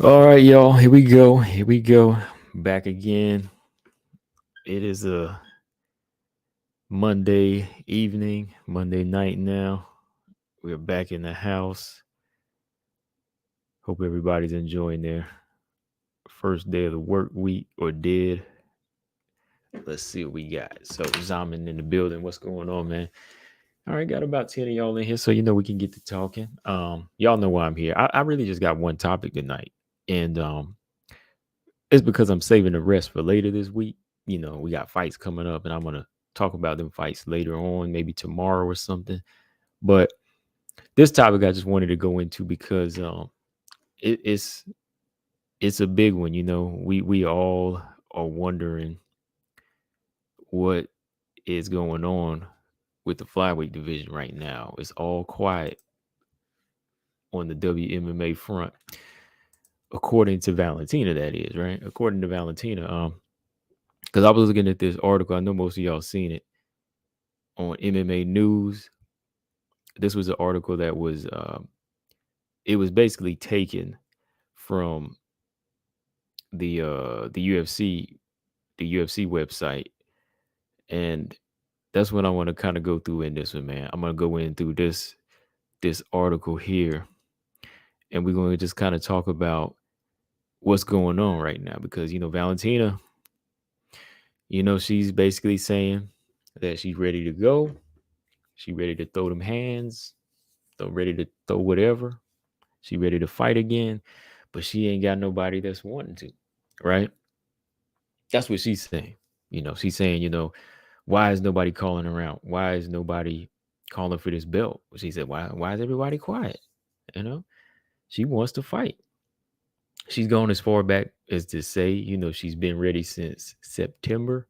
All right, y'all. Here we go. Here we go. Back again. It is a Monday evening, Monday night now. We're back in the house. Hope everybody's enjoying their first day of the work week or did. Let's see what we got. So, Zaman in the building. What's going on, man? All right, got about 10 of y'all in here, so we can get to talking. Y'all know why I'm here. I really just got one topic tonight. And it's because I'm saving the rest for later this week. We got fights coming up, and I'm gonna talk about them fights later on, maybe tomorrow or something. But this topic I just wanted to go into because it's a big one. We all are wondering what is going on with the flyweight division right now. It's all quiet on the WMMA front, according to Valentina. That is right, according to Valentina. Because I was looking at this article. I know most of y'all seen it on MMA News. This was an article that was it was basically taken from the UFC website, and that's what I want to kind of go through in this one, man. I'm gonna go in through this article here, and we're going to just kind of talk about what's going on right now because Valentina, she's basically saying that she's ready to go. She ready to throw them hands, ready to throw whatever. She ready to fight again, but she ain't got nobody that's wanting to, right? That's what she's saying. She's saying, why is nobody calling her out? Why is nobody calling for this belt? She said, why is everybody quiet? You know, she wants to fight. She's gone as far back as to say, she's been ready since September,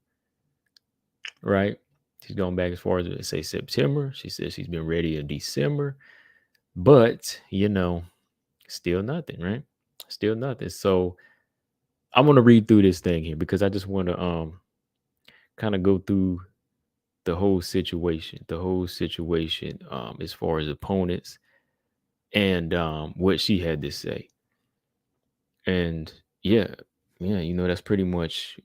right? She's gone back as far as to say September. She says she's been ready in December, but still nothing, right? Still nothing. So I'm gonna read through this thing here because I just want to kind of go through the whole situation as far as opponents and what she had to say. And yeah, that's pretty much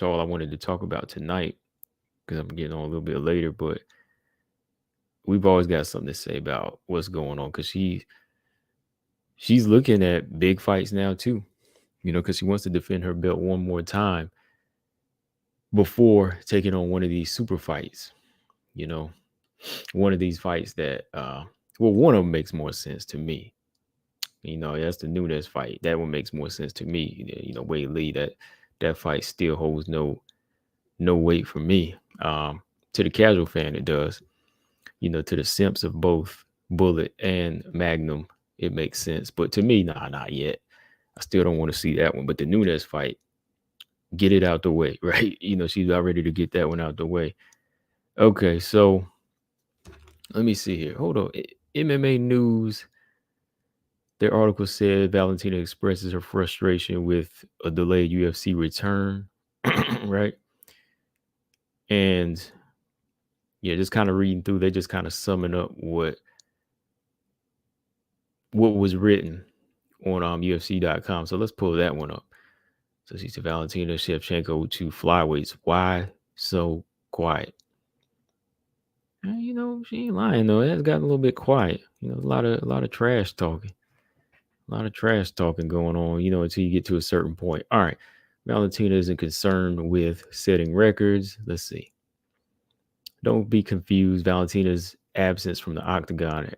all I wanted to talk about tonight because I'm getting on a little bit later, but we've always got something to say about what's going on because she's looking at big fights now too, because she wants to defend her belt one more time before taking on one of these super fights. You know, one of these fights that, one of them makes more sense to me. That's the Nunes fight. That one makes more sense to me. Weili, that fight still holds no weight for me. To the casual fan, it does. To the simps of both Bullet and Magnum, it makes sense. But to me, nah, not yet. I still don't want to see that one. But the Nunes fight, get it out the way, right? She's about ready to get that one out the way. Okay, so let me see here. Hold on. MMA News, their article said Valentina expresses her frustration with a delayed UFC return, right? And yeah, just kind of reading through, they just kind of summing up what was written on UFC.com. So let's pull that one up. So she said Valentina Shevchenko to flyweights. Why so quiet? She ain't lying though. It has gotten a little bit quiet. A lot of trash talking. A lot of trash talking going on, until you get to a certain point. All right. Valentina isn't concerned with setting records. Let's see. Don't be confused. Valentina's absence from the octagon.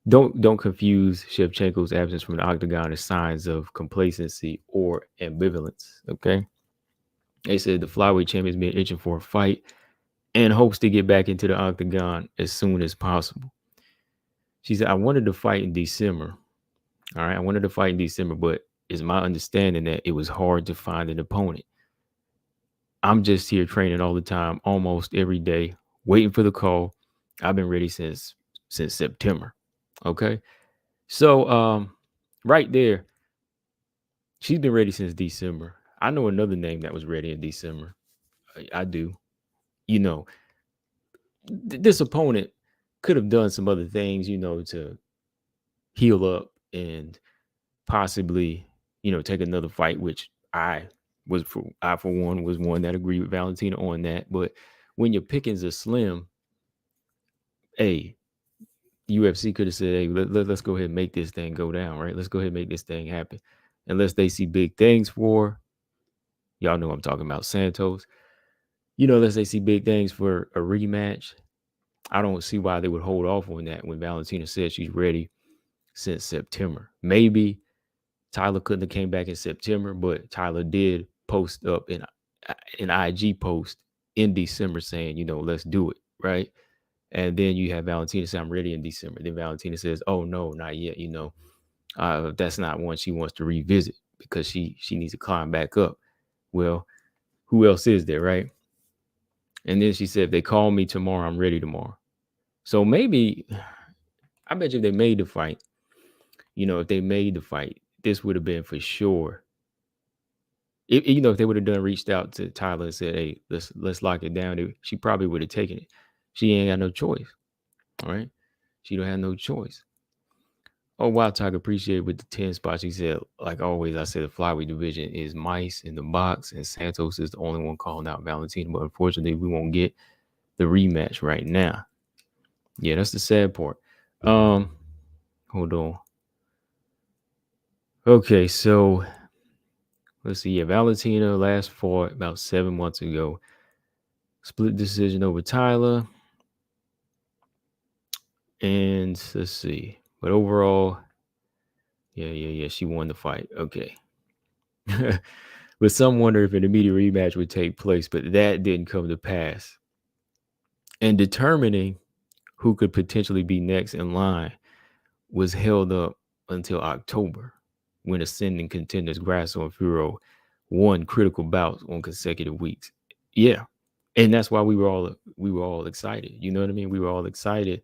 Don't confuse Shevchenko's absence from the octagon as signs of complacency or ambivalence. Okay. They said the flyweight champion's been itching for a fight and hopes to get back into the octagon as soon as possible. She said, I wanted to fight in December. All right. I wanted to fight in December, but it's my understanding that it was hard to find an opponent. I'm just here training all the time, almost every day, waiting for the call. I've been ready since September. Okay. So right there, she's been ready since December. I know another name that was ready in December. I do. This opponent could have done some other things, to heal up and possibly, take another fight, which I for one was one that agreed with Valentina on that. But when your pickings are slim, hey, UFC could have said, hey, let's go ahead and make this thing go down, right? Let's go ahead and make this thing happen. Unless they see big things for, y'all know I'm talking about Santos. Unless they see big things for a rematch, I don't see why they would hold off on that when Valentina said she's ready since September. Maybe Tyler couldn't have came back in September, but Tyler did post up an IG post in December saying, let's do it, right? And then you have Valentina say, I'm ready in December. Then Valentina says, oh, no, not yet. That's not one she wants to revisit because she needs to climb back up. Well, who else is there, right? And then she said, if they call me tomorrow, I'm ready tomorrow. So maybe, I bet you if they made the fight, if they made the fight, this would have been for sure. If they would have reached out to Tyler and said, hey, let's lock it down, she probably would have taken it. She ain't got no choice. All right. She don't have no choice. Oh, wow, Tiger, appreciate it with the 10 spots. He said, like always, I said the flyweight division is mice in the box, and Santos is the only one calling out Valentina. But unfortunately, we won't get the rematch right now. Yeah, that's the sad part. Hold on. Okay, so let's see. Yeah, Valentina last fought about 7 months ago. Split decision over Tyler. And let's see. But overall, yeah, she won the fight. Okay. But some wonder if an immediate rematch would take place, but that didn't come to pass. And determining who could potentially be next in line was held up until October, when ascending contenders Grasso and Fiorot won critical bouts on consecutive weeks. Yeah. And that's why we were all excited. You know what I mean? We were all excited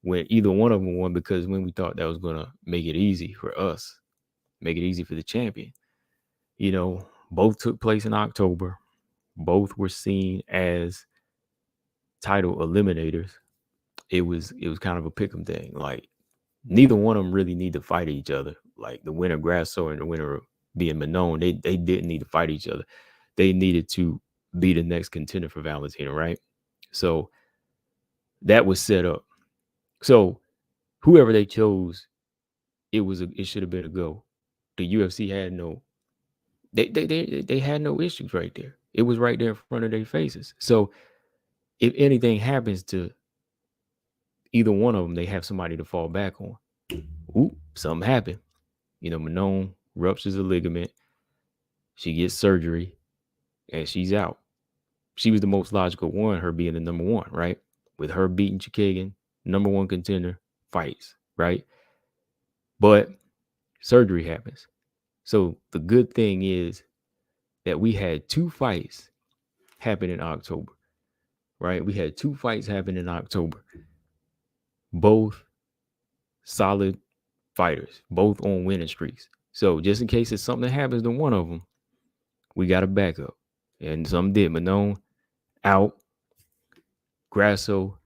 when either one of them won, because when we thought that was going to make it easy for us, make it easy for the champion. Both took place in October. Both were seen as title eliminators. It was kind of a pick'em thing. Like, neither one of them really need to fight each other. Like the winner Grasso and the winner being Manon, they didn't need to fight each other. They needed to be the next contender for Valentina, right? So that was set up. So whoever they chose, it should have been a go. The UFC had no, they had no issues right there. It was right there in front of their faces. So if anything happens to either one of them, they have somebody to fall back on. Oop, something happened. Manon ruptures a ligament. She gets surgery and she's out. She was the most logical one, her being the number one, right? With her beating Chikagan, number one contender, fights, right? But surgery happens. So the good thing is that we had 2 fights happen in October, right? We had 2 fights happen in October. Both solid fighters, both on winning streaks. So just in case it's something that happens to one of them, we got a backup. And some did. Manon out, Grasso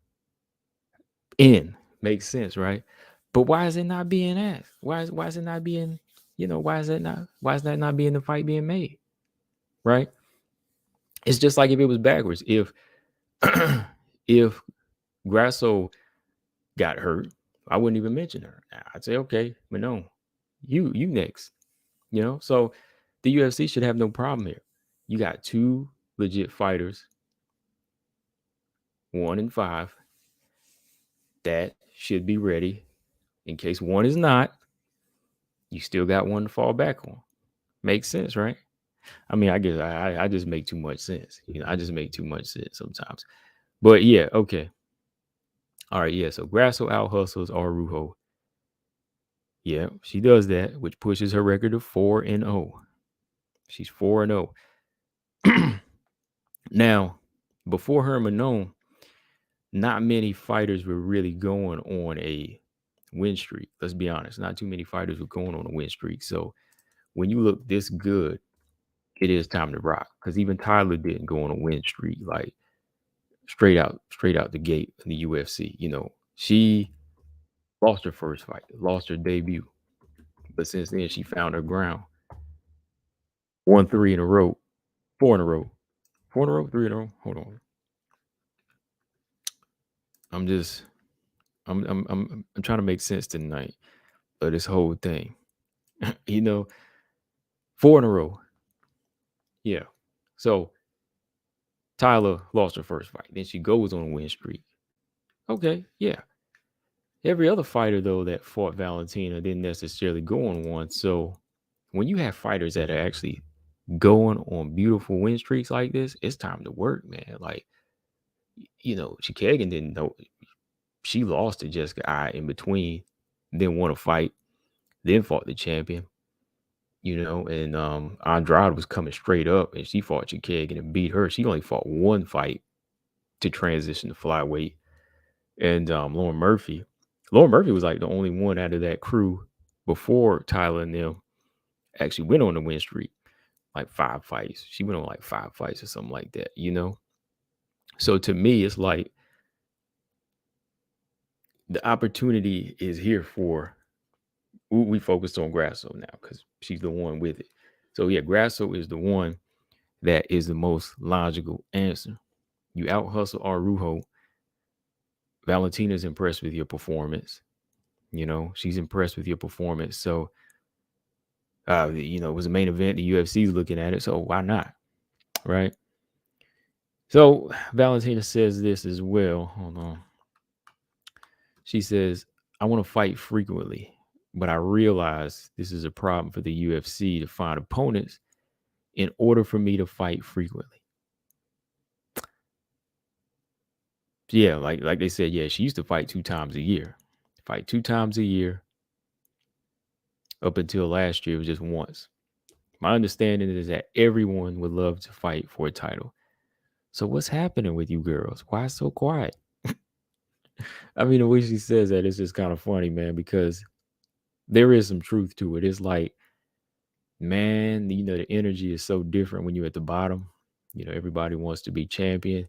in. Makes sense, right? But why is it not being asked? Why is it not being, why is that not being the fight being made? Right? It's just like if it was backwards. If if Grasso got hurt, I wouldn't even mention her. I'd say, okay, Manon, you next. So the UFC should have no problem here. You got 2 legit fighters, 1 and 5, that should be ready. In case one is not, you still got one to fall back on. Makes sense, right? I mean, I guess I just make too much sense. I just make too much sense sometimes. But yeah, okay. All right, yeah. So Grasso out hustles Arujo. Yeah, she does that, which pushes her record to 4-0. She's 4-0. Now, before her and Manon, not many fighters were really going on a win streak. Let's be honest. Not too many fighters were going on a win streak. So when you look this good, it is time to rock. Because even Tyler didn't go on a win streak, like straight out the gate in the UFC. She lost her first fight, lost her debut. But since then, she found her ground. Won 3 in a row, 4 in a row, 4 in a row, 3 in a row. Hold on. I'm just, I'm trying to make sense tonight of this whole thing. 4 in a row. Yeah. So Tyler lost her first fight. Then she goes on a win streak. Okay, yeah. Every other fighter, though, that fought Valentina didn't necessarily go on one. So when you have fighters that are actually going on beautiful win streaks like this, it's time to work, man. Like, Chikagan didn't know. She lost to Jessica I in between, then won a fight, then fought the champion, and Andrade was coming straight up and she fought Chikagan and beat her. She only fought one fight to transition to flyweight. And Lauren Murphy was like the only one out of that crew before Tyler and them actually went on the win streak, like 5 fights. She went on like 5 fights or something like that, So to me, it's like the opportunity is here for, we focused on Grasso now because she's the one with it. So yeah, Grasso is the one that is the most logical answer. You out hustle Arujo. Valentina's impressed with your performance. She's impressed with your performance. So, it was a main event. The UFC's looking at it. So why not? Right. So Valentina says this as well. Hold on. She says, I want to fight frequently, but I realize this is a problem for the UFC to find opponents in order for me to fight frequently. Yeah, like they said, yeah, she used to fight 2 times a year. Fight 2 times a year. Up until last year, it was just once. My understanding is that everyone would love to fight for a title. So what's happening with you girls? Why so quiet? I mean, the way she says that is just kind of funny, man, because there is some truth to it. It's like, man, the energy is so different when you're at the bottom. Everybody wants to be champion.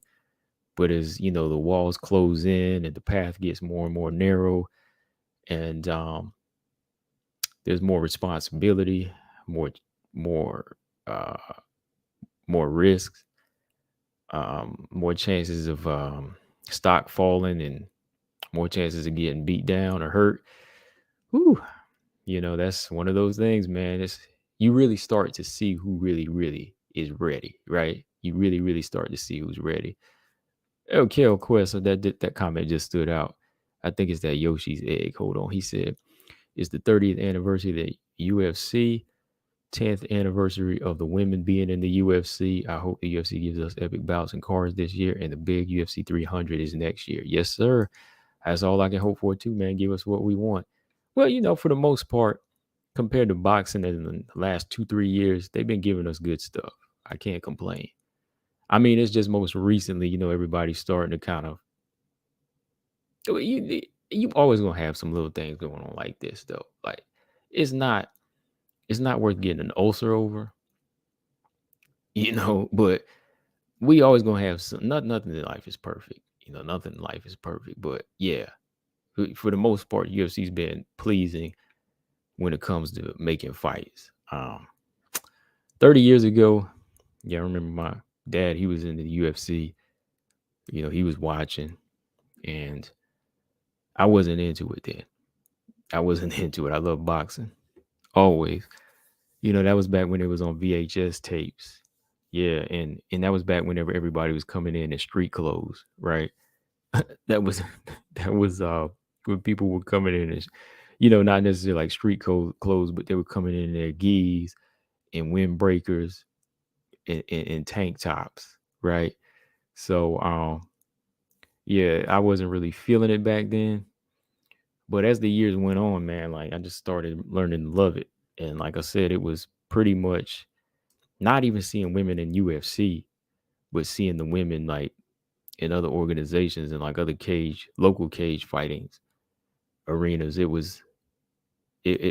But as, the walls close in and the path gets more and more narrow, and there's more responsibility, more risks, more chances of stock falling, and more chances of getting beat down or hurt. Whew, that's one of those things, man. You really start to see who really, really is ready, right? You really, really start to see who's ready. Okay, of course. So that comment just stood out. I think it's that Yoshi's egg. Hold on. He said, it's the 30th anniversary of the UFC, 10th anniversary of the women being in the UFC. I hope the UFC gives us epic bouts and cards this year, and the big UFC 300 is next year. Yes, sir. That's all I can hope for too, man. Give us what we want. Well, for the most part, compared to boxing in the last 2-3 years, they've been giving us good stuff. I can't complain. I mean, it's just most recently, everybody's starting to kind of, you always gonna have some little things going on like this, though. Like, it's not worth getting an ulcer over, but we always gonna have some. Nothing in life is perfect, nothing in life is perfect. But yeah, for the most part, UFC's been pleasing when it comes to making fights. 30 years ago, yeah, I remember my dad, he was in the UFC, he was watching, and I wasn't into it then. I wasn't into it. I love boxing. Always. That was back when it was on VHS tapes. Yeah, and that was back whenever everybody was coming in street clothes, right? that was when people were coming in as, not necessarily like street clothes, but they were coming in their gis and windbreakers and tank tops, right? So yeah, I wasn't really feeling it back then. But as the years went on, man, like I just started learning to love it. And like I said, it was pretty much not even seeing women in UFC, but seeing the women like in other organizations and like other local cage fightings arenas. It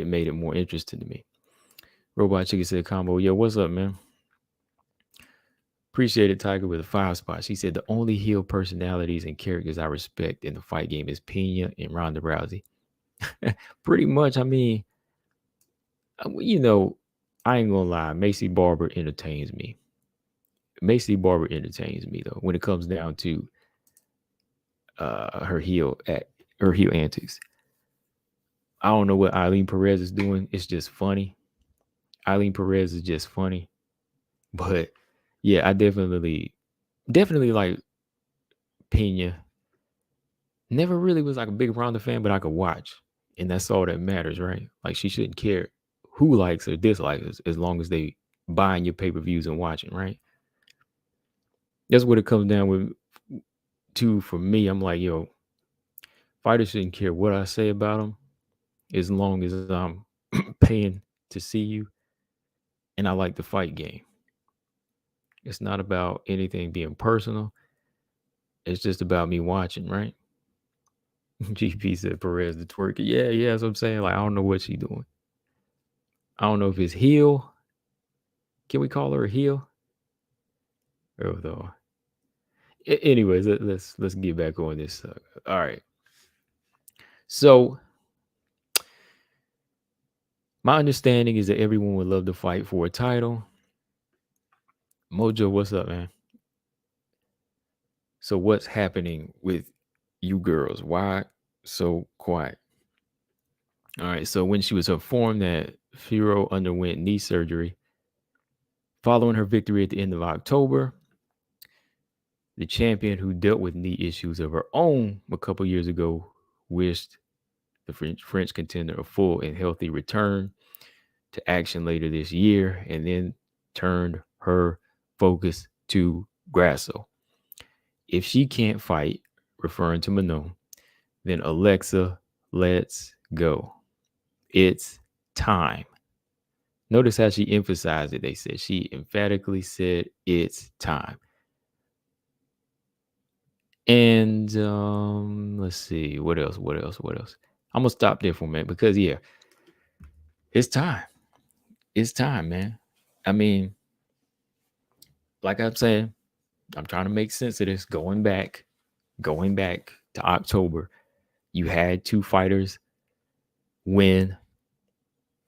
made it more interesting to me. Robot Chicken said combo, yo, what's up, man? Appreciate it, Tiger, with a 5 spot. She said the only heel personalities and characters I respect in the fight game is Pena and Ronda Rousey. Pretty much, I mean, You know, I ain't gonna lie. Macy Barber entertains me. Macy Barber entertains me though when it comes down to her heel antics. I don't know what Eileen Perez is doing. It's just funny. Eileen Perez is just funny. But yeah, I definitely like Pena. Never really was like a big Ronda fan, but I could watch. And that's all that matters, right? Like she shouldn't care who likes or dislikes us as long as they buying your pay-per-views and watching, right? That's what it comes down with to for me. I'm like, yo, fighters shouldn't care what I say about them as long as I'm paying to see you and I like the fight game. It's not about anything being personal. It's just about me watching, right? GP said Perez the twerker. Yeah, that's what I'm saying. Like, I don't know what she's doing. I don't know if it's heel. Can we call her a heel? Or though. Anyways, let's get back on this. All right. So my understanding is that everyone would love to fight for a title. Mojo, what's up, man? So what's happening with you girls? Why so quiet? All right. So when she was informed that Fiorot underwent knee surgery following her victory at the end of October, the champion who dealt with knee issues of her own a couple years ago wished the French contender a full and healthy return to action later this year, and then turned her focus to Grasso. If she can't fight, referring to Manon, then Alexa, let's go. It's time. Notice how she emphasized it. They said she emphatically said it's time. And let's see, what else? I'm gonna stop there for a minute because yeah, it's time. It's time, man. I mean, like I'm saying, I'm trying to make sense of this. Going back to October, you had two fighters win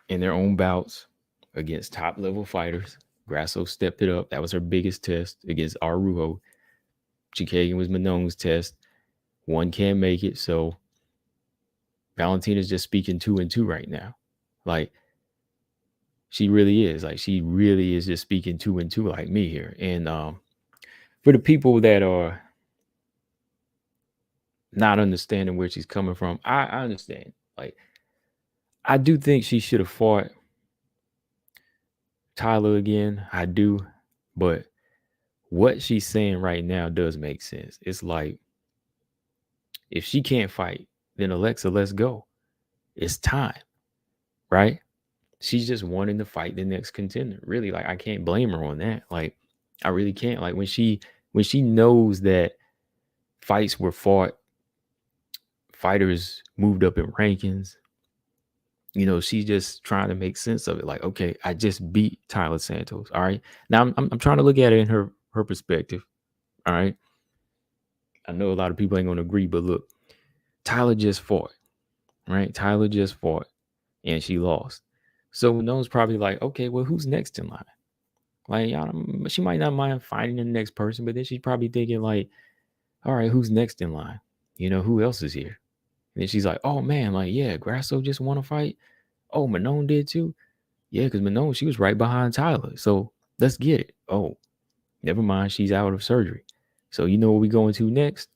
in their own bouts against top level fighters. Grasso stepped it up. That was her biggest test against Arujo. Chikagan was Manon's test. One can't make it, so Valentina's just speaking 2-2 right now. Like she really is. Like she really is just speaking 2-2 like me here. And for the people that are not understanding where she's coming from, I understand. Like I do think she should have fought Tyler again. I do. But what she's saying right now does make sense. It's like if she can't fight, then Alexa, let's go. It's time. Right? She's just wanting to fight the next contender. Really, like I can't blame her on that. Like I really can't. Like when she knows that fights were fought, fighters moved up in rankings, you know, she's just trying to make sense of it. Like, okay, I just beat Tyler Santos. All right. Now I'm trying to look at it in her perspective. All right. I know a lot of people ain't gonna agree, but look, Tyler just fought. Right? Tyler just fought and she lost. So None's probably like, okay, well, who's next in line? Like, she might not mind finding the next person, but then she's probably thinking like, all right, who's next in line? You know, who else is here? And then she's like, oh man, like, yeah, Grasso just won a fight. Oh, Manon did too. Yeah, because Manon, she was right behind Tyler. So let's get it. Oh, never mind. She's out of surgery. So you know what we going to next?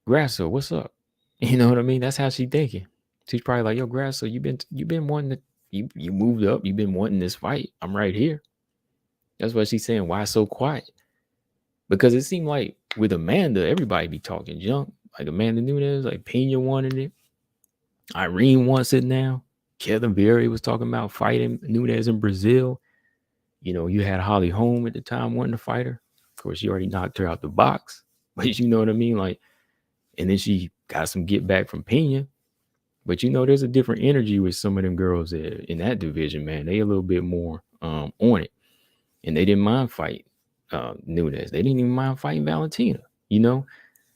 Grasso, what's up? You know what I mean? That's how she's thinking. She's probably like, yo, Grasso, you've been wanting to, you moved up. You've been wanting this fight. I'm right here. That's why she's saying, why so quiet? Because it seemed like with Amanda, everybody be talking junk. Like Amanda Nunes, like Pena wanted it. Irene wants it now. Kevin Berry was talking about fighting Nunes in Brazil. You know, you had Holly Holm at the time wanting to fight her. Of course, she already knocked her out the box. But you know what I mean? Like, and then she got some get back from Pena. But you know, there's a different energy with some of them girls in that division, man. They a little bit more on it. And they didn't mind fighting Nunes. They didn't even mind fighting Valentina. You know,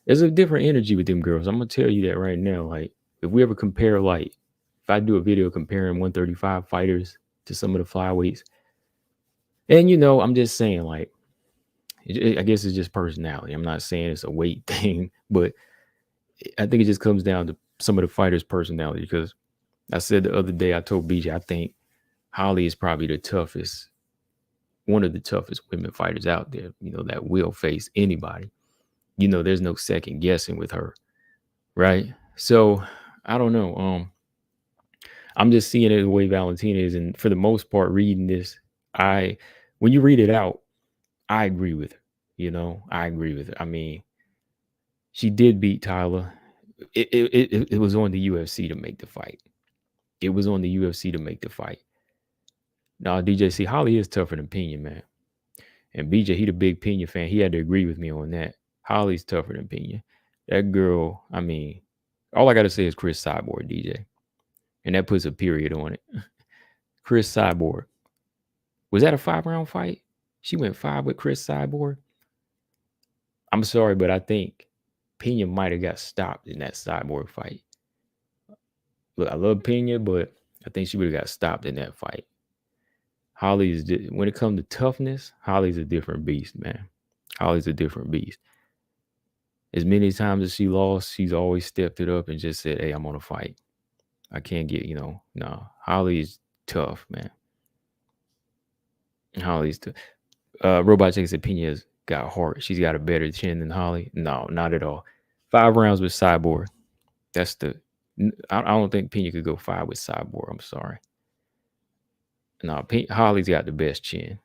there's a different energy with them girls. I'm gonna tell you that right now. Like, if we ever compare like if I do a video comparing 135 fighters to some of the flyweights, and I'm just saying, like, I guess it's just personality. I'm not saying it's a weight thing, but I think it just comes down to some of the fighters' personality. Because I said the other day, I told BJ, I think Holly is probably one of the toughest women fighters out there, that will face anybody. There's no second guessing with her, right? So I don't know. I'm just seeing it the way Valentina is, and for the most part, reading this, when you read it out, I agree with her. I agree with her. I mean, she did beat Tyler. It was on the UFC to make the fight. It was on the UFC to make the fight. Now, DJC, Holly is tougher than Pena, man. And BJ, he the big Pena fan. He had to agree with me on that. Holly's tougher than Pena. That girl, I mean, all I got to say is Chris Cyborg, DJ. And that puts a period on it. Chris Cyborg. Was that a 5-round fight? She went 5 with Chris Cyborg. I'm sorry, but I think Pena might have got stopped in that Cyborg fight. Look, I love Pena, but I think she would have got stopped in that fight. When it comes to toughness, Holly's a different beast, man. Holly's a different beast. As many times as she lost, she's always stepped it up and just said, hey, I'm on a fight. I can't get, no. Holly's tough, man. Holly's tough. Robot Jake said Pena's got heart. She's got a better chin than Holly. No, not at all. 5 rounds with Cyborg. I don't think Pena could go 5 with Cyborg. I'm sorry. No, Holly's got the best chin.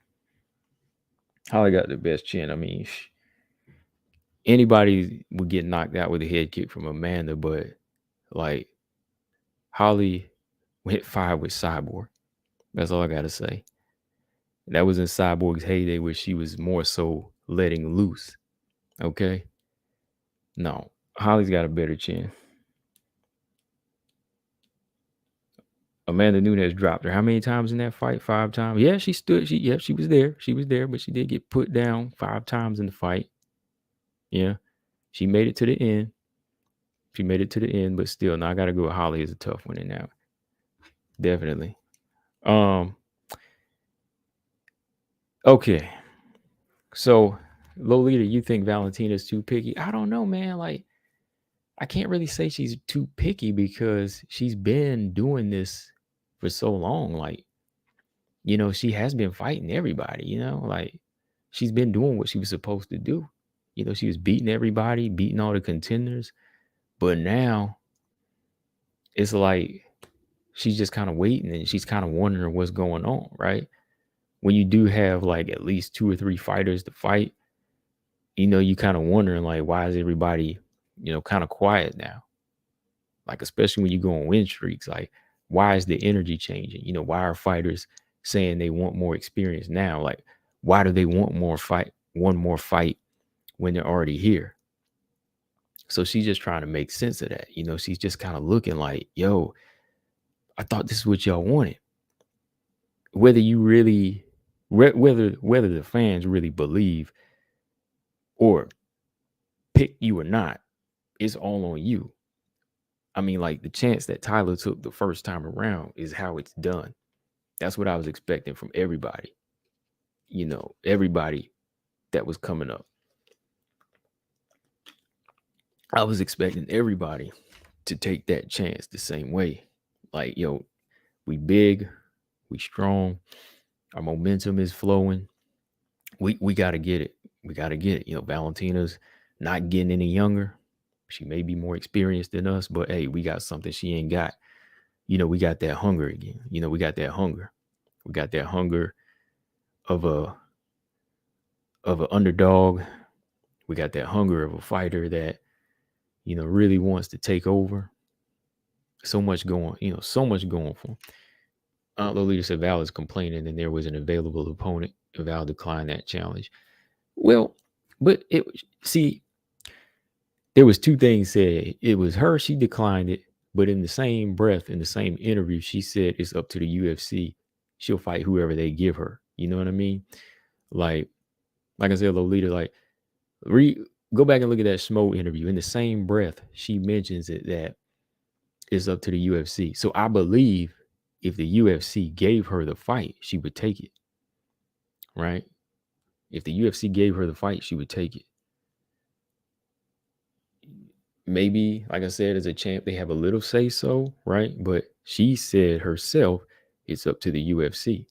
Holly got the best chin. I mean, anybody would get knocked out with a head kick from Amanda, but like Holly went 5 with Cyborg. That's all I got to say. That was in Cyborg's heyday where she was more so letting loose. Okay? No, Holly's got a better chin. Amanda Nunes dropped her. How many times in that fight? 5 times. Yeah, she stood. She was there. She was there, but she did get put down 5 times in the fight. Yeah. She made it to the end. But still, now I gotta go with Holly as a tough one in that. Definitely. Okay. So, Lolita, you think Valentina's too picky? I don't know, man. Like, I can't really say she's too picky because she's been doing this for so long. Like, she has been fighting everybody, like she's been doing what she was supposed to do. She was beating everybody, beating all the contenders. But now it's like she's just kind of waiting and she's kind of wondering what's going on, right? When you do have like at least 2 or 3 fighters to fight, you kind of wondering like, why is everybody, kind of quiet now? Like, especially when you go on win streaks, like, why is the energy changing? Why are fighters saying they want more experience now? Like, why do they want one more fight when they're already here? So she's just trying to make sense of that. She's just kind of looking like, yo, I thought this is what y'all wanted. Whether you really, whether the fans really believe or pick you or not, it's all on you. I mean, like, the chance that Tyler took the first time around is how it's done. That's what I was expecting from everybody. Everybody that was coming up. I was expecting everybody to take that chance the same way. Like, yo, we big, we strong, our momentum is flowing. We got to get it. We got to get it. Valentina's not getting any younger. She may be more experienced than us, but hey, we got something she ain't got. We got that hunger again. We got that hunger. We got that hunger of an underdog. We got that hunger of a fighter that, really wants to take over. So much going for. Aunt Lolita said Val is complaining and there was an available opponent. Val declined that challenge. Well, but there was 2 things said. It was her, she declined it, but in the same breath, in the same interview, she said it's up to the UFC. She'll fight whoever they give her. You know what I mean? Like I said, Lolita, like, go back and look at that Schmo interview. In the same breath, she mentions it that it's up to the UFC. So I believe if the UFC gave her the fight, she would take it. Right? If the UFC gave her the fight, she would take it. Maybe, like I said, as a champ, they have a little say so, right? But she said herself, it's up to the UFC.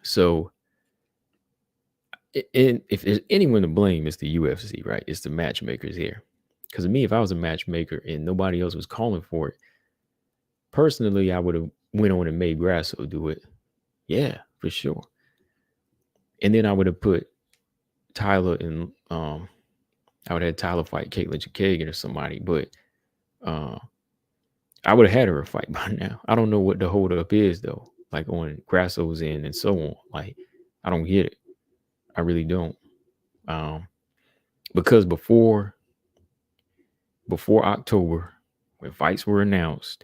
So, and if there's anyone to blame, it's the UFC, right? It's the matchmakers here. Because to me, if I was a matchmaker and nobody else was calling for it, personally, I would have went on and made Grasso do it. Yeah, for sure. And then I would have put Tyler in. I would have had Tyler fight Caitlin Chikagan or somebody, but I would have had her a fight by now. I don't know what the holdup is though. Like on Grasso's end and so on. Like I don't get it. I really don't. Because before October, when fights were announced,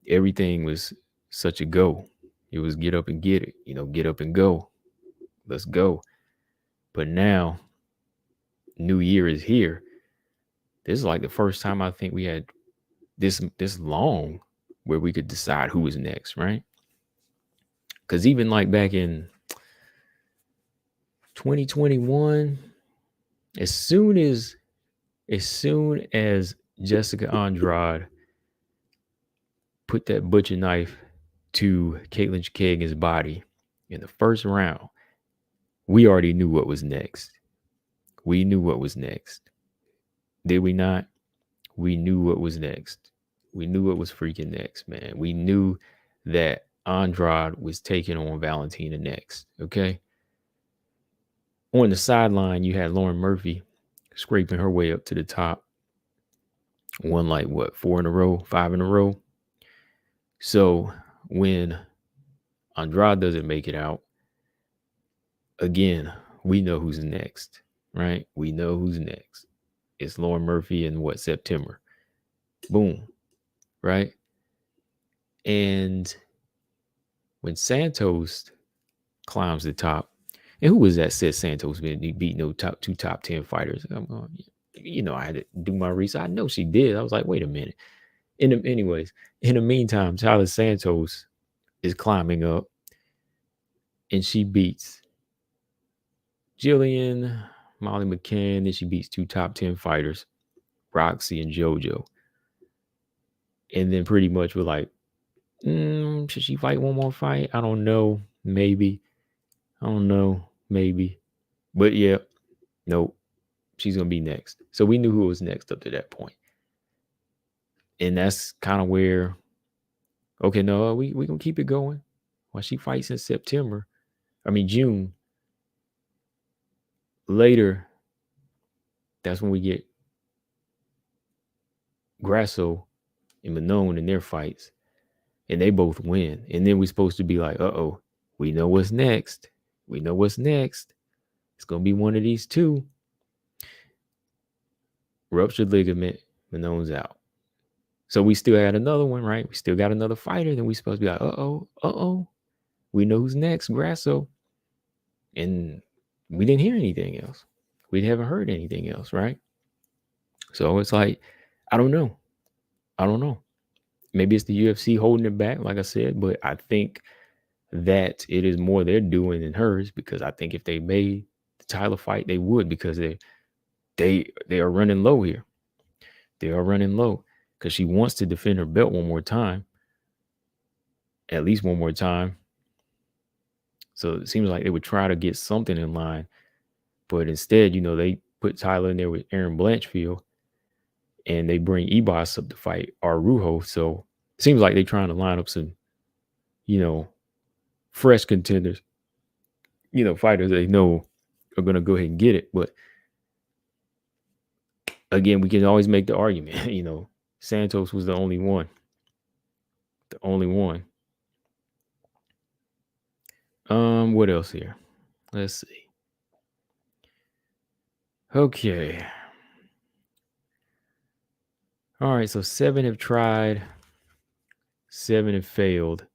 everything was such a go. It was get up and get it, get up and go. Let's go. But now, New Year is here. This is like the first time I think we had this long where we could decide who was next, right? Because even like back in 2021, as soon as Jessica Andrade put that butcher knife to Caitlin Chikagan's body in the first round, we already knew what was next. We knew what was next. Did we not? We knew what was next. We knew what was freaking next, man. We knew that Andrade was taking on Valentina next, okay? On the sideline, you had Lauren Murphy scraping her way up to the top. Won like, 4 in a row, 5 in a row. So when Andrade doesn't make it out, again, we know who's next, right? We know who's next. It's Lauren Murphy in September. Boom, right? And when Santos climbs the top, and who was that said Santos beat no two top 10 fighters? I had to do my research. I know she did. I was like, wait a minute. In the meantime, Tyler Santos is climbing up, and she beats Jillian, Molly McCann. Then she beats 2 top 10 fighters, Roxy and JoJo. And then pretty much we're like, should she fight one more fight? I don't know. Maybe. I don't know. Maybe. But yeah, nope. She's going to be next. So we knew who was next up to that point. And that's kind of where, okay, no, we going to keep it going. While she fights in June. Later, that's when we get Grasso and Manon in their fights. And they both win. And then we're supposed to be like, uh-oh, we know what's next. We know what's next. It's going to be one of these two. Ruptured ligament, Manon's out. So we still had another one, right? We still got another fighter. Then we supposed to be like, uh-oh. We know who's next, Grasso. And we didn't hear anything else. We haven't heard anything else, right? So it's like, I don't know. Maybe it's the UFC holding it back, like I said, but I think that it is more their doing than hers, because I think if they made the Tyler fight, they would, because they are running low here. They are running low because she wants to defend her belt one more time, at least one more time. So it seems like they would try to get something in line, but instead, they put Tyler in there with Aaron Blanchfield, and they bring Ebos up to fight Arujo. So it seems like they're trying to line up some, fresh contenders, fighters they know are going to go ahead and get it. But again, we can always make the argument, Santos was the only one. What else here? Let's see. Okay. All right, so 7 have tried, 7 have failed,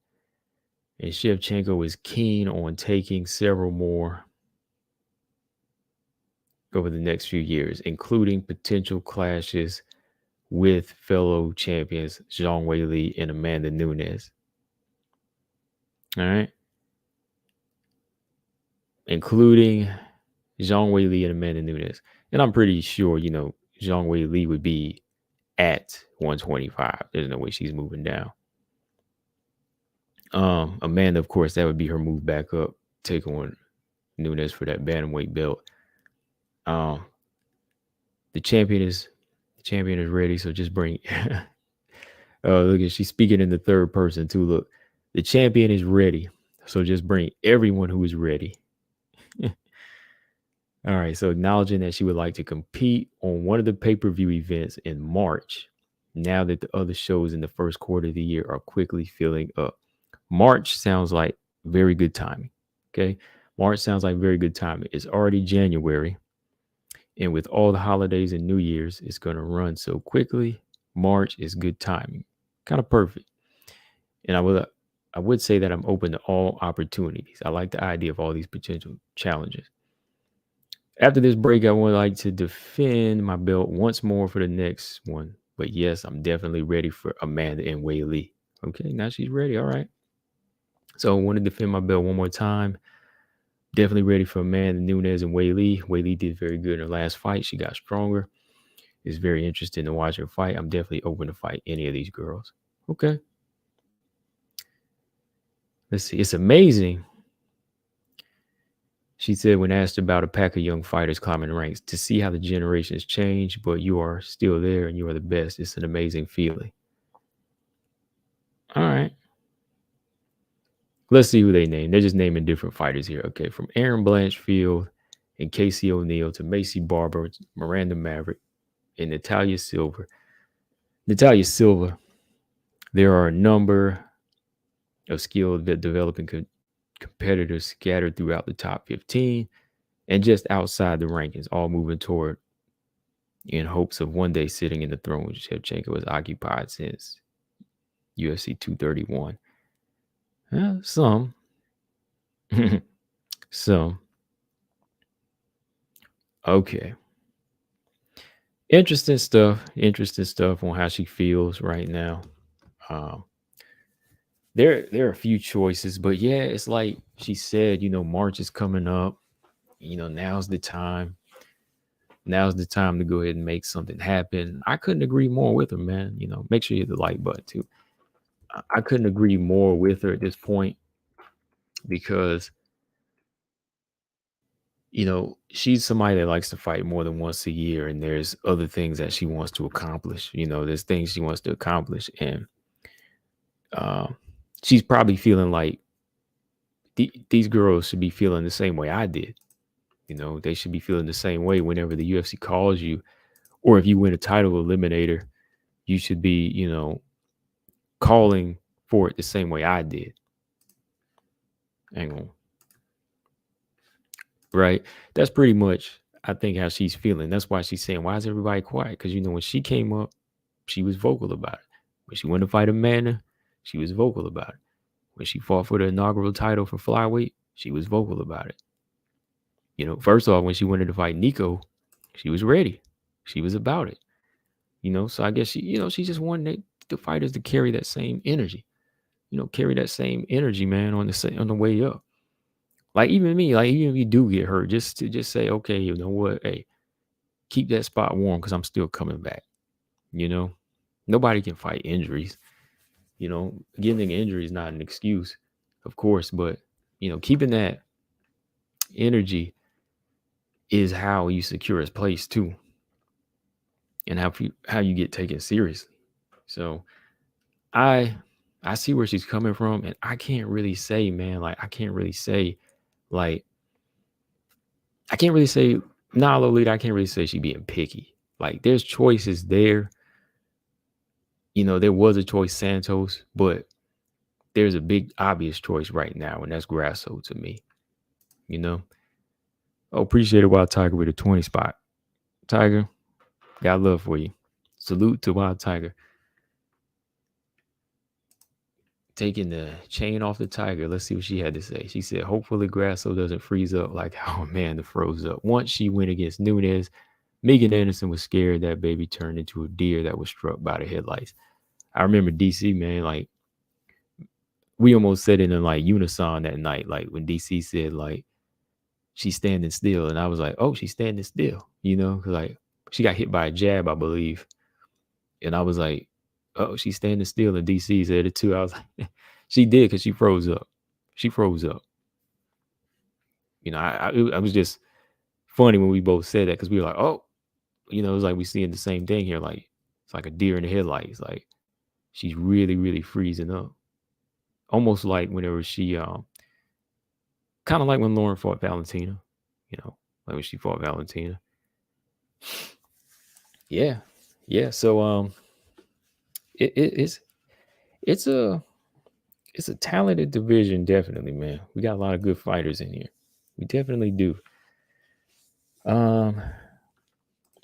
and Shevchenko is keen on taking several more over the next few years, including potential clashes with fellow champions Zhang Weili and Amanda Nunes. All right. Including Zhang Weili and Amanda Nunes. And I'm pretty sure, Zhang Weili would be at 125. There's no way she's moving down. Amanda, of course, that would be her move back up, take on Nunes for that bantamweight belt. The champion is ready, so just bring. Look at she's speaking in the third person too. Look, the champion is ready, so just bring everyone who is ready. All right, so acknowledging that she would like to compete on one of the pay-per-view events in March, now that the other shows in the first quarter of the year are quickly filling up. March sounds like very good timing. Okay, March sounds like very good timing. It's already January, and with all the holidays and New Year's, it's going to run so quickly. March is good timing, kind of perfect. And I would say that I'm open to all opportunities. I like the idea of all these potential challenges. After this break, I would like to defend my belt once more for the next one. But yes, I'm definitely ready for Amanda and Weili. Okay, now she's ready. All right. So I want to defend my belt one more time. Definitely ready for Amanda Nunes and Weili. Weili did very good in her last fight. She got stronger. It's very interesting to watch her fight. I'm definitely open to fight any of these girls. Okay. Let's see. It's amazing. She said when asked about a pack of young fighters climbing the ranks, to see how the generations change, but you are still there and you are the best. It's an amazing feeling. All right. Let's see who they name. They're just naming different fighters here. Okay. From Aaron Blanchfield and Casey O'Neill to Macy Barber, Miranda Maverick, and Natalia Silva. There are a number of skilled developing competitors scattered throughout the top 15 and just outside the rankings, all moving toward in hopes of one day sitting in the throne Shevchenko has occupied since UFC 231. Some. Some. Okay. Interesting stuff on how she feels right now. There are a few choices, but yeah, it's like she said, March is coming up. Now's the time. Now's the time to go ahead and make something happen. I couldn't agree more with her, man. Make sure you hit the like button too. I couldn't agree more with her at this point because, she's somebody that likes to fight more than once a year, and there's other things that she wants to accomplish. There's things she wants to accomplish, and she's probably feeling like these girls should be feeling the same way I did. They should be feeling the same way whenever the UFC calls you, or if you win a title eliminator, you should be, calling for it the same way I did. Hang on. Right? That's pretty much, I think, how she's feeling. That's why she's saying, why is everybody quiet? Because, when she came up, she was vocal about it. When she went to fight Amanda, she was vocal about it. When she fought for the inaugural title for Flyweight, she was vocal about it. First off, when she wanted to fight Nico, she was ready. She was about it. So I guess she just wanted the fighters to carry that same energy. Carry that same energy, man, on the way up. Like even me, even if you do get hurt, just say, okay, you know what? Hey, keep that spot warm because I'm still coming back. Nobody can fight injuries. Getting an injury is not an excuse, of course, but keeping that energy is how you secure his place too, and how you get taken seriously. So I see where she's coming from, and I can't really say, man, I can't really say Lolita, I can't really say she's being picky. There's choices there. There was a choice, Santos, but there's a big obvious choice right now, and that's Grasso to me. Oh, appreciate it, Wild Tiger, with a 20 spot. Tiger, got love for you. Salute to Wild Tiger. Taking the chain off the Tiger. Let's see what she had to say. She said, hopefully Grasso doesn't freeze up like how Amanda froze up. Once she went against Nunes, Megan Anderson was scared that baby turned into a deer that was struck by the headlights. I remember DC, man, like we almost said it in like unison that night, like when DC said like she's standing still, and I was like, oh, she's standing still, you know, because like she got hit by a jab, I believe, and I was like, oh, she's standing still, and DC said it too. I was like, she did because she froze up. She froze up. You know, I was just funny when we both said that because we were like, oh, you know, it was like we seeing the same thing here, like it's like a deer in the headlights, like she's really, really freezing up, almost like whenever she kind of like when Lauren fought Valentina, you know, like when she fought Valentina. Yeah. Yeah. So it's a talented division, definitely, man. We got a lot of good fighters in here. We definitely do. Let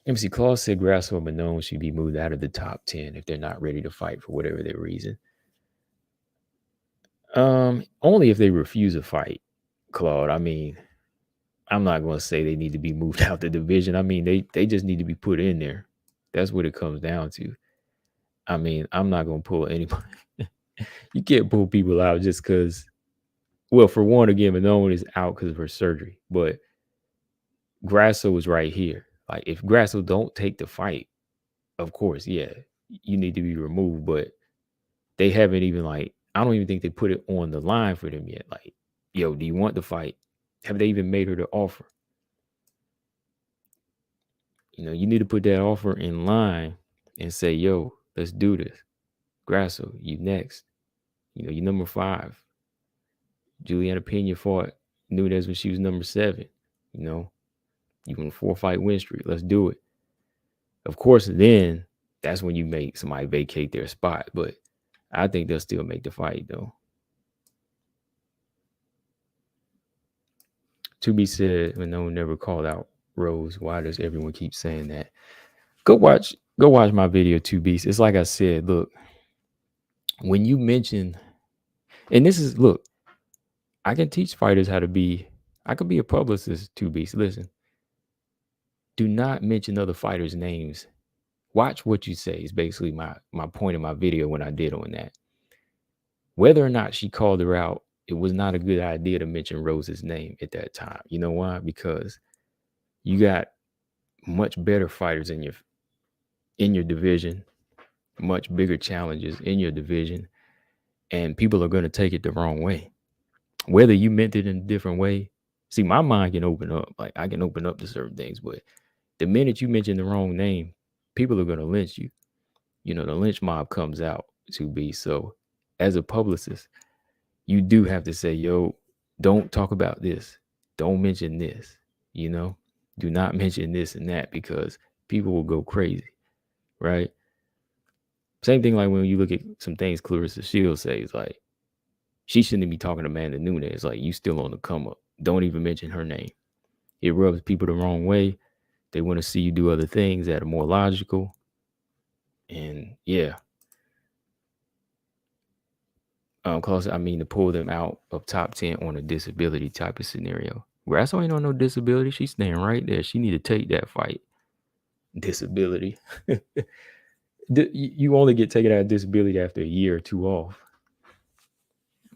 me see. Claus said Grasso and Manon should be moved out of the top 10 if they're not ready to fight for whatever their reason. Only if they refuse a fight, Claude. I mean, I'm not going to say they need to be moved out the division. I mean, they just need to be put in there. That's what it comes down to. I mean, I'm not going to pull anybody. You can't pull people out just because, well, for one, again, Manon is out because of her surgery. But Grasso is right here. Like, if Grasso don't take the fight, of course, yeah, you need to be removed. But they haven't even, like, I don't even think they put it on the line for them yet. Like, yo, do you want the fight? Have they even made her the offer? You know, you need to put that offer in line and say, yo, let's do this. Grasso, you next. You know, you number 5. Juliana Pena fought Nunes when she was number 7. You know, you won a 4-fight win streak. Let's do it. Of course, then that's when you make somebody vacate their spot. But I think they'll still make the fight, though. To be said, when no one never called out Rose, why does everyone keep saying that? Go watch my video, 2Bs. It's like I said, look, when you mention, and this is, look, I can teach fighters how to be, I could be a publicist, 2Bs. Listen, do not mention other fighters' names. Watch what you say is basically my point in my video when I did on that. Whether or not she called her out, it was not a good idea to mention Rose's name at that time. You know why? Because you got much better fighters in your division, much bigger challenges in your division, and people are going to take it the wrong way. Whether you meant it in a different way, see, my mind can open up. Like, I can open up to certain things, but the minute you mention the wrong name, people are going to lynch you. You know, the lynch mob comes out to be. So as a publicist, you do have to say, yo, don't talk about this. Don't mention this, you know, do not mention this and that because people will go crazy, right? Same thing like when you look at some things Clarissa Shields says, like, she shouldn't be talking to Amanda Nunes. Like, you still on the come up. Don't even mention her name. It rubs people the wrong way. They want to see you do other things that are more logical. And yeah. Close, I mean, to pull them out of top 10 on a disability type of scenario. Grasso ain't on no disability. She's staying right there. She need to take that fight. Disability. You only get taken out of disability after a year or 2 off.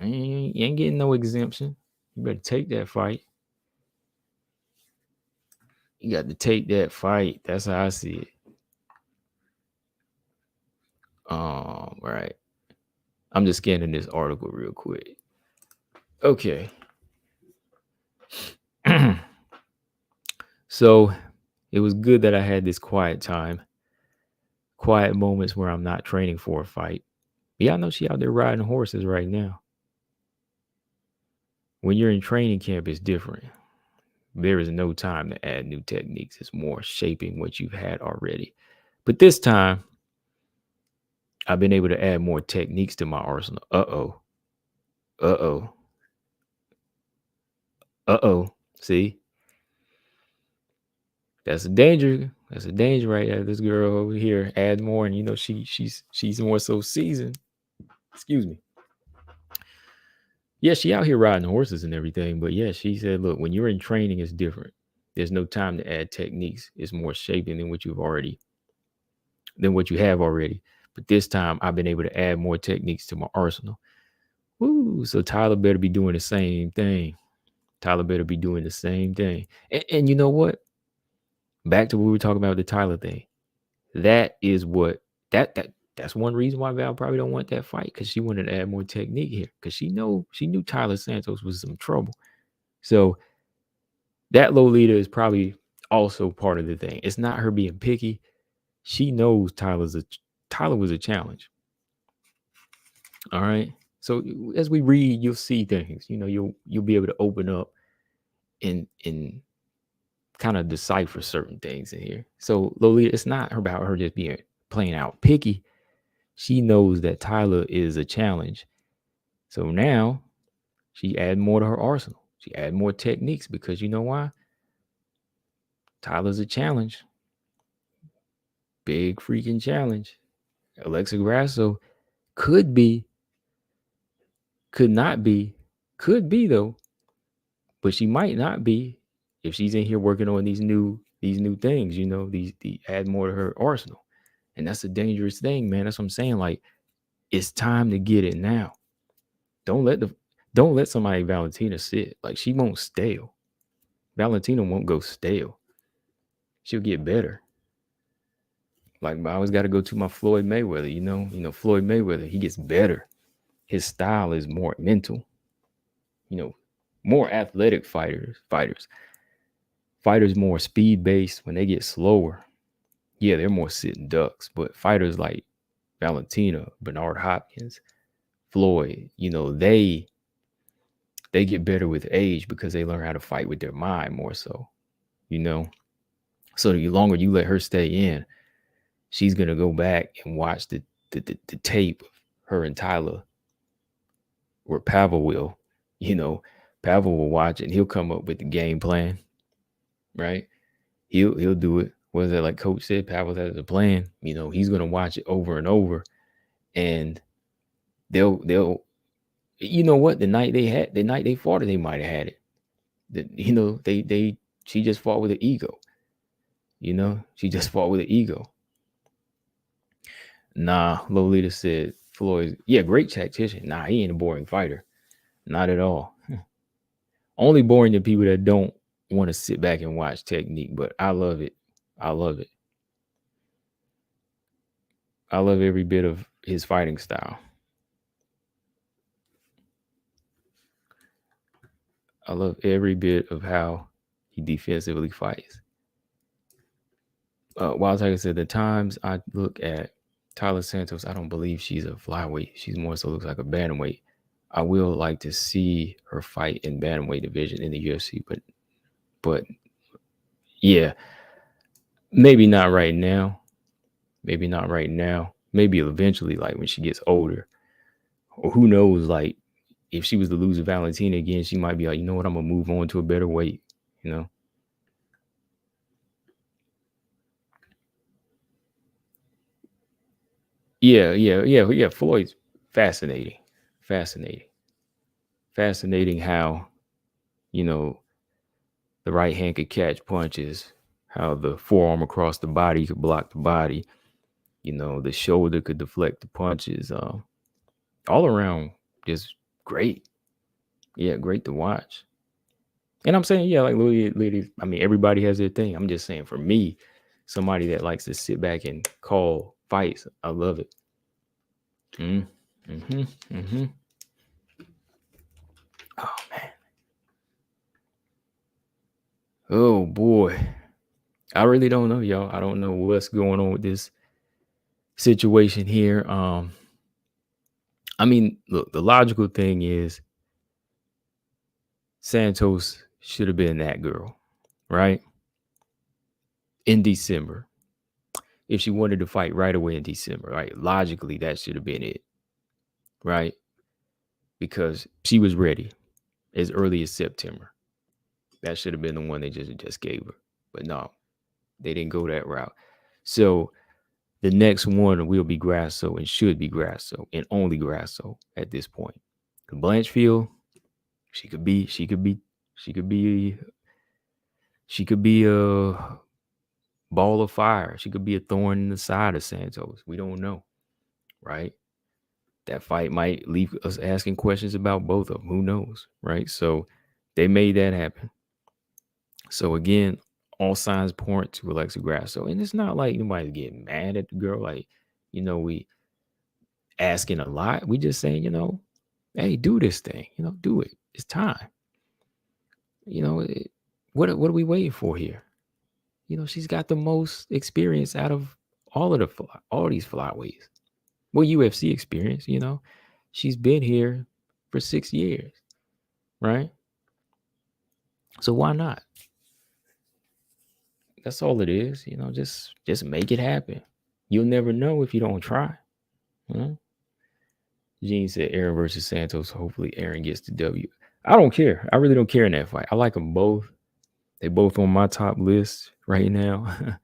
You ain't getting no exemption. You better take that fight. You got to take that fight. That's how I see it. Right. I'm just scanning this article real quick. Okay. So it was good that I had this quiet time. Quiet moments where I'm not training for a fight. Yeah, I know she out there riding horses right now. When you're in training camp, it's different. There is no time to add new techniques. It's more shaping what you've had already. But this time, I've been able to add more techniques to my arsenal. See? That's a danger. That's a danger right there. This girl over here adds more, and you know she's more so seasoned. Excuse me. Yeah, she out here riding horses and everything, but yeah, she said, look, when you're in training, it's different. There's no time to add techniques. It's more shaping than what you have already. But this time I've been able to add more techniques to my arsenal. Woo! So Tyler better be doing the same thing. Tyler better be doing the same thing. And you know what? Back to what we were talking about with the Tyler thing. That is what that's one reason why Val probably don't want that fight, because she wanted to add more technique here, because she knew Tyler Santos was some trouble. So that Lolita is probably also part of the thing. It's not her being picky. She knows Tyler was a challenge. All right. So as we read, you'll see things. You'll be able to open up and kind of decipher certain things in here. So Lolita, it's not about her just being plain out picky. She knows that Tyler is a challenge. So now she add more to her arsenal. She add more techniques, because you know why? Tyler's a challenge. Big freaking challenge. Alexa Grasso could be, could not be, could be though, but she might not be if she's in here working on these new things, the add more to her arsenal. And that's a dangerous thing, man. That's what I'm saying. Like, it's time to get it now. Don't let somebody like Valentina sit. Like, she won't stale. Valentina won't go stale. She'll get better. Like, I always got to go to my Floyd Mayweather, Floyd Mayweather, he gets better. His style is more mental, more athletic fighters more speed-based. When they get slower, yeah, they're more sitting ducks. But fighters like Valentina, Bernard Hopkins, Floyd, they get better with age, because they learn how to fight with their mind more so, So the longer you let her stay in, she's going to go back and watch the tape of her and Tyler, where Pavel will, Pavel will watch it and he'll come up with the game plan, right? He'll do it. What is that, like Coach said, Pavel has a plan. He's going to watch it over and over, and they'll the night they fought it, they might have had it. She just fought with an ego. She just fought with an ego. Nah, Lolita said Floyd, yeah, great tactician. Nah, he ain't a boring fighter. Not at all. Only boring to people that don't want to sit back and watch technique, but I love it. I love it. I love every bit of his fighting style. I love every bit of how he defensively fights. Wild Tiger said, the times I look at Tyler Santos, I don't believe she's a flyweight. She's more so looks like a bantamweight. I will like to see her fight in bantamweight division in the UFC, but yeah, maybe not right now. Maybe not right now. Maybe eventually, like when she gets older, or who knows, like if she was to lose to Valentina again, she might be like, you know what, I'm gonna move on to a better weight, Yeah. Floyd's fascinating how, the right hand could catch punches, how the forearm across the body could block the body, the shoulder could deflect the punches. All around, just great. Yeah, great to watch. And I'm saying, yeah, like ladies, I mean, everybody has their thing. I'm just saying, for me, somebody that likes to sit back and call fights, I love it. Oh man. Oh boy. I really don't know, y'all. I don't know what's going on with this situation here. I mean, look, the logical thing is Santos should have been that girl, right? In December. If she wanted to fight right away in December, right? Logically, that should have been it, right? Because she was ready as early as September. That should have been the one they just gave her. But no, they didn't go that route. So the next one will be Grasso, and should be Grasso, and only Grasso at this point. Blanchfield, she could be She could be a ball of fire. She could be a thorn in the side of Santos. We don't know, right? That fight might leave us asking questions about both of them. Who knows, right? So they made that happen. So again, all signs point to Alexa Grasso. And it's not like nobody's getting mad at the girl. Like, we asking a lot. We just saying, hey, do this thing. Do it. It's time. What are we waiting for here? She's got the most experience out of all these flyweights. Well, UFC experience. She's been here for 6 years, right? So why not? That's all it is. Just make it happen. You'll never know if you don't try. Gene said Aaron versus Santos. Hopefully Aaron gets the W. I don't care. I really don't care in that fight. I like them both. They both on my top list right now.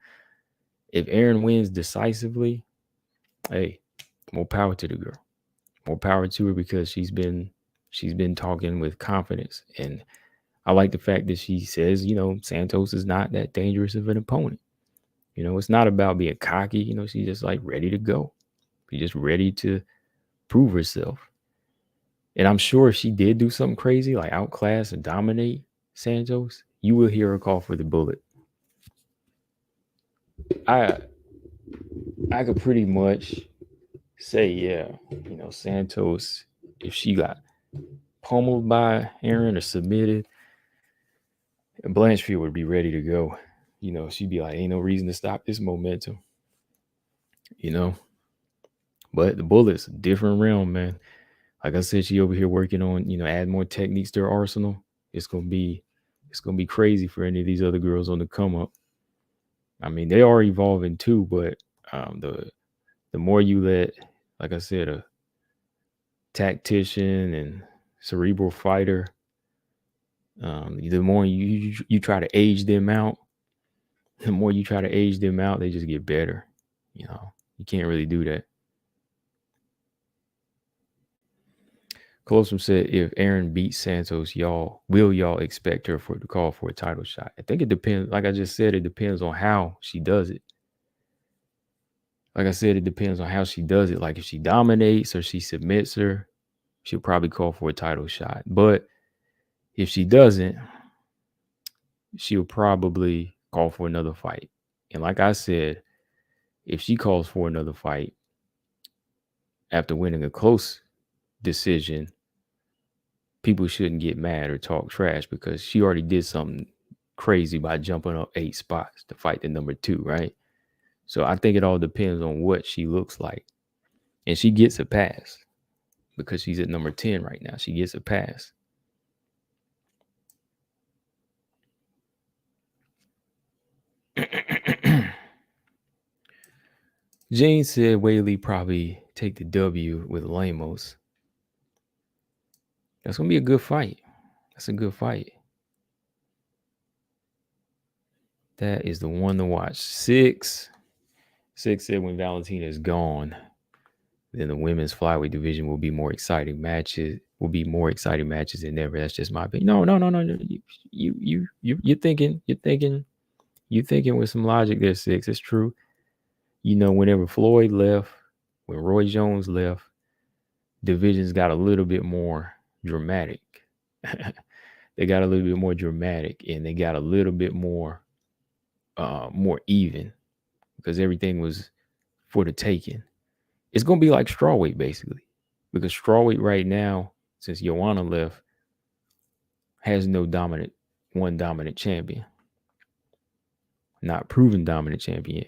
If Aaron wins decisively, hey, more power to the girl. More power to her because she's been talking with confidence. And I like the fact that she says, Santos is not that dangerous of an opponent. It's not about being cocky. She's just like ready to go. She's just ready to prove herself. And I'm sure if she did do something crazy, like outclass and dominate Santos, you will hear her call for the bullet. I could pretty much say, yeah, Santos, if she got pummeled by Aaron or submitted, Blanchfield would be ready to go. She'd be like, ain't no reason to stop this momentum. But the bullet's a different realm, man. Like I said, she over here working on, add more techniques to her arsenal. It's gonna be crazy for any of these other girls on the come up. I mean, they are evolving too, but the more you let, like I said, a tactician and cerebral fighter, the more you try to age them out, they just get better. You can't really do that. Colossus said, if Aaron beats Santos, will y'all expect her to call for a title shot? I think it depends. Like I just said, it depends on how she does it. Like I said, it depends on how she does it. Like if she dominates or she submits her, she'll probably call for a title shot. But if she doesn't, she'll probably call for another fight. And like I said, if she calls for another fight after winning a close decision, people shouldn't get mad or talk trash because she already did something crazy by jumping up 8 spots to fight the number 2, right? So I think it all depends on what she looks like. And she gets a pass because she's at number 10 right now. She gets a pass. Jane said Weili probably take the W with Lamos. That's going to be a good fight. That's a good fight. That is the one to watch. Six said when Valentina is gone, then the women's flyweight division will be more exciting matches. Than ever. That's just my opinion. No. You're thinking with some logic there, Six. It's true. Whenever Floyd left, when Roy Jones left, divisions got a little bit more dramatic. They got a little bit more dramatic, and they got a little bit more even because everything was for the taking. It's gonna be like strawweight basically, because strawweight right now, since Joanna left, has no dominant champion, not proven dominant champion.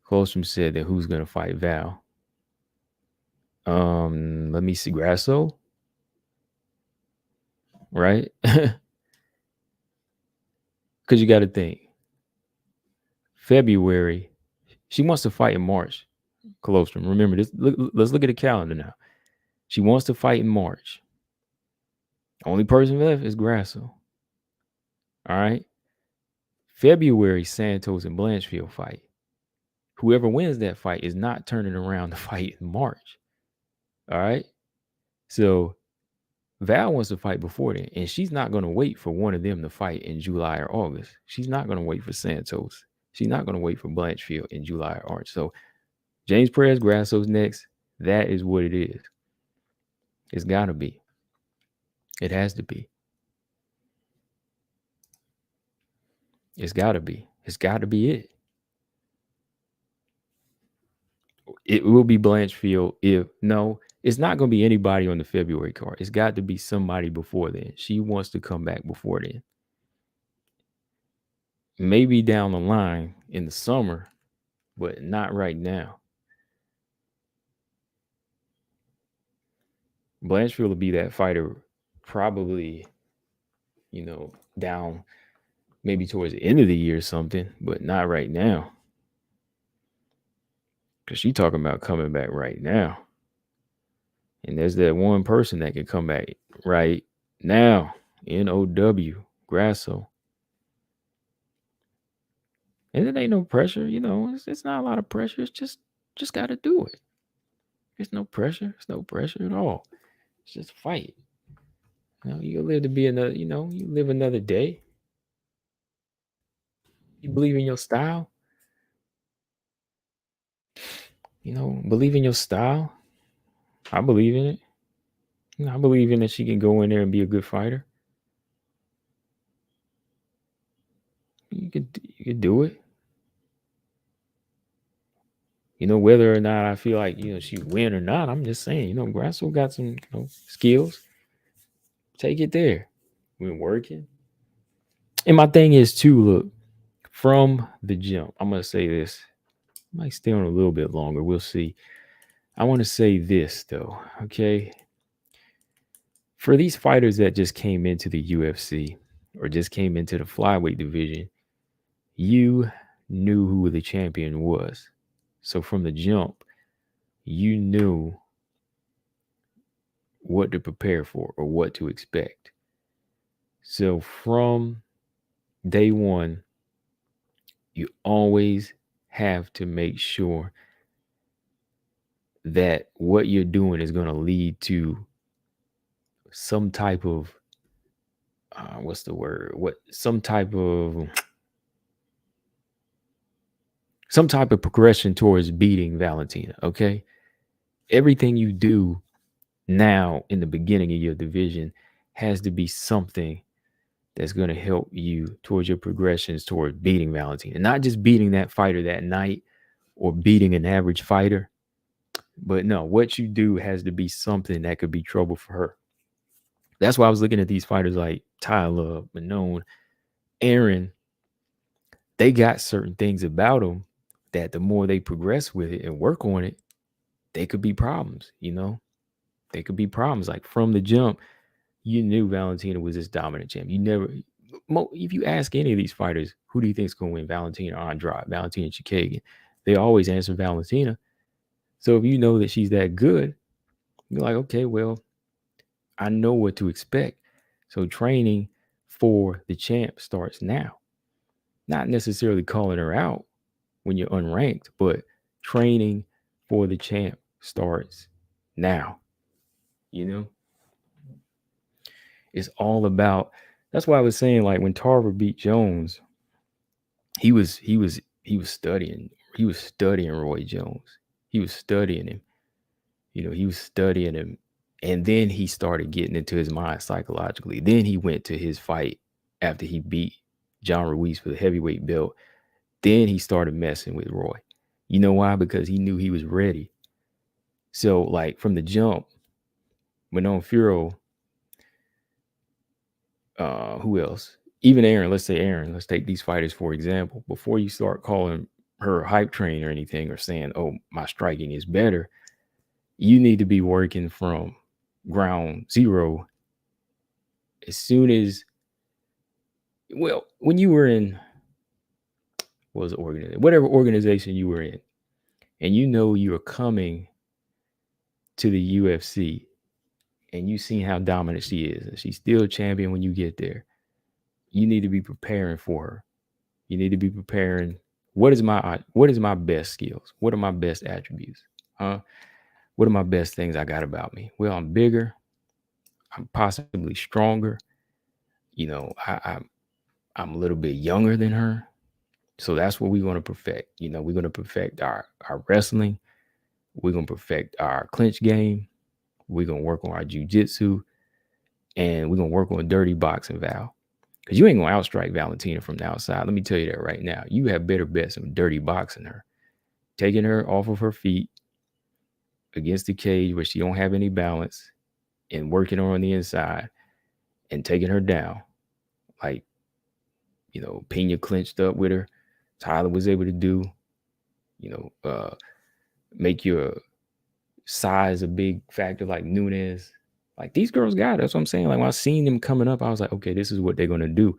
Colstrom said that who's gonna fight Val? Let me see, Grasso, right? Because you got to think, February, she wants to fight in March. Colostrum, remember this. Let's look at the calendar now. She wants to fight in March. Only person left is Grasso. All right. February, Santos and Blanchfield fight. Whoever wins that fight is not turning around to fight in March. All right. So Val wants to fight before then, and she's not going to wait for one of them to fight in July or August. She's not going to wait for Santos. She's not going to wait for Blanchfield in July or August. So James Perez Grasso's next. That is what it is. It's got to be. It has to be. It's got to be. It's got to be it. It will be Blanchfield if no, it's not going to be anybody on the February card. It's got to be somebody before then. She wants to come back before then. Maybe down the line in the summer, but not right now. Blanchfield will be that fighter probably, down maybe towards the end of the year or something, but not right now. Because she's talking about coming back right now. And there's that one person that can come back right now. N-O-W, Grasso. And it ain't no pressure, it's not a lot of pressure. It's just got to do it. There's no pressure. It's no pressure at all. It's just fight. You live to be another, you live another day. You believe in your style. Believe in your style. I believe in it. I believe in that she can go in there and be a good fighter. You could do it. Whether or not I feel like, she win or not, I'm just saying, Grasso got some, skills. Take it there. We're working. And my thing is too, look, from the jump, I'm going to say this. I might stay on a little bit longer. We'll see. I want to say this, though, okay? For these fighters that just came into the UFC or just came into the flyweight division, you knew who the champion was. So from the jump, you knew what to prepare for or what to expect. So from day one, you always have to make sure that what you're doing is going to lead to some type of some type of progression towards beating Valentina. Okay, everything you do now in the beginning of your division has to be something that's going to help you towards your progressions toward beating Valentina. Not just beating that fighter that night or beating an average fighter, but no, what you do has to be something that could be trouble for her. That's why I was looking at these fighters like Tyler, Manon, Aaron. They got certain things about them that the more they progress with it and work on it, they could be problems, They could be problems. Like from the jump, you knew Valentina was this dominant champ. If you ask any of these fighters, who do you think is going to win, Valentina or Andrade, Valentina Shevchenko, they always answer Valentina. So if you know that she's that good, you're like, okay, well, I know what to expect. So training for the champ starts now. Not necessarily calling her out when you're unranked, but training for the champ starts now. It's all about, that's why I was saying, like when Tarver beat Jones, he was studying. He was studying Roy Jones. He was studying him. He was studying him. And then he started getting into his mind psychologically. Then he went to his fight after he beat John Ruiz for the heavyweight belt. Then he started messing with Roy. You know why? Because he knew he was ready. So like from the jump, when on Fiorot, who else? Even Aaron, let's say Aaron, let's take these fighters for example. Before you start calling her hype train or anything or saying, oh, my striking is better, you need to be working from ground zero as soon as, well, when you were in, whatever organization you were in, and you were coming to the UFC and you seen how dominant she is, and she's still a champion when you get there, you need to be preparing for her. You need to be preparing. What is my best skills? What are my best attributes? What are my best things I got about me? Well, I'm bigger. I'm possibly stronger. You know, I'm a little bit younger than her. So that's what we're going to perfect. You know, we're going to perfect our wrestling. We're going to perfect our clinch game. We're going to work on our jiu-jitsu. And we're going to work on dirty boxing, Val. Because you ain't going to outstrike Valentina from the outside. Let me tell you that right now. You have better bets on dirty boxing her. Taking her off of her feet against the cage where she don't have any balance and working her on the inside and taking her down. Like, you know, Pena clinched up with her. Tyler was able to do, you know, make your size a big factor like Nunes. Like these girls got it. That's what I'm saying. Like when I seen them coming up, I was like, okay, this is what they're gonna do.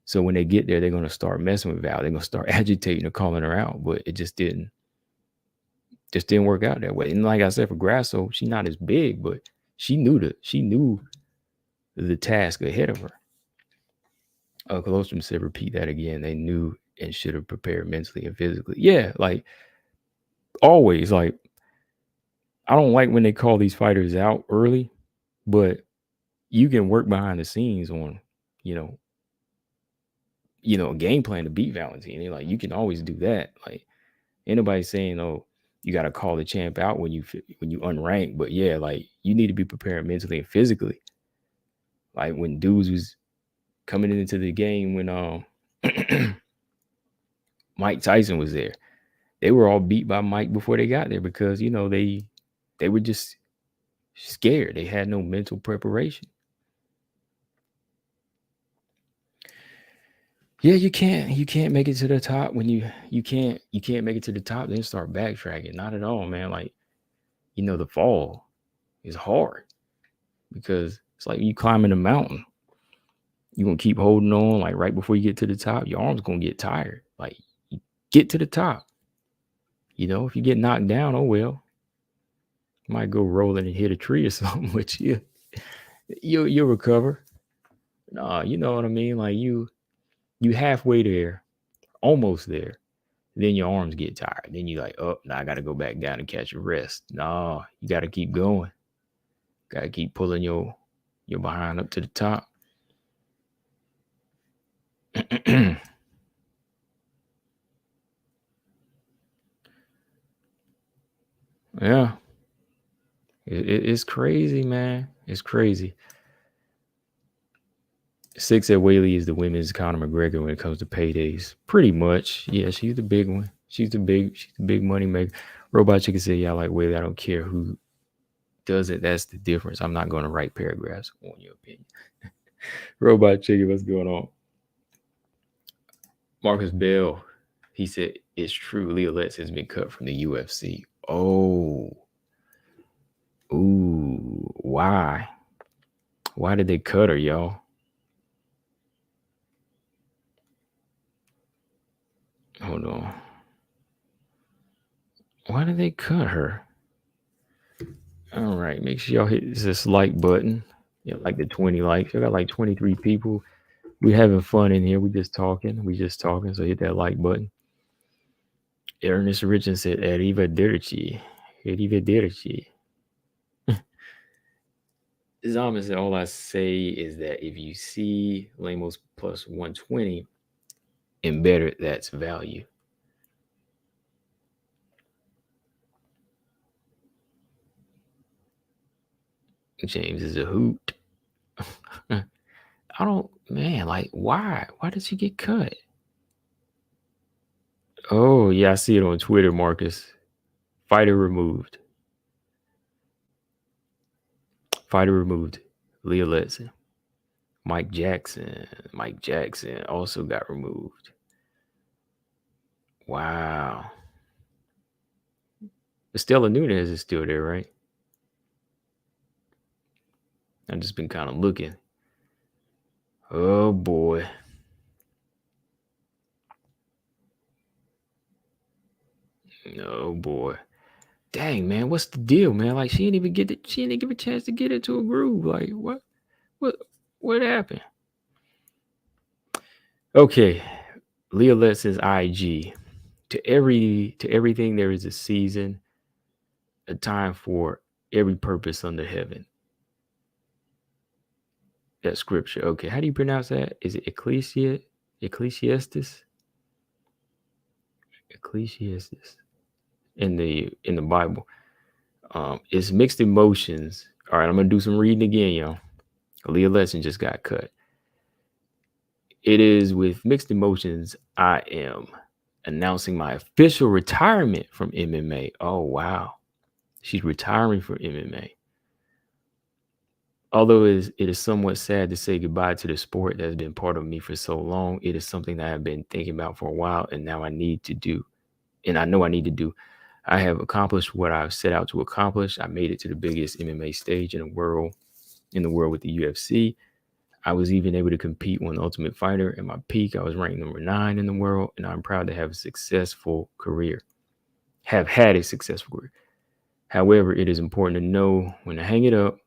So when they get there, they're gonna start messing with Val. They're gonna start agitating or calling her out. But it just didn't work out that way. And like I said, for Grasso, she's not as big, but she knew the task ahead of her. Colostrum said, repeat that again. They knew and should have prepared mentally and physically. Yeah, like always. Like I don't like when they call these fighters out early, but you can work behind the scenes on, you know, a game plan to beat Valentina. Like you can always do that. Like anybody saying, oh, you got to call the champ out when you unranked, but yeah, like you need to be prepared mentally and physically. Like when dudes was coming into the game when Mike Tyson was there, they were all beat by Mike before they got there because you know they were just scared. They had no mental preparation. Yeah, you can't make it to the top when you can't make it to the top, then start backtracking. Not at all, man. Like, you know, the fall is hard because it's like you climbing a mountain. You're gonna keep holding on, like right before you get to the top, your arm's gonna get tired. Like you get to the top. You know, if you get knocked down, oh well. You might go rolling and hit a tree or something, but you'll recover. Nah, you know what I mean? Like you halfway there, almost there. Then your arms get tired. Then you're like, oh, now I got to go back down and catch a rest. No, you got to keep going. Got to keep pulling your behind up to the top. Yeah. It's crazy, man. It's crazy. 6 at Weili is the women's Conor McGregor when it comes to paydays. Pretty much. Yeah, she's the big one. She's the big money maker. Robot Chicken said, yeah, I like Weili. I don't care who does it. That's the difference. I'm not going to write paragraphs on your opinion. Robot Chicken, what's going on? Marcus Bell, he said, it's true. Leah Letson has been cut from the UFC. Oh. Ooh. Why? Why did they cut her, y'all? Hold on. Why did they cut her? All right. Make sure y'all hit this like button. Yeah, like the 20 likes. I got like 23 people. We're having fun in here. We just talking. So hit that like button. Ernest Richard said, Arrivederci. Zaman said, all I say is that if you see Lamos plus 120 and better, that's value. James is a hoot. I don't, man, like, why? Why did she get cut? Oh, yeah, I see it on Twitter, Marcus. Fighter removed. Leah Letson. Mike Jackson also got removed. Wow. Stella Nunes is still there, right? I've just been kind of looking. Oh, boy. Oh, boy. Dang, man, what's the deal, man? Like, she didn't give a chance to get into a groove. Like, what happened? Okay, Leah Letson's IG. To everything there is a season, a time for every purpose under heaven. that scripture. Okay, how do you pronounce that? Is it Ecclesiastes? Ecclesiastes in the Bible. It's mixed emotions. All right, I'm gonna do some reading again, y'all. Leah Letson just got cut. It is with mixed emotions I am announcing my official retirement from MMA. Oh wow, she's retiring from MMA. Although it is somewhat sad to say goodbye to the sport that has been part of me for so long, it is something that I've been thinking about for a while, and now I need to do. And I know I need to do. I have accomplished what I've set out to accomplish. I made it to the biggest MMA stage in the world with the UFC. I was even able to compete on Ultimate Fighter. At my peak, I was ranked number 9 in the world, and I'm proud to have a successful career. Have had a successful career. However, it is important to know when to hang it up.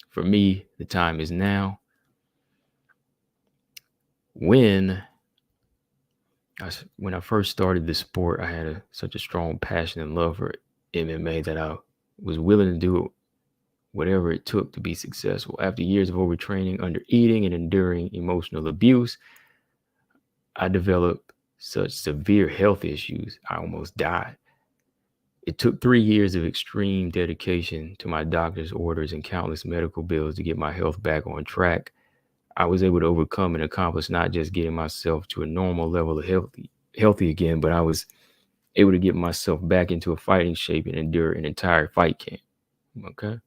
For me, the time is now. When I first started the sport, I had such a strong passion and love for MMA that I was willing to do whatever it took to be successful. After years of overtraining, undereating, and enduring emotional abuse, I developed such severe health issues, I almost died. It took 3 years of extreme dedication to my doctor's orders and countless medical bills to get my health back on track. I was able to overcome and accomplish not just getting myself to a normal level of healthy again, but I was able to get myself back into a fighting shape and endure an entire fight camp. Okay.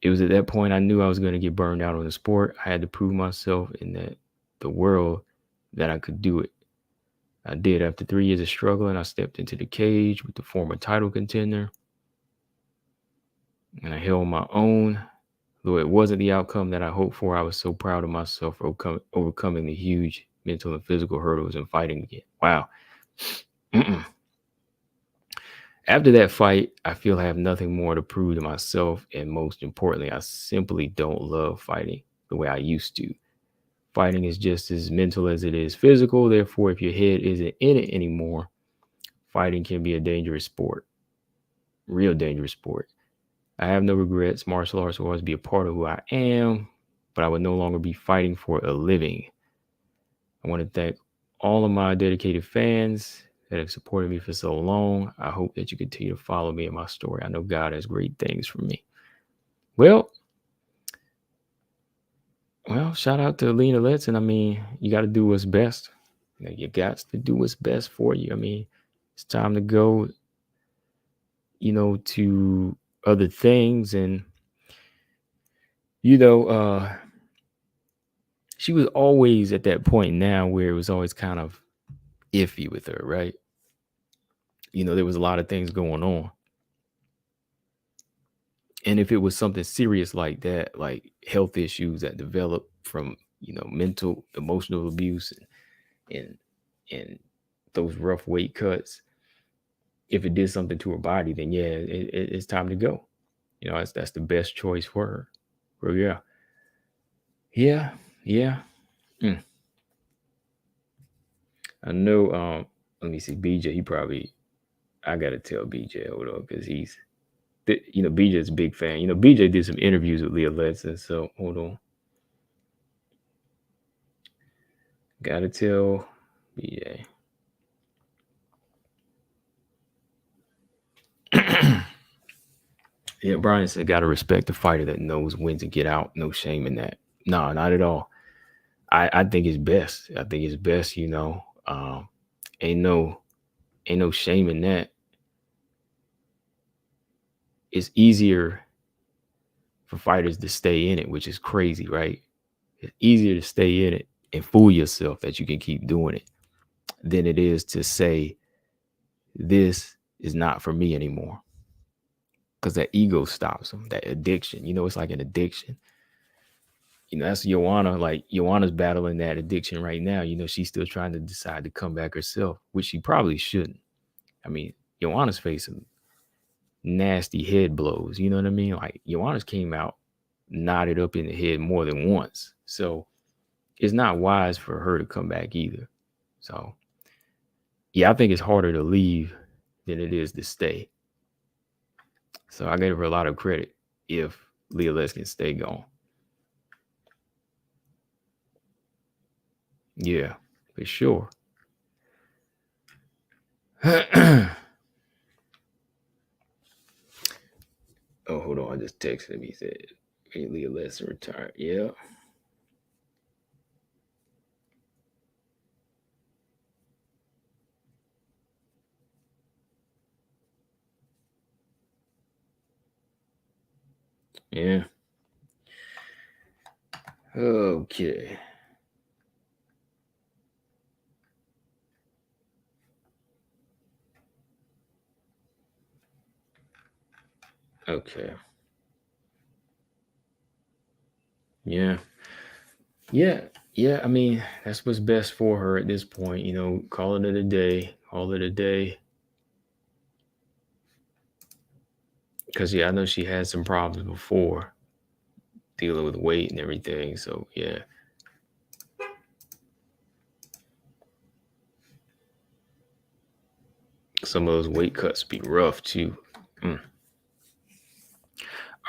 It was at that point I knew I was going to get burned out on the sport. I had to prove myself in the world that I could do it. I did. After 3 years of struggling, I stepped into the cage with the former title contender, and I held my own. Though it wasn't the outcome that I hoped for, I was so proud of myself for overcoming the huge mental and physical hurdles and fighting again. Wow. After that fight, I feel I have nothing more to prove to myself, and most importantly, I simply don't love fighting the way I used to. Fighting is just as mental as it is physical. Therefore, if your head isn't in it anymore, fighting can be a dangerous sport. Real dangerous sport. I have no regrets. Martial arts will always be a part of who I am, but I would no longer be fighting for a living. I want to thank all of my dedicated fans that have supported me for so long. I hope that you continue to follow me in my story. I know God has great things for me. Well, shout out to Leah Letson. I mean, you got to do what's best. You got to do what's best for you. I mean, it's time to go, to other things. And, she was always at that point now where it was always kind of iffy with her, right? There was a lot of things going on. And if it was something serious like that, like health issues that develop from, mental, emotional abuse and those rough weight cuts, if it did something to her body, then yeah, it's time to go. That's the best choice for her. Well, yeah. I know. Let me see, BJ. I gotta tell BJ, hold on, because BJ is a big fan. BJ did some interviews with Leah Letson, so hold on. Gotta tell BJ. Yeah, Brian said, gotta respect the fighter that knows when to get out. No shame in that. No, not at all. I think it's best. Ain't no shame in that. It's easier for fighters to stay in it, which is crazy, right? It's easier to stay in it and fool yourself that you can keep doing it than it is to say, this is not for me anymore. Because that ego stops them, that addiction. It's like an addiction. That's Joanna. Like, Joanna's battling that addiction right now. She's still trying to decide to come back herself, which she probably shouldn't. I mean, Joanna's facing nasty head blows. You know what I mean? Like, Joanna's came out knotted up in the head more than once. So it's not wise for her to come back either. So, yeah, I think it's harder to leave than it is to stay. So I gave her a lot of credit if Leah Letson can stay gone. Yeah, for sure. Oh, hold on. I just texted him. He said, "Hey, Leah Letson retired." Yeah. Yeah. Okay. Okay. Yeah. Yeah. Yeah. I mean, that's what's best for her at this point. Call it a day. Call it a day. Because, yeah, I know she had some problems before dealing with weight and everything. So, yeah. Some of those weight cuts be rough, too. Mm.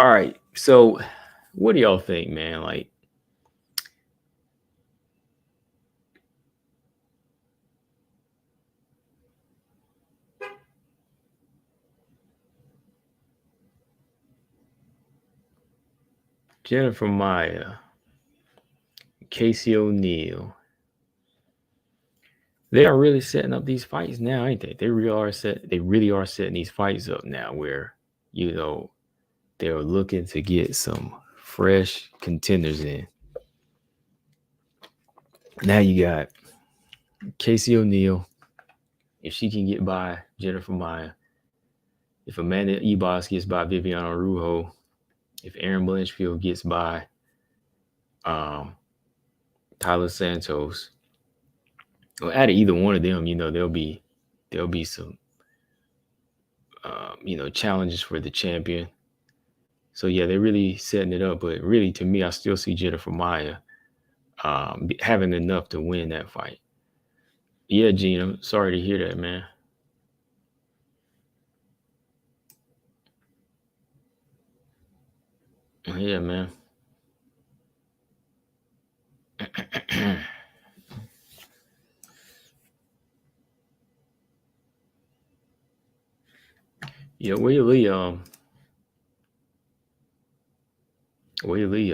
All right. So, what do y'all think, man? Like, Jennifer Maya, Casey O'Neill, they are really setting up these fights now, ain't they? They really are setting these fights up now where, you know, they're looking to get some fresh contenders in. Now you got Casey O'Neill. If she can get by Jennifer Maya, if Amanda Ebos gets by Viviana Rujo, if Aaron Blanchfield gets by Tyler Santos, well, out of either one of them, there'll be some challenges for the champion. So yeah, they're really setting it up. But really, to me, I still see Jennifer Maya having enough to win that fight. Yeah, Gene, I'm sorry to hear that, man. Yeah, man. Yeah, Weili,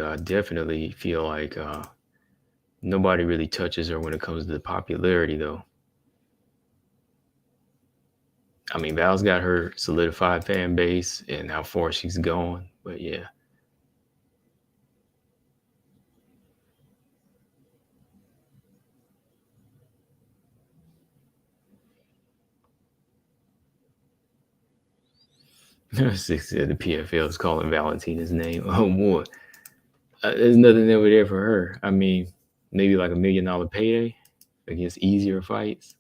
I definitely feel like nobody really touches her when it comes to the popularity, though. I mean, Val's got her solidified fan base and how far she's gone, but yeah. Six said the PFL is calling Valentina's name. Oh boy, there's nothing over there for her. I mean, maybe like $1 million payday against easier fights.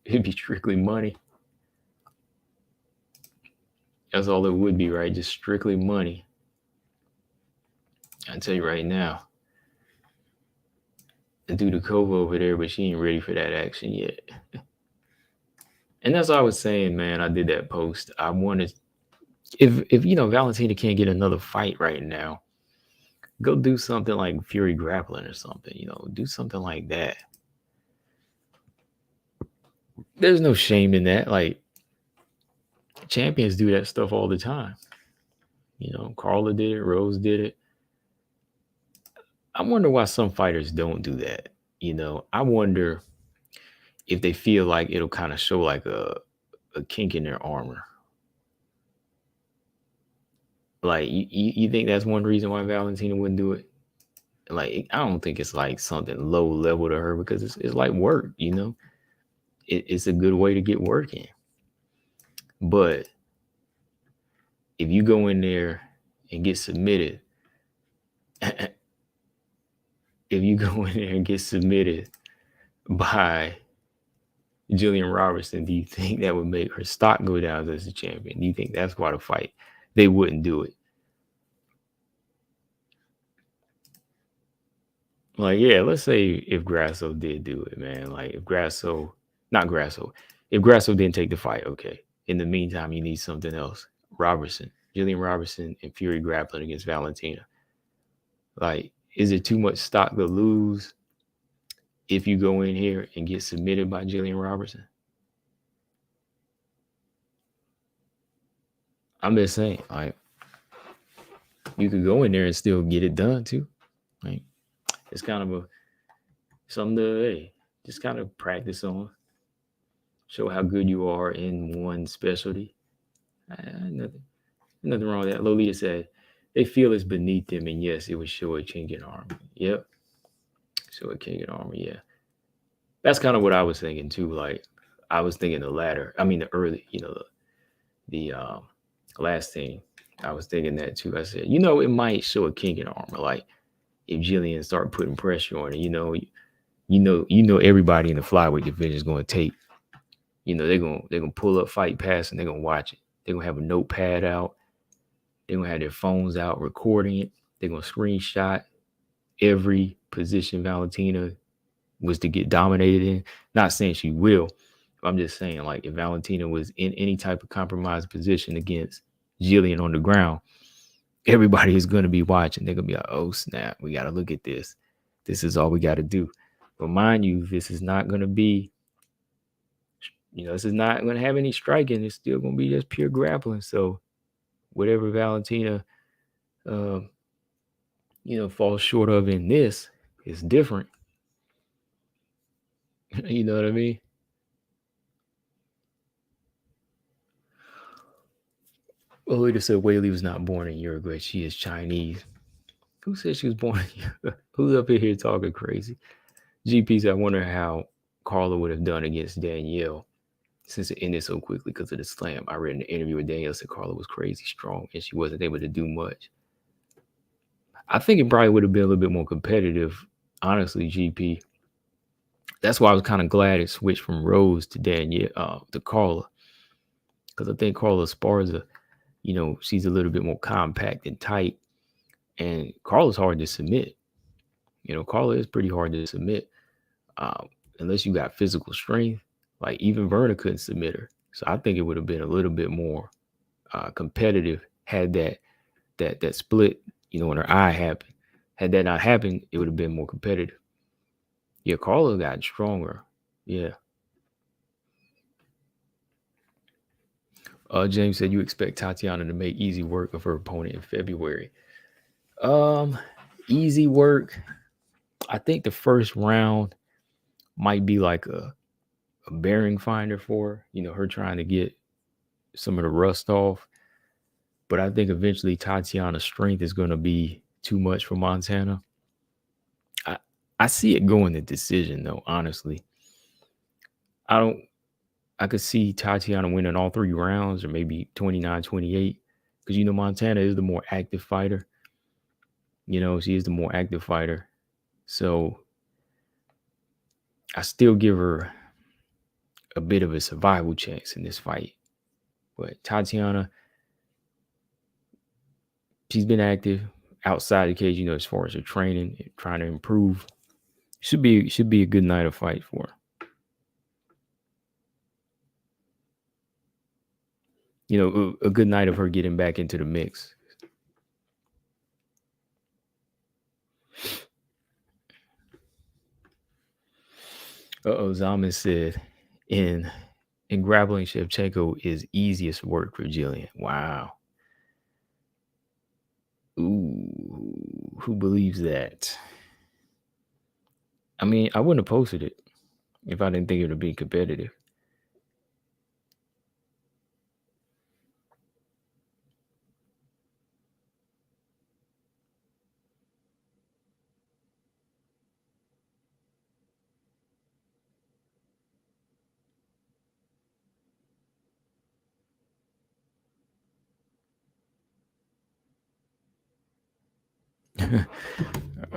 It'd be strictly money. That's all it would be, right? Just strictly money. I tell you right now, the dude Kova over there, but she ain't ready for that action yet. And that's what I was saying, man. I did that post. I wanted, if Valentina can't get another fight right now, go do something like Fury Grappling or something. Do something like that. There's no shame in that. Like, champions do that stuff all the time. Carla did it, Rose did it. I wonder why some fighters don't do that. I wonder if they feel like it'll kind of show like a kink in their armor. Like, you think that's one reason why Valentina wouldn't do it? Like, I don't think it's like something low level to her because it's like work, it's a good way to get work in. But if you go in there and get submitted, if you go in there and get submitted by Jillian Robertson, do you think that would make her stock go down as a champion? Do you think that's quite a fight? They wouldn't do it. Like, yeah, let's say if Grasso did do it, man. Like, if Grasso didn't take the fight, okay. In the meantime, you need something else. Jillian Robertson, and Fury grappling against Valentina. Like, is it too much stock to lose if you go in here and get submitted by Jillian Robertson? I'm just saying, like, you could go in there and still get it done too. Like, it's kind of something to, hey, just kind of practice on. Show how good you are in one specialty. Nothing wrong with that. Lolita said they feel it's beneath them, and yes, it would show a chink in armor. Yep, show a chink in armor. Yeah, that's kind of what I was thinking too. Like, I was thinking the latter. I mean, the early, the last thing. I was thinking that too. I said, it might show a kink in armor. Like, if Jillian start putting pressure on it, everybody in the flyweight division is going to take. They're gonna pull up Fight Pass and they're gonna watch it. They're gonna have a notepad out. They're gonna have their phones out recording it. They're gonna screenshot every position Valentina was to get dominated in. Not saying she will. I'm just saying, like, if Valentina was in any type of compromised position against Jillian on the ground, everybody is going to be watching. They're going to be like, oh, snap, we got to look at this. This is all we got to do. But mind you, this is not going to be, this is not going to have any striking. It's still going to be just pure grappling. So whatever Valentina, falls short of in this is different. You know what I mean? Well, Lita said Weili was not born in Uruguay. She is Chinese. Who said she was born in Uruguay? Who's up in here talking crazy? GP said, I wonder how Carla would have done against Danielle since it ended so quickly because of the slam. I read an interview with Danielle said Carla was crazy strong and she wasn't able to do much. I think it probably would have been a little bit more competitive, honestly, GP. That's why I was kind of glad it switched from Rose to Danielle, to Carla. Because I think Carla Esparza, she's a little bit more compact and tight. And Carla's hard to submit. Carla is pretty hard to submit. Unless you got physical strength. Like, even Verna couldn't submit her. So I think it would have been a little bit more competitive had that split, when her eye happened. Had that not happened, it would have been more competitive. Yeah, Carla got stronger. Yeah. James said you expect Tatiana to make easy work of her opponent in February. Easy work. I think the first round might be like a bearing finder for her, her trying to get some of the rust off. But I think eventually Tatiana's strength is going to be too much for Montana. I see it going to decision, though, honestly. I could see Tatiana winning all 3 rounds or maybe 29-28 because, Montana is the more active fighter. She is the more active fighter. So I still give her a bit of a survival chance in this fight. But Tatiana, she's been active outside the cage, as far as her training, trying to improve. Should be a good night of fight for her. A good night of her getting back into the mix. Zaman said, in grappling, Shevchenko is easiest work for Jillian. Wow. Ooh, who believes that? I mean, I wouldn't have posted it if I didn't think it would be competitive.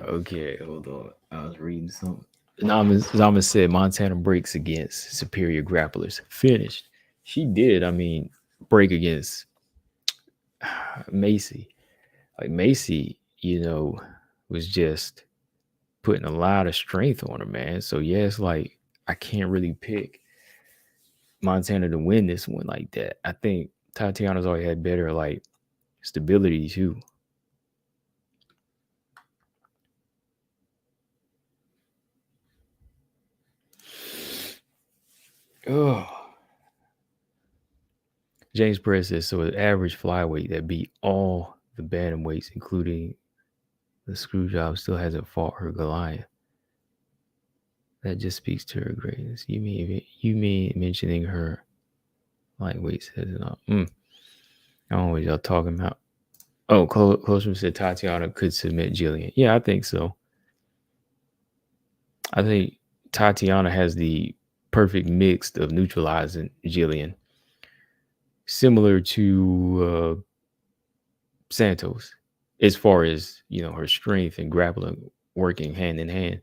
Okay, hold on. I was reading something. Zama said Montana breaks against superior grapplers. Finished. She did. I mean, break against Macy. Like, Macy, was just putting a lot of strength on her, man. So yeah, it's like I can't really pick Montana to win this one like that. I think Tatiana's always had better like stability too. Oh. James Perez says, so an average flyweight that beat all the bantamweights, including the screw job, still hasn't fought her Goliath. That just speaks to her greatness. You mean mentioning her lightweight says it all. I don't know what y'all talking about. Oh, Closer said Tatiana could submit Jillian. Yeah, I think so. I think Tatiana has the perfect mix of neutralizing Jillian, similar to Santos, as far as her strength and grappling working hand in hand.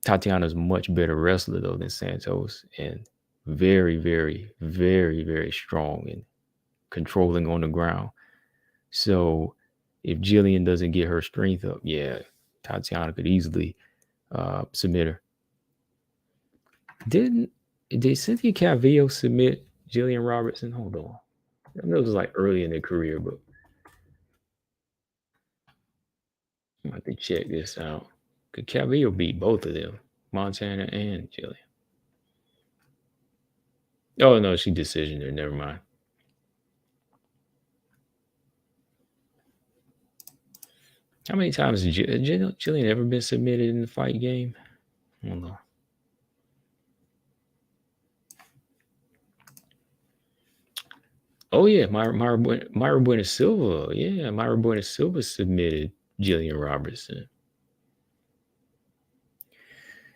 Tatiana's much better wrestler though than Santos, and very, very, very, very strong and controlling on the ground. So if Jillian doesn't get her strength up, yeah, Tatiana could easily submit her. Did Cynthia Calvillo submit Jillian Robertson? Hold on. I know it was like early in their career, but I have to check this out. Could Calvillo beat both of them, Montana and Jillian? Oh no, she decisioned her. Never mind. How many times has Jillian ever been submitted in the fight game? Hold on. Oh yeah, Myra Buena Silva. Yeah, Myra Buena Silva submitted Jillian Robertson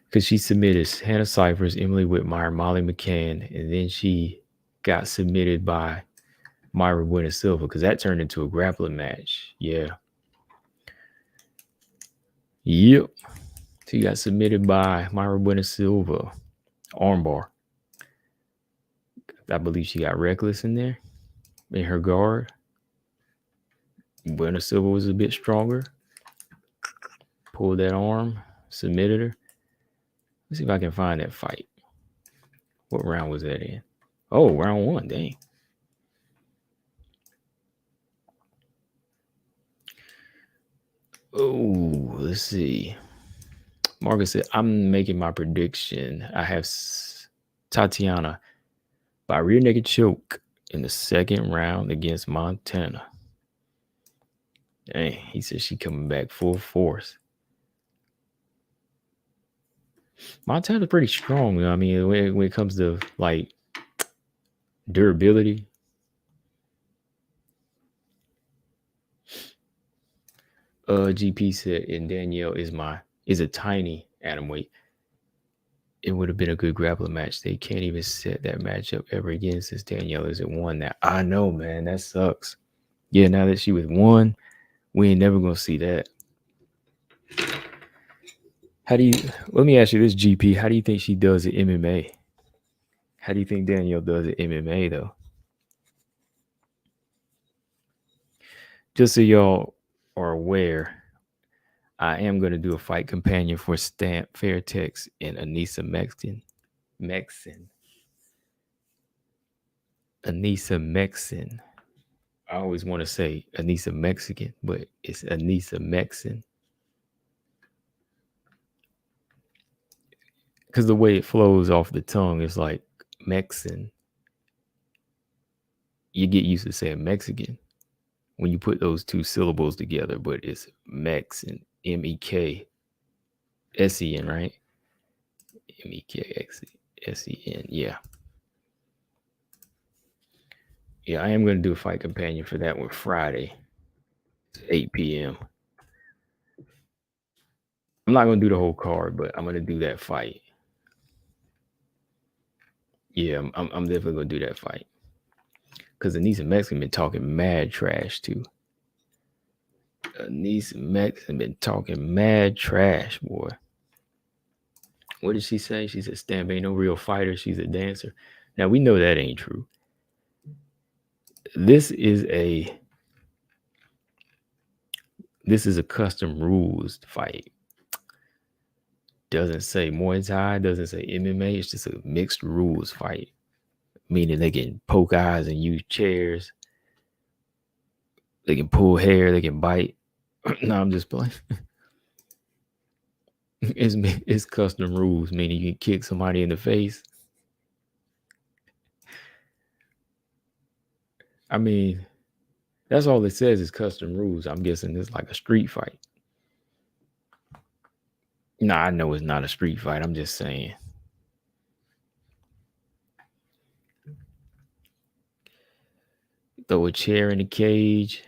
because she submitted Hannah Cyphers, Emily Whitmire, Molly McCann, and then she got submitted by Myra Buena Silva because that turned into a grappling match. Yeah. Yep. She got submitted by Myra Buena Silva. Armbar. I believe she got reckless in there. In her guard. Buena Silva was a bit stronger. Pulled that arm. Submitted her. Let's see if I can find that fight. What round was that in? Oh, round 1. Dang. Oh, let's see. Marcus said, I'm making my prediction. I have Tatiana by rear naked choke in the second round against Montana. Dang, he said she coming back full force. Montana's pretty strong. I mean, when it comes to like durability. GP said, and Danielle is a tiny atom weight. It would have been a good grappling match. They can't even set that matchup ever again since Danielle isn't one now. I know, man. That sucks. Yeah, now that she was one, we ain't never gonna see that. Let me ask you this, GP. How do you think she does at MMA? How do you think Danielle does at MMA though? Just so y'all are aware, I am going to do a fight companion for Stamp Fairtex and Anissa Mexin. Anissa Mexin. I always want to say Anissa Mexican, but it's Anissa Mexin. Because the way it flows off the tongue is like Mexican. You get used to saying Mexican when you put those two syllables together, but it's Mexin, MEKSEN, right? MEKSEN, yeah. Yeah, I am going to do a fight companion for that one Friday, 8 p.m. I'm not going to do the whole card, but I'm going to do that fight. Yeah, I'm definitely going to do that fight. Because Anissa Mexican been talking mad trash, too. Anissa Mexican been talking mad trash, boy. What did she say? She said, Stamp ain't no real fighter. She's a dancer. Now, we know that ain't true. This is a custom rules fight. Doesn't say Muay Thai, doesn't say MMA. It's just a mixed rules fight, meaning they can poke eyes and use chairs. They can pull hair. They can bite. No, I'm just playing. It's custom rules, meaning you can kick somebody in the face. I mean, that's all it says is custom rules. I'm guessing it's like a street fight. No, I know it's not a street fight. I'm just saying. Throw a chair in the cage.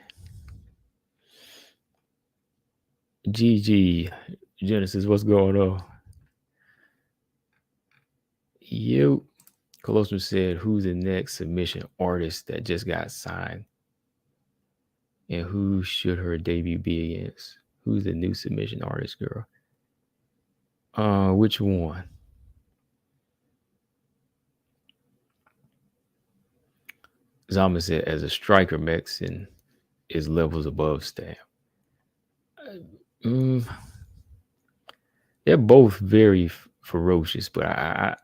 GG. Genesis, what's going on? You. Colossus said, who's the next submission artist that just got signed? And who should her debut be against? Who's the new submission artist, girl? Which one? Zama said, as a striker, Mexican is levels above Stamp. They're both very ferocious, but I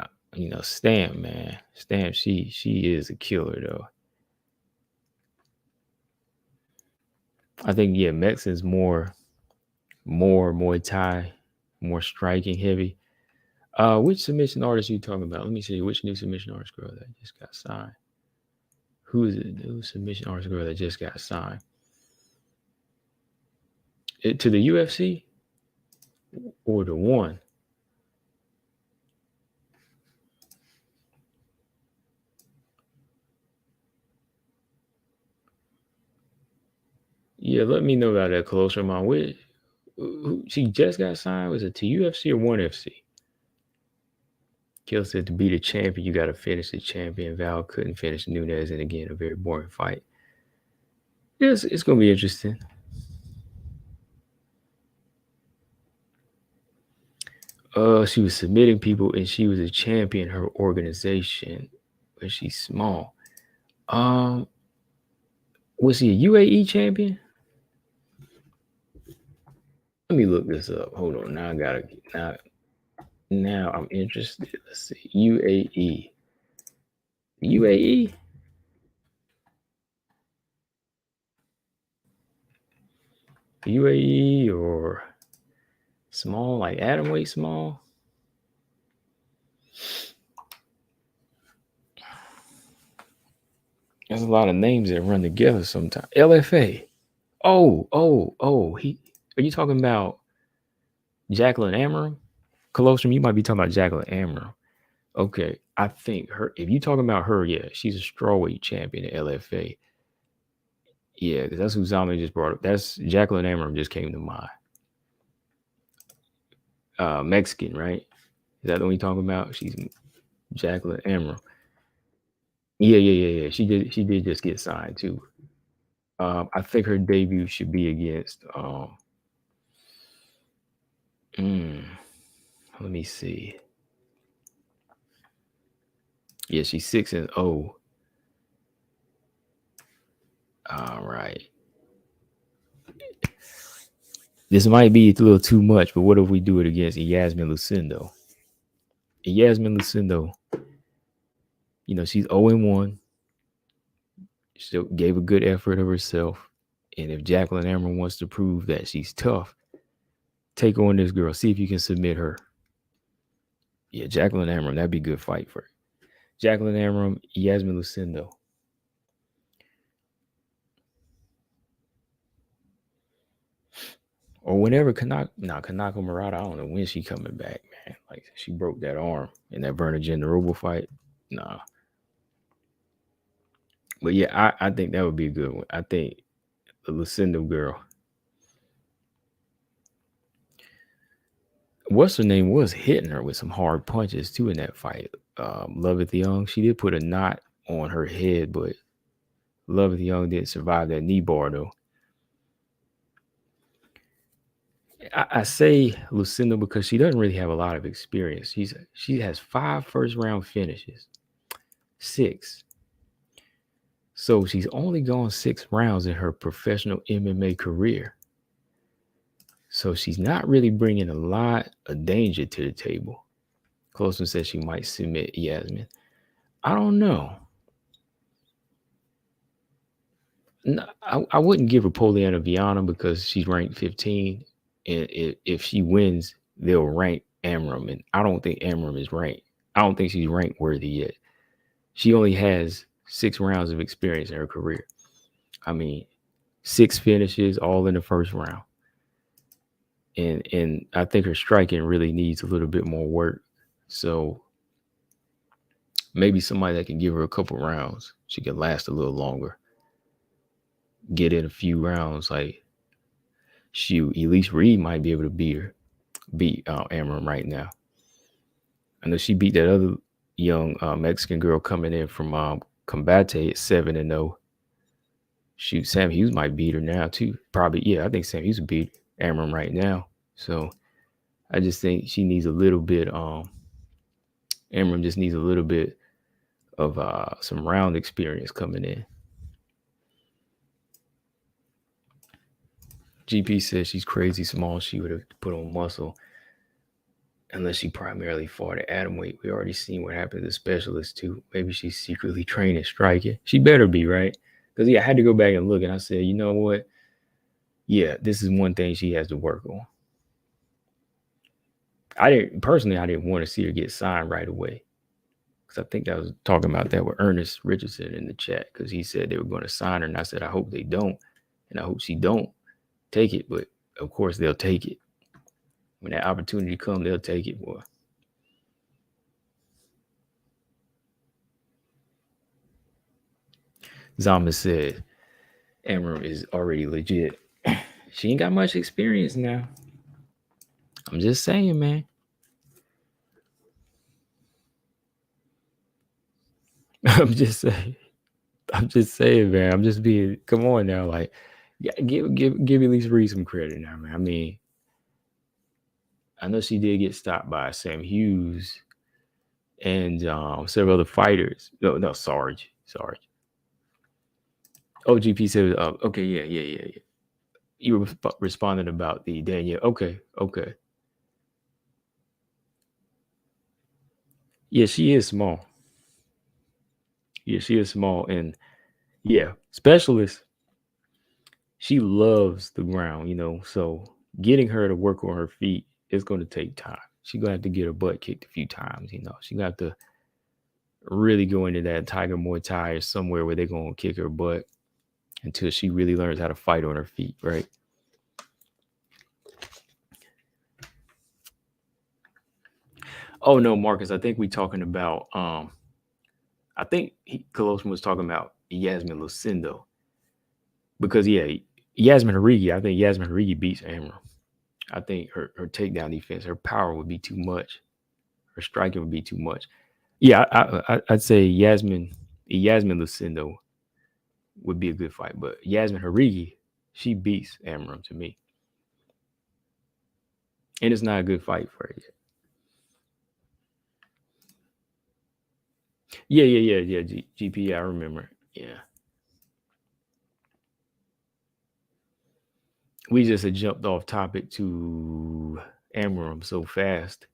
Stamp, man, Stamp, she is a killer though. I think Mexican's more Muay Thai, more striking heavy. Which submission artist are you talking about? Let me see. Which new submission artist girl that just got signed? Who is the new submission artist girl that just got signed? To the UFC or the one? Yeah, let me know about that closer, man. She just got signed? Was it to UFC or ONE FC? Kill said to be the champion, you got to finish the champion. Val couldn't finish Nunes, and again, a very boring fight. Yes, it's going to be interesting. She was submitting people, and she was a champion in her organization, but she's small. Was he a UAE champion? Let me look this up. Hold on. Now I'm interested. Let's see. UAE. UAE? UAE or small, like atomweight small? There's a lot of names that run together sometimes. LFA. Oh. Are you talking about Jacqueline Amram? Colostrum, you might be talking about Jacqueline Amram. Okay. I think if you're talking about her, yeah, she's a strawweight champion at LFA. Yeah, because that's who Zama just brought up. That's Jacqueline Amram just came to mind. Mexican, right? Is that the one you're talking about? She's Jacqueline Amram. Yeah. She did just get signed too. I think her debut should be against let me see. Yeah, she's 6-0. All right. This might be a little too much, but what if we do it against Yasmin Lucindo? Yasmin Lucindo, she's 0-1. She gave a good effort of herself. And if Jacqueline Amram wants to prove that she's tough, take on this girl. See if you can submit her. Yeah, Jacqueline Amram, that'd be a good fight for her. Jacqueline Amram, Yasmin Lucindo. Or whenever Kanako Murata, I don't know when she coming back, man. Like, she broke that arm in that Werner Genderobo fight. Nah. But yeah, I think that would be a good one. I think the Lucindo girl. What's her name was hitting her with some hard punches too in that fight. Loveth Young, she did put a knot on her head, but Loveth Young didn't survive that knee bar though. I say Lucindo because she doesn't really have a lot of experience. She has 5 first-round finishes. 6. So she's only gone 6 rounds in her professional MMA career. So she's not really bringing a lot of danger to the table. Closman says she might submit Yasmin. I don't know. No, I wouldn't give her Poliana Viana because she's ranked 15. And if she wins, they'll rank Amram. And I don't think Amram is ranked. I don't think she's ranked worthy yet. She only has 6 rounds of experience in her career. I mean, 6 finishes all in the first round. And I think her striking really needs a little bit more work. So maybe somebody that can give her a couple rounds, she can last a little longer. Get in a few rounds, like shoot, Elise Reed might be able to beat Amram right now. I know she beat that other young Mexican girl coming in from Combate at 7-0. Shoot, Sam Hughes might beat her now too. Probably, yeah. I think Sam Hughes would beat Amram right now. So I just think she needs a little bit. Amram just needs a little bit of some round experience coming in. GP says she's crazy small. She would have put on muscle unless she primarily fought at atomweight. We already seen what happened to the specialist too. Maybe she's secretly training striking. She better be, right? Because I had to go back and look, and I said, you know what? Yeah, this is one thing she has to work on. I didn't want to see her get signed right away, because I think I was talking about that with Ernest Richardson in the chat, because he said they were going to sign her, and I said I hope they don't, and I hope she don't take it. But of course they'll take it when that opportunity comes. They'll take it, boy. Zama said Amram is already legit. She ain't got much experience now. I'm just saying, man. I'm just saying, man. I'm just being. Come on now, like, yeah, give Elise Reed some credit now, man. I mean, I know she did get stopped by Sam Hughes and several other fighters. No, Sarge. OGP said, okay, yeah. You were responding about the Danielle. Okay. Yeah, she is small. And yeah, specialist. She loves the ground, so getting her to work on her feet is going to take time. She's going to have to get her butt kicked a few times, She's going to have to really go into that Tiger Muay Thai or somewhere where they're going to kick her butt until she really learns how to fight on her feet, right? Oh, no, Marcus, I think we're talking about, I think Colosimo was talking about Yasmin Lucindo. Because, yeah, Yasmin Harigi, I think Yasmin Harigi beats Amram. I think her takedown defense, her power would be too much. Her striking would be too much. Yeah, I'd say Yasmin Lucindo would be a good fight. But Yasmin Harigi, she beats Amram to me. And it's not a good fight for her yet. Yeah. GP, I remember. Yeah. We just had jumped off topic to Amram so fast.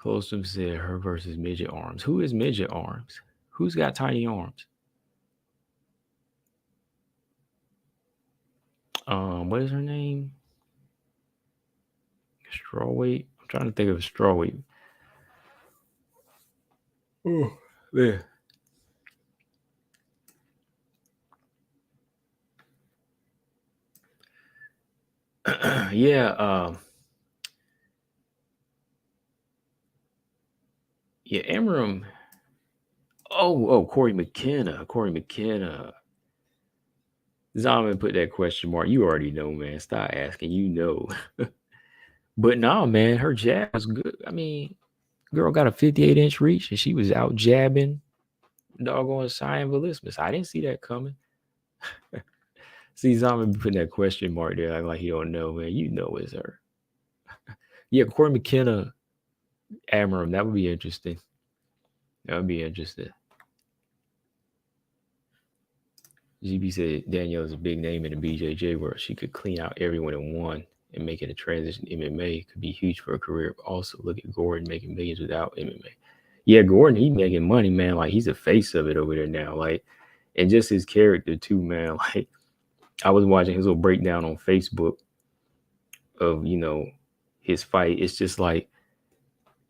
Colstrom said her versus midget arms. Who is midget arms? Who's got tiny arms? What is her name? Strawweight. I'm trying to think of a strawweight. Oh, yeah. Yeah. Yeah, Amram. Oh, Corey McKenna. Zaman put that question mark. You already know, man. Stop asking. But no, man, her jab was good. I mean, girl got a 58-inch reach, and she was out jabbing doggone Cyan Velismus. I didn't see that coming. See, Zaman putting that question mark there, like he don't know, man. You know it's her. Yeah, Corey McKenna, Amram. That would be interesting. GB said Danielle is a big name in the BJJ world. She could clean out everyone in one and make it a transition to MMA. Could be huge for a career. But also, look at Gordon making millions without MMA. Yeah, Gordon, he making money, man. Like, he's the face of it over there now. Like, and just his character too, man. Like, I was watching his little breakdown on Facebook of, his fight. It's just like,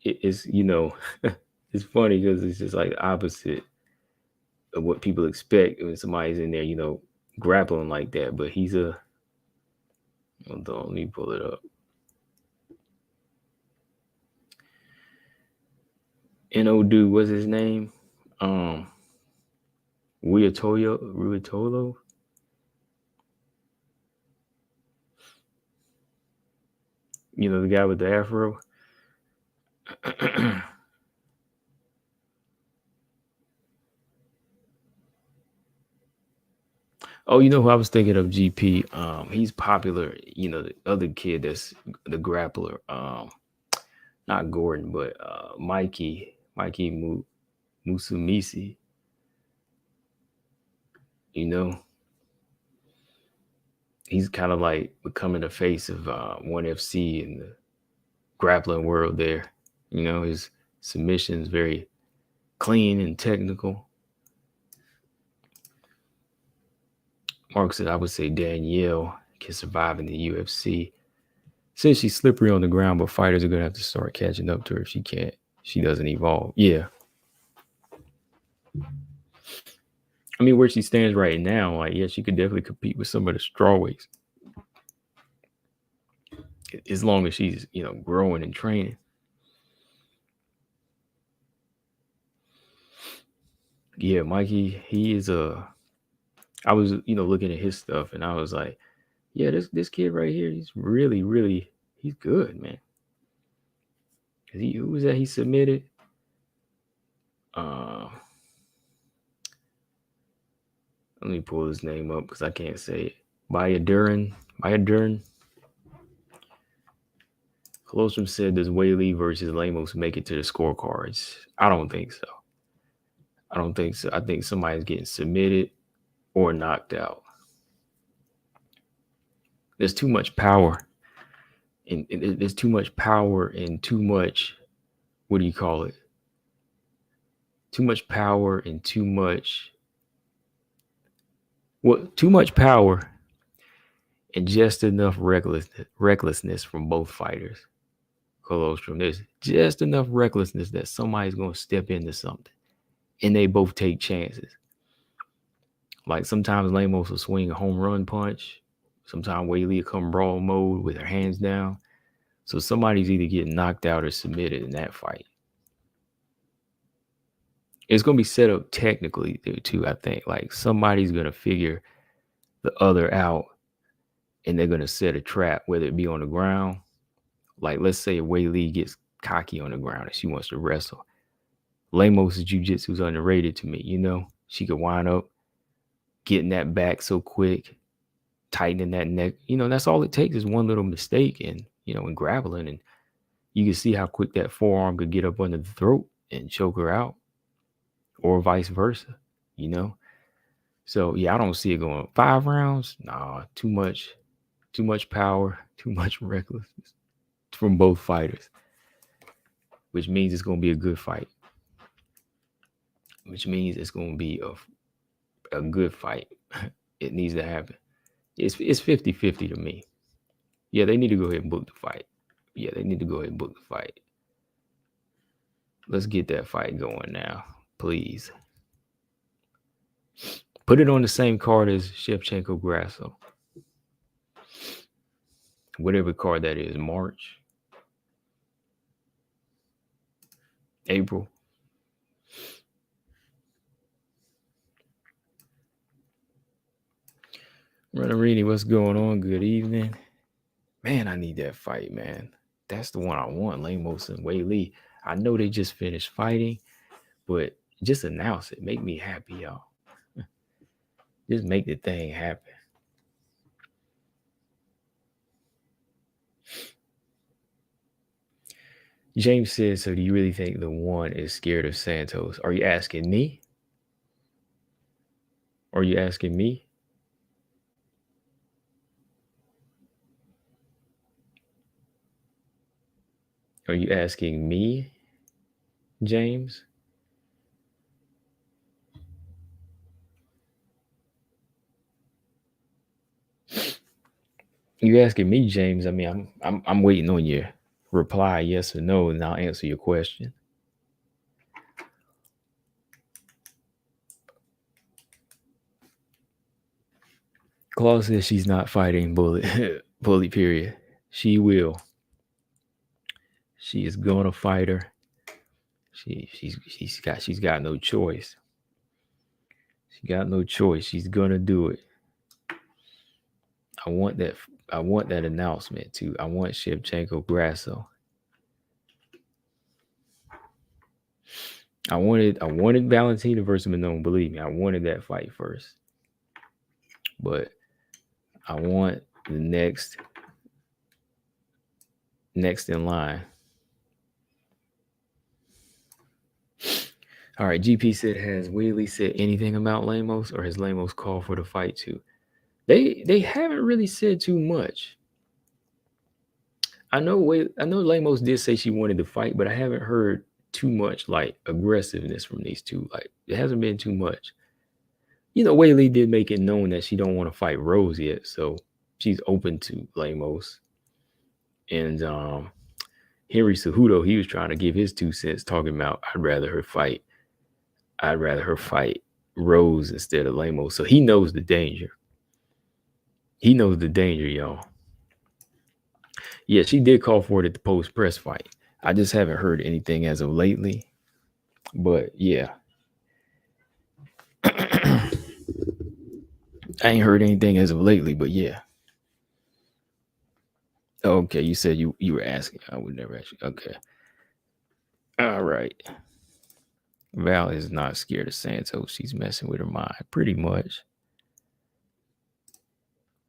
it's, it's funny because it's just like the opposite. of what people expect when somebody's in there, grappling like that. But he's a, hold on, let me pull it up. Dude, what's his name? Ruotolo. The guy with the afro. Oh, who I was thinking of, GP. He's popular. The other kid that's the grappler. Not Gordon, but Mikey Musumisi. He's kind of like becoming the face of ONE FC in the grappling world there. His submission's very clean and technical. Mark said, I would say Danielle can survive in the UFC. Says she's slippery on the ground, but fighters are going to have to start catching up to her if she doesn't evolve. Yeah. I mean, where she stands right now, like, yeah, she could definitely compete with some of the strawweights. As long as she's, growing and training. Yeah, Mikey, he is I was, looking at his stuff and I was like, yeah, this kid right here, he's really, really, he's good, man. Who was that he submitted? Let me pull his name up because I can't say it. Bayadurin. Colostrum said, does Weili versus Lamos make it to the scorecards? I don't think so. I think somebody's getting submitted or knocked out. There's too much power. And there's too much power and too much, what do you call it? Too much power and too much power and just enough recklessness from both fighters. Colostrum, there's just enough recklessness that somebody's going to step into something. And they both take chances. Like sometimes Lamos will swing a home run punch. Sometimes Weili will come brawl mode with her hands down. So somebody's either getting knocked out or submitted in that fight. It's going to be set up technically there too, I think. Like somebody's going to figure the other out and they're going to set a trap, whether it be on the ground. Like let's say Weili gets cocky on the ground and she wants to wrestle. Lamos' jiu-jitsu is underrated to me, She could wind up getting that back so quick, tightening that neck. That's all it takes is one little mistake and, in grappling. And you can see how quick that forearm could get up under the throat and choke her out or vice versa, So, yeah, I don't see it going 5 rounds. Nah, too much power, too much recklessness from both fighters, which means it's going to be a good fight. Which means it's going to be a good fight. It needs to happen. It's 50-50 to me. Yeah, they need to go ahead and book the fight. Let's get that fight going now, please. Put it on the same card as Shevchenko Grasso. Whatever card that is, March, April. Renarini, what's going on? Good evening. Man, I need that fight, man. That's the one I want, Lamos and Weili. I know they just finished fighting, but just announce it. Make me happy, y'all. Just make the thing happen. James says, so do you really think the one is scared of Santos? Are you asking me? Are you asking me? Are you asking me, James? You asking me, James? I mean, I'm waiting on your reply, yes or no, and I'll answer your question. Claw says she's not fighting Bully. Bully, period. She will. She is gonna fight her. She's got no choice. She got no choice. She's gonna do it. I want that announcement too. I want Shevchenko Grasso. I wanted Valentina versus Manon. Believe me, I wanted that fight first. But I want the next in line. All right, GP said, has Weili said anything about Lamos, or has Lamos called for the fight too? They haven't really said too much. I know Lamos did say she wanted to fight, but I haven't heard too much like aggressiveness from these two. Like it hasn't been too much. Weili did make it known that she don't want to fight Rose yet, so she's open to Lamos. And Henry Cejudo, he was trying to give his 2 cents, talking about I'd rather her fight Rose instead of Lamos. So he knows the danger. He knows the danger, y'all. Yeah, she did call for it at the post-press fight. I just haven't heard anything as of lately. But yeah. I ain't heard anything as of lately, but yeah. Okay, you said you were asking. I would never ask you. Okay. All right. Val is not scared of Santos. She's messing with her mind, pretty much.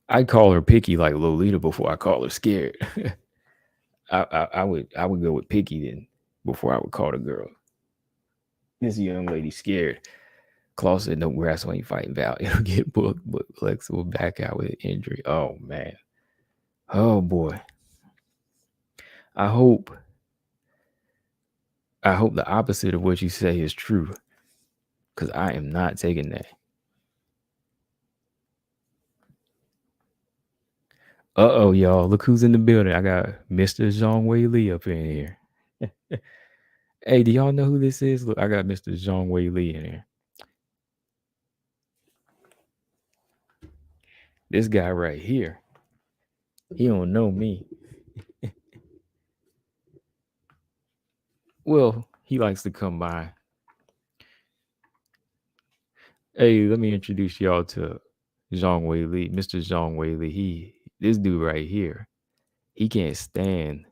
I'd call her picky like Lolita before I call her scared. I would go with picky then before I would call the girl. This young lady scared. Claw said no, Grasso ain't fighting Val. It'll get booked, but Alexa will back out with an injury. Oh man. Oh boy. I hope the opposite of what you say is true. Because I am not taking that. Uh-oh, y'all. Look who's in the building. I got Mr. Zhang Weili up in here. Hey, do y'all know who this is? Look, I got Mr. Zhang Weili in here. This guy right here. He don't know me. Well, he likes to come by. Hey, let me introduce y'all to Zhang Weili, Mr. Zhang Weili. This dude right here, he can't stand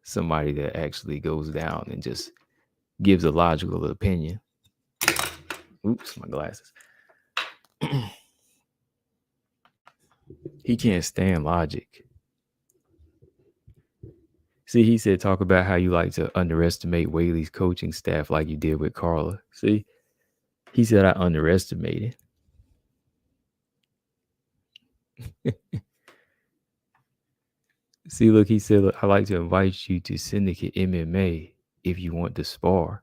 somebody that actually goes down and just gives a logical opinion. Oops, my glasses. He can't stand logic. See, he said, talk about how you like to underestimate Weili's coaching staff like you did with Carla. See, he said I underestimated. See, look, he said, look, I like to invite you to Syndicate MMA if you want to spar.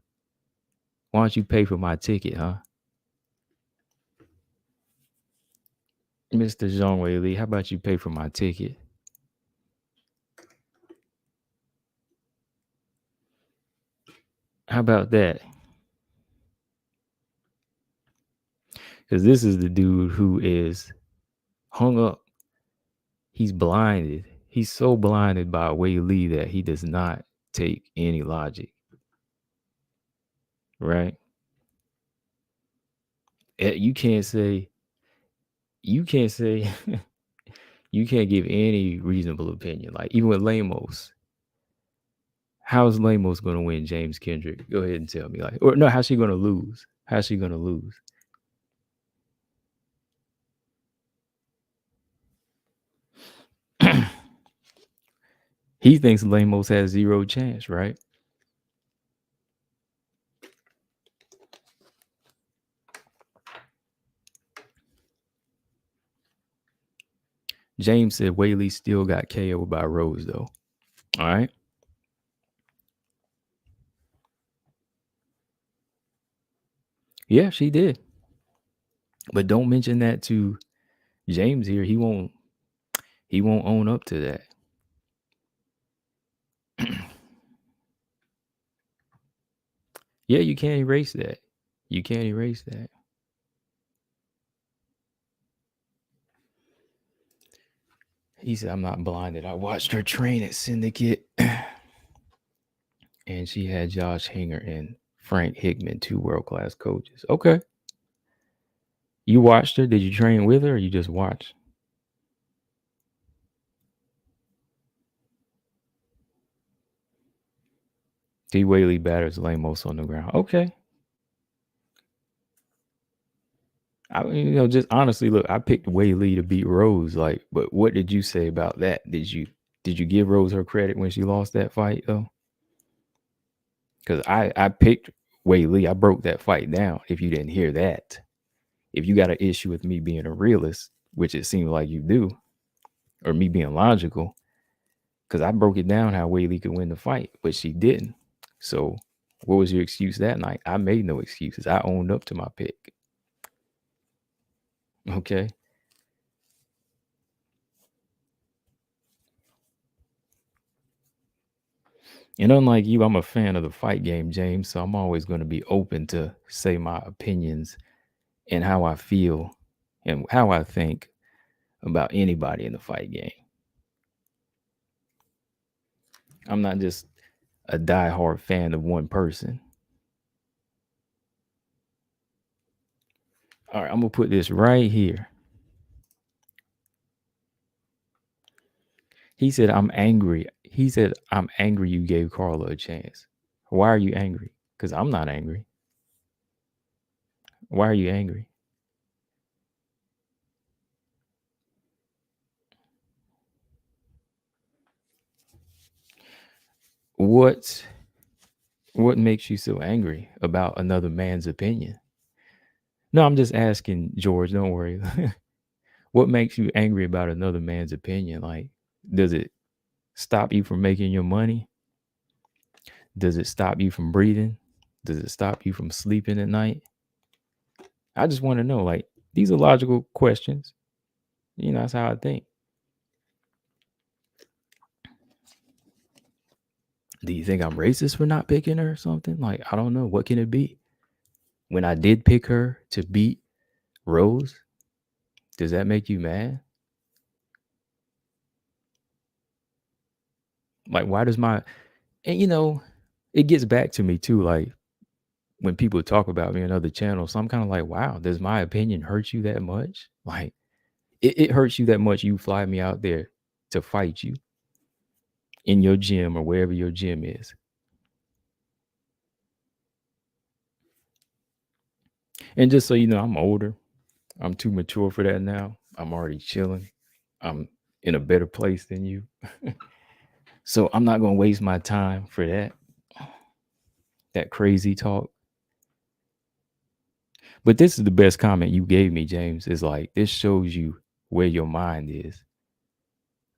Why don't you pay for my ticket, huh? Mr. Zhang Weili, how about you pay for my ticket? How about that? Because this is the dude who is hung up. He's blinded. He's so blinded by Weili that he does not take any logic. Right? You can't say you can't give any reasonable opinion. Like even with Lamos, how's Lamos going to win James Kendrick? Go ahead and tell me. Like, or no, how's she going to lose? How's she going to lose? He thinks Lamos has zero chance, right? James said Weili still got KO'd by Rose, though. All right. Yeah, she did. But don't mention that to James here. He won't own up to that. Yeah, you can't erase that. You can't erase that. He said, I'm not blinded. I watched her train at Syndicate. And she had Josh Hinger and Frank Hickman, 2 world-class coaches. Okay. You watched her? Did you train with her or you just watched? D. Weili batters Lamos on the ground. Okay. I mean, just honestly, look, I picked Weili to beat Rose. Like, but what did you say about that? Did you give Rose her credit when she lost that fight though? Because I picked Weili. I broke that fight down. If you didn't hear that, if you got an issue with me being a realist, which it seems like you do, or me being logical, because I broke it down how Weili could win the fight, but she didn't. So, what was your excuse that night? I made no excuses. I owned up to my pick. Okay. And unlike you, I'm a fan of the fight game, James. So I'm always going to be open to say my opinions and how I feel and how I think about anybody in the fight game. I'm not just a diehard fan of one person. All right, I'm going to put this right here. He said, I'm angry. He said, I'm angry you gave Carla a chance. Why are you angry? Because I'm not angry. Why are you angry? What makes you so angry about another man's opinion? No, I'm just asking, George, don't worry. What makes you angry about another man's opinion? Like, does it stop you from making your money? Does it stop you from breathing? Does it stop you from sleeping at night? I just want to know, like, these are logical questions. That's how I think. Do you think I'm racist for not picking her or something? Like, I don't know. What can it be? When I did pick her to beat Rose, does that make you mad? Like, why does and it gets back to me too. Like, when people talk about me on other channels, so I'm kind of like, wow, does my opinion hurt you that much? Like, it hurts you that much you fly me out there to fight you in your gym or wherever your gym is. And just so you know, I'm older. I'm too mature for that now. I'm already chilling. I'm in a better place than you. So I'm not going to waste my time for that crazy talk. But this is the best comment you gave me, James. Is like, this shows you where your mind is.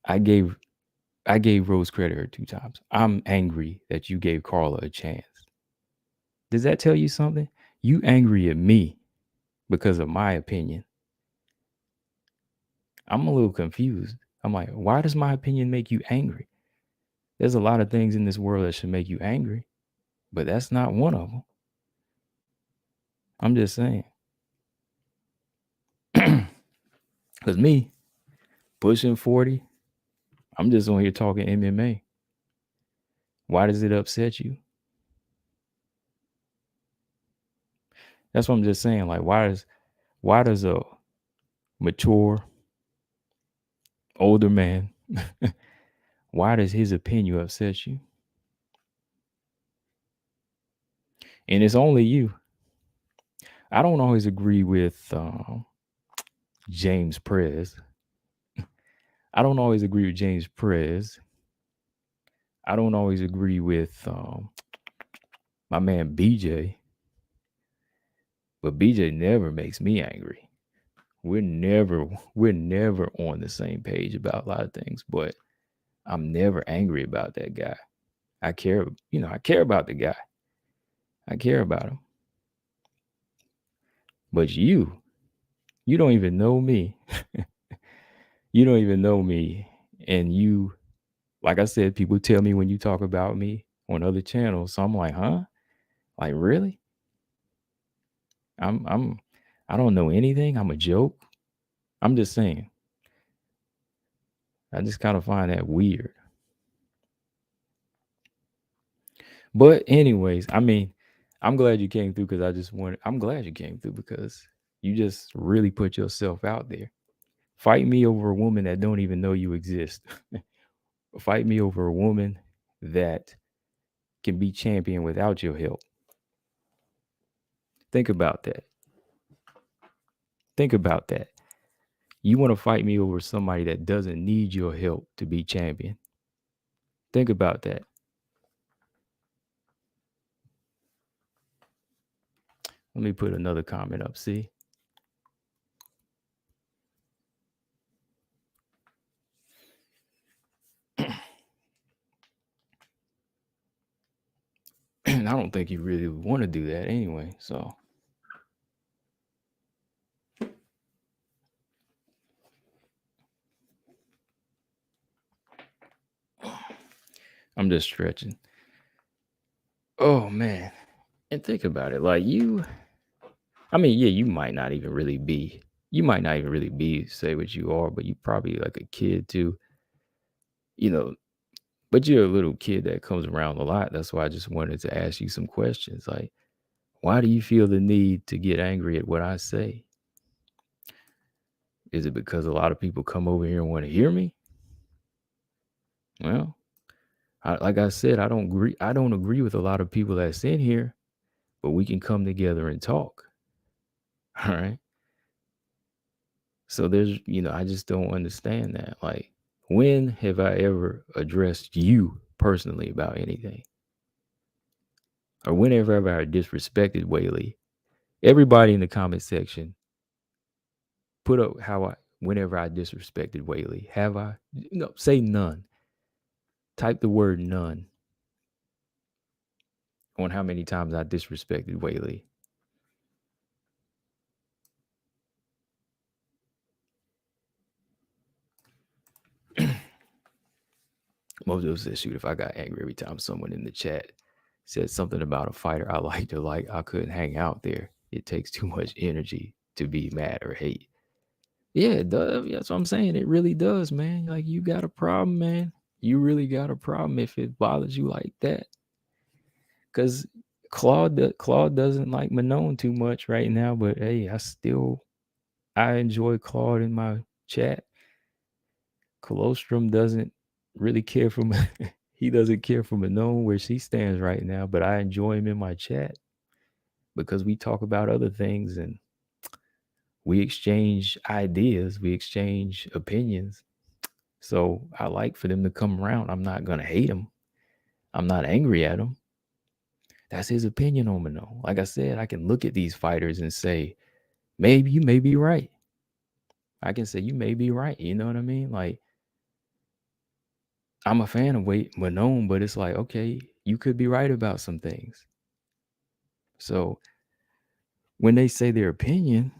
I gave Rose credit her 2 times. I'm angry that you gave Carla a chance. Does that tell you something? You angry at me because of my opinion. I'm a little confused. I'm like, why does my opinion make you angry? There's a lot of things in this world that should make you angry, but that's not one of them. I'm just saying. Because me, pushing 40, I'm just on here talking MMA. Why does it upset you? That's what I'm just saying. Like, why does a mature, older man, why does his opinion upset you? And it's only you. I don't always agree with James Perez. I don't always agree with James Perez. I don't always agree with my man BJ. But BJ never makes me angry. We're never on the same page about a lot of things, but I'm never angry about that guy. I care about the guy. I care about him. But you don't even know me. You don't even know me. And you, like I said, people tell me when you talk about me on other channels. So I'm like, huh? Like, really? I don't know anything. I'm a joke. I'm just saying. I just kind of find that weird. But anyways, I mean, I'm glad you came through because I'm glad you came through because you just really put yourself out there. Fight me over a woman that don't even know you exist. Fight me over a woman that can be champion without your help. Think about that. Think about that. You want to fight me over somebody that doesn't need your help to be champion. Think about that. Let me put another comment up. See? I don't think you really want to do that anyway. So I'm just stretching. Oh man. And think about it. Like you might not even really be say what you are, but you probably like a kid too. But you're a little kid that comes around a lot. That's why I just wanted to ask you some questions. Like, why do you feel the need to get angry at what I say? Is it because a lot of people come over here and want to hear me? Well, like I said, I don't agree with a lot of people that's in here, but we can come together and talk. All right. So I just don't understand that. Like, when have I ever addressed you personally about anything? Or whenever have I disrespected Weili? Everybody in the comment section, put up whenever I disrespected Weili. Have I? No, say none. Type the word none on how many times I disrespected Weili. Most of us said, shoot, if I got angry every time someone in the chat said something about a fighter I like to like, I couldn't hang out there. It takes too much energy to be mad or hate. Yeah, it does. That's what I'm saying. It really does, man. Like, you got a problem, man. You really got a problem if it bothers you like that. Because Claude doesn't like Manon too much right now, but hey, I enjoy Claude in my chat. Colostrum doesn't really care for he doesn't care for Manon where she stands right now, but I enjoy him in my chat because we talk about other things and we exchange ideas, we exchange opinions. So I like for them to come around. I'm not gonna hate him. I'm not angry at him. That's his opinion on Manon. Like I said, I can look at these fighters and say, maybe you may be right. I can say you may be right. You know what I mean? Like, I'm a fan of Manon, but it's like, okay, you could be right about some things. So when they say their opinion,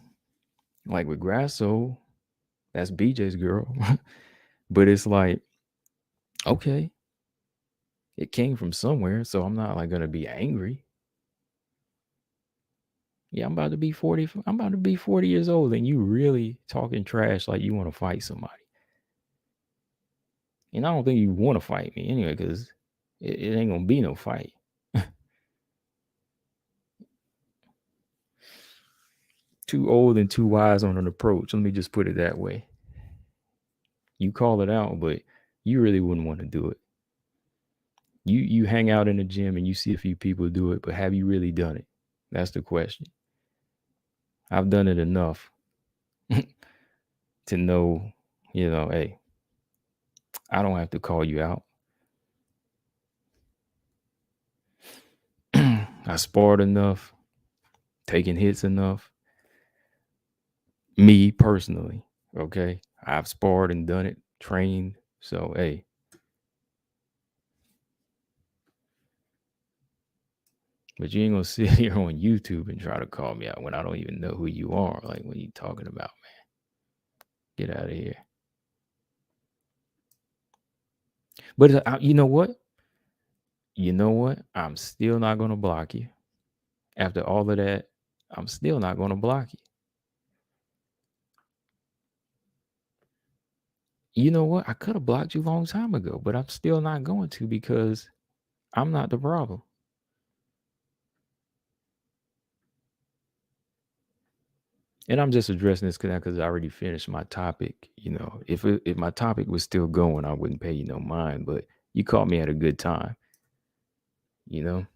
like with Grasso, that's BJ's girl. But it's like, okay, it came from somewhere, so I'm not like gonna be angry. Yeah, I'm about to be 40. I'm about to be 40 years old, and you really talking trash like you want to fight somebody. And I don't think you want to fight me anyway, because it ain't gonna be no fight. Too old and too wise on an approach. Let me just put it that way. You call it out, but you really wouldn't want to do it. You hang out in the gym and you see a few people do it, but have you really done it? That's the question. I've done it enough to know, hey, I don't have to call you out. I sparred enough, taking hits enough. Me personally, okay? I've sparred and done it, trained. So, hey. But you ain't gonna sit here on YouTube and try to call me out when I don't even know who you are. Like, what are you talking about, man? Get out of here. But you know what? I'm still not gonna block you. After all of that, I'm still not gonna block you. You know what? I could have blocked you a long time ago, but I'm still not going to because I'm not the problem. And I'm just addressing this because I already finished my topic. You know, if my topic was still going, I wouldn't pay you no mind. But you caught me at a good time. You know.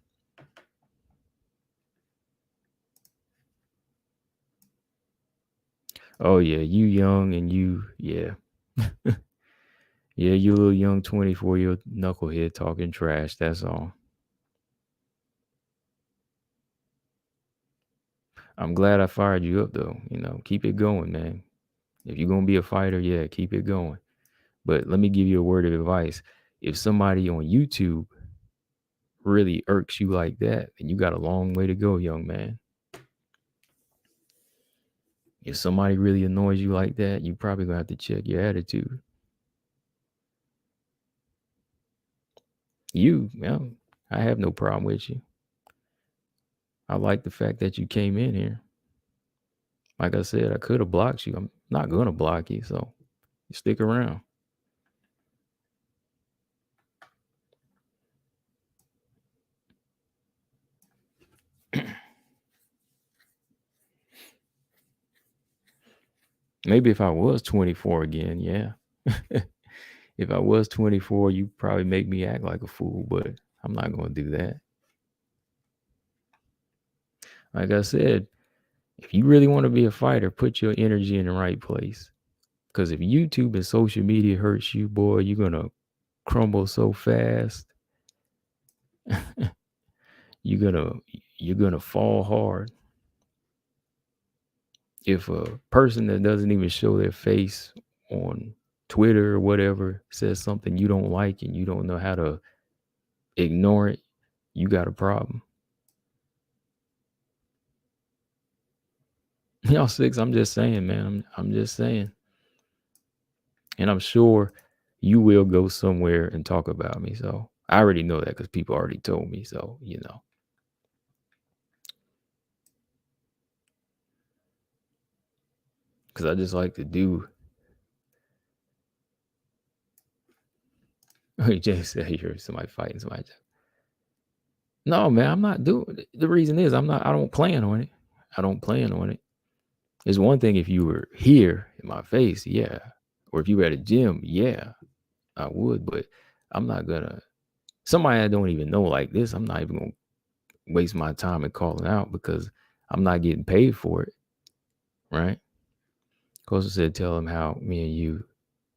Oh yeah, you young and yeah, yeah, you little young 24-year-old knucklehead talking trash. That's all. I'm glad I fired you up though. You know, keep it going, man. If you're gonna be a fighter, yeah, keep it going. But let me give you a word of advice. If somebody on YouTube really irks you like that, then you got a long way to go, young man. If somebody really annoys you like that, you probably gonna have to check your attitude. Well, I have no problem with you. I like the fact that you came in here. Like I said, I could have blocked you. I'm not gonna block you, so you stick around. Maybe if I was 24 again, yeah. If I was 24, you probably make me act like a fool, but I'm not gonna do that. Like I said, if you really want to be a fighter, put your energy in the right place. Because if YouTube and social media hurts you, boy, you're gonna crumble so fast. you're gonna fall hard. If a person that doesn't even show their face on Twitter or whatever says something you don't like and you don't know how to ignore it, you got a problem. Y'all six, I'm just saying, man. I'm just saying. And I'm sure you will go somewhere and talk about me. So I already know that because people already told me. So, you know. Because I just like to do. James said, you heard somebody fighting somebody. No, man, I'm not doing it. The reason is I don't plan on it. I don't plan on it. It's one thing if you were here in my face, yeah. Or if you were at a gym, yeah, I would. But I'm not gonna somebody I don't even know like this, I'm not even gonna waste my time in calling out because I'm not getting paid for it. Right? Costa said, tell him how me and you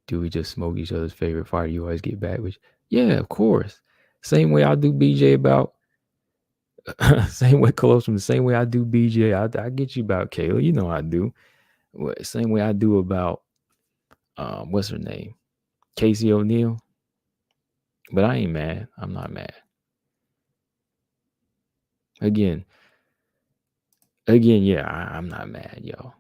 do we just smoke each other's favorite fighter. You always get back with yeah, of course. Same way I do BJ about same way close from the same way I do BJ. I get you about Kayla. You know I do. Same way I do about what's her name? Casey O'Neill. But I ain't mad. I'm not mad. Again, yeah, I'm not mad, y'all.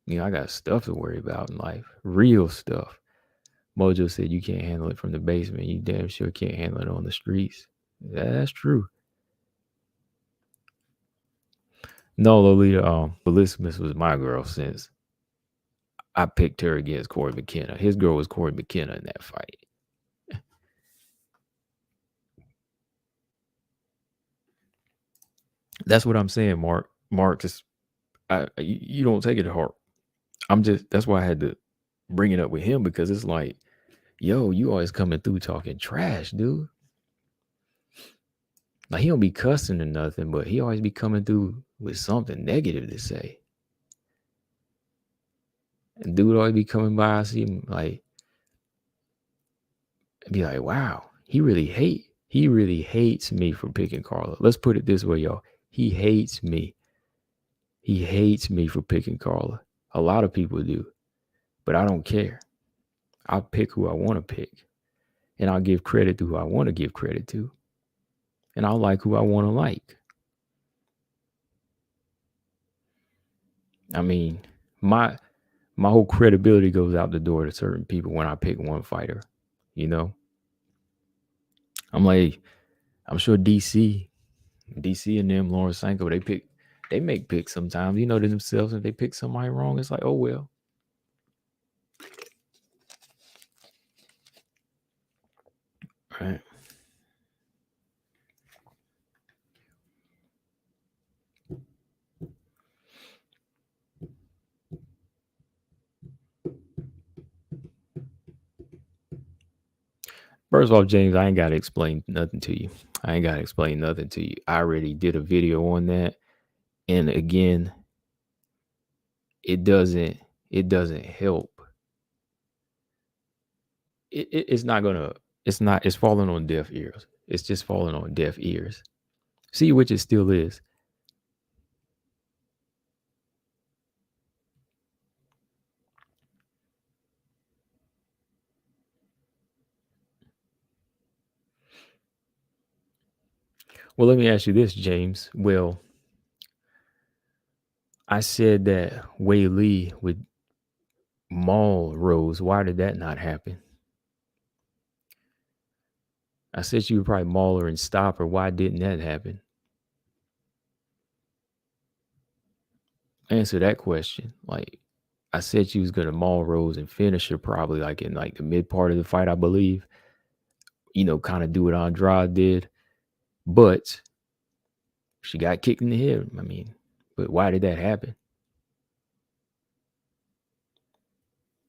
You know, I got stuff to worry about in life. Real stuff. Mojo said you can't handle it from the basement. You damn sure can't handle it on the streets. That's true. No, Lolita, Publicist was my girl since I picked her against Corey McKenna. His girl was Corey McKenna in that fight. That's what I'm saying, Mark. Mark, just you don't take it to heart. That's why I had to bring it up with him because it's like, yo, you always coming through talking trash, dude. Like he don't be cussing or nothing, but he always be coming through with something negative to say. And dude always be coming by, I see him like, be like, wow, he really hates me for picking Carla. Let's put it this way, y'all. He hates me. He hates me for picking Carla. A lot of people do, but I don't care. I'll pick who I want to pick, and I'll give credit to who I want to give credit to, and I'll like who I want to like. I mean, my whole credibility goes out the door to certain people when I pick one fighter. You know, I'm sure DC and them, Lawrence Sanko, they make picks sometimes. You know to themselves, if they pick somebody wrong, it's like, oh well. Right. First of all, James, I ain't got to explain nothing to you. I ain't got to explain nothing to you. I already did a video on that. And again, it doesn't help. It's not gonna, it's falling on deaf ears. It's just falling on deaf ears. See, which it still is. Well, let me ask you this, James. Well, I said that Weili would maul Rose. Why did that not happen? I said she would probably maul her and stop her. Why didn't that happen? Answer that question. Like, I said she was gonna maul Rose and finish her probably like in like the mid part of the fight, I believe. You know, kind of do what Andrade did. But she got kicked in the head. I mean, but why did that happen?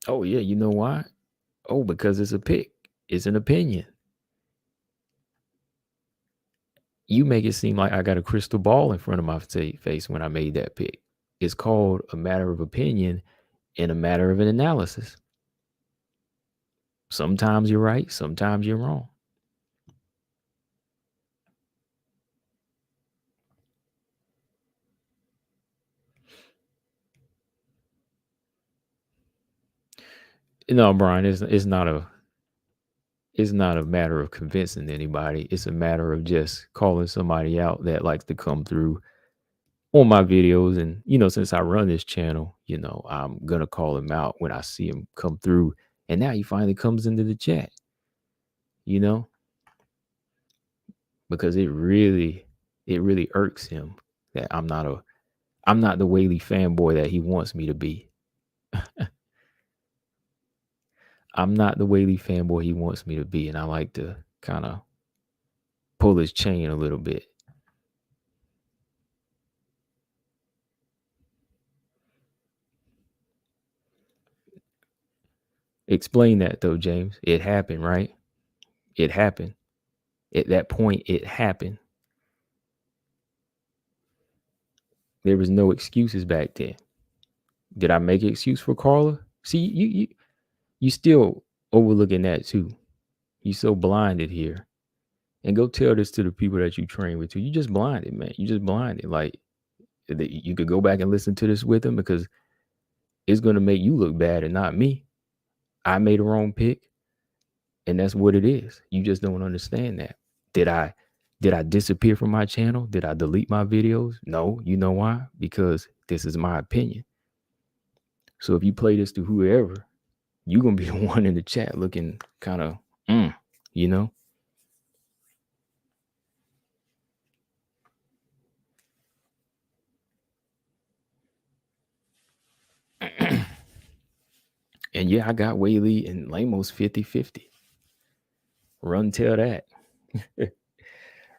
Oh, yeah, you know why? Oh, because it's a pick. It's an opinion. You make it seem like I got a crystal ball in front of my face when I made that pick. It's called a matter of opinion and a matter of an analysis. Sometimes you're right, sometimes you're wrong. No, Brian, it's not a matter of convincing anybody. It's a matter of just calling somebody out that likes to come through on my videos. And, you know, since I run this channel, you know, I'm going to call him out when I see him come through. And now he finally comes into the chat, you know, because it really irks him that I'm not the Weili fanboy that he wants me to be. I'm not the Weili fanboy he wants me to be. And I like to kind of pull his chain a little bit. Explain that though, James. It happened, right? It happened. At that point, it happened. There was no excuses back then. Did I make an excuse for Carla? See, you still overlooking that too. You so blinded here. And go tell this to the people that you train with too. You just blinded, man. You just blinded. Like, you could go back and listen to this with them because it's going to make you look bad and not me. I made a wrong pick, and that's what it is. You just don't understand that. Did I disappear from my channel? Did I delete my videos? No. You know why? Because this is my opinion. So if you play this to whoever, you're going to be the one in the chat looking kind of, you know? And yeah, I got Weili and Lamos 50-50. Run tell that.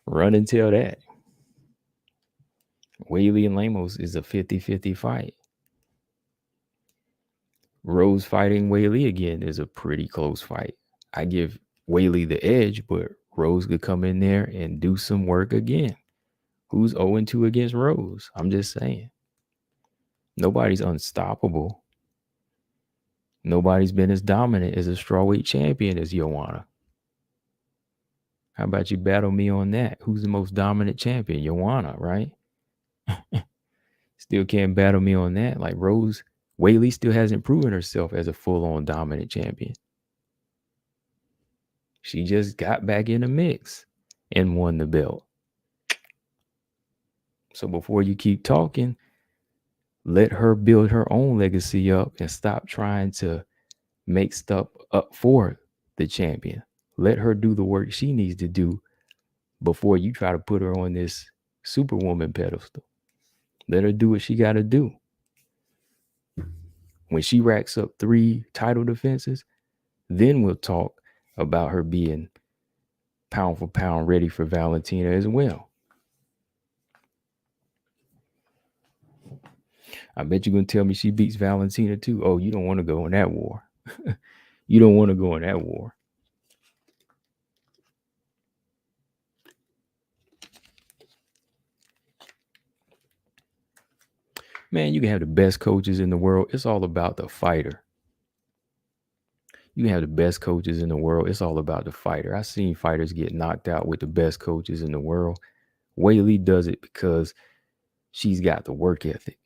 Run and tell that. Weili and Lamos is a 50-50 fight. Rose fighting Weili again is a pretty close fight. I give Weili the edge, but Rose could come in there and do some work again. Who's 0-2 against Rose? I'm just saying. Nobody's unstoppable. Nobody's been as dominant as a strawweight champion as Joanna. How about you battle me on that? Who's the most dominant champion? Joanna, right? Still can't battle me on that. Like Rose, Weili still hasn't proven herself as a full-on dominant champion. She just got back in the mix and won the belt. So before you keep talking, let her build her own legacy up and stop trying to make stuff up for the champion. Let her do the work she needs to do before you try to put her on this superwoman pedestal. Let her do what she got to do. When she racks up 3 title defenses, then we'll talk about her being pound for pound ready for Valentina as well. I bet you're going to tell me she beats Valentina too. Oh, you don't want to go in that war. You don't want to go in that war. Man, you can have the best coaches in the world. It's all about the fighter. You can have the best coaches in the world. It's all about the fighter. I've seen fighters get knocked out with the best coaches in the world. Weili does it because she's got the work ethic.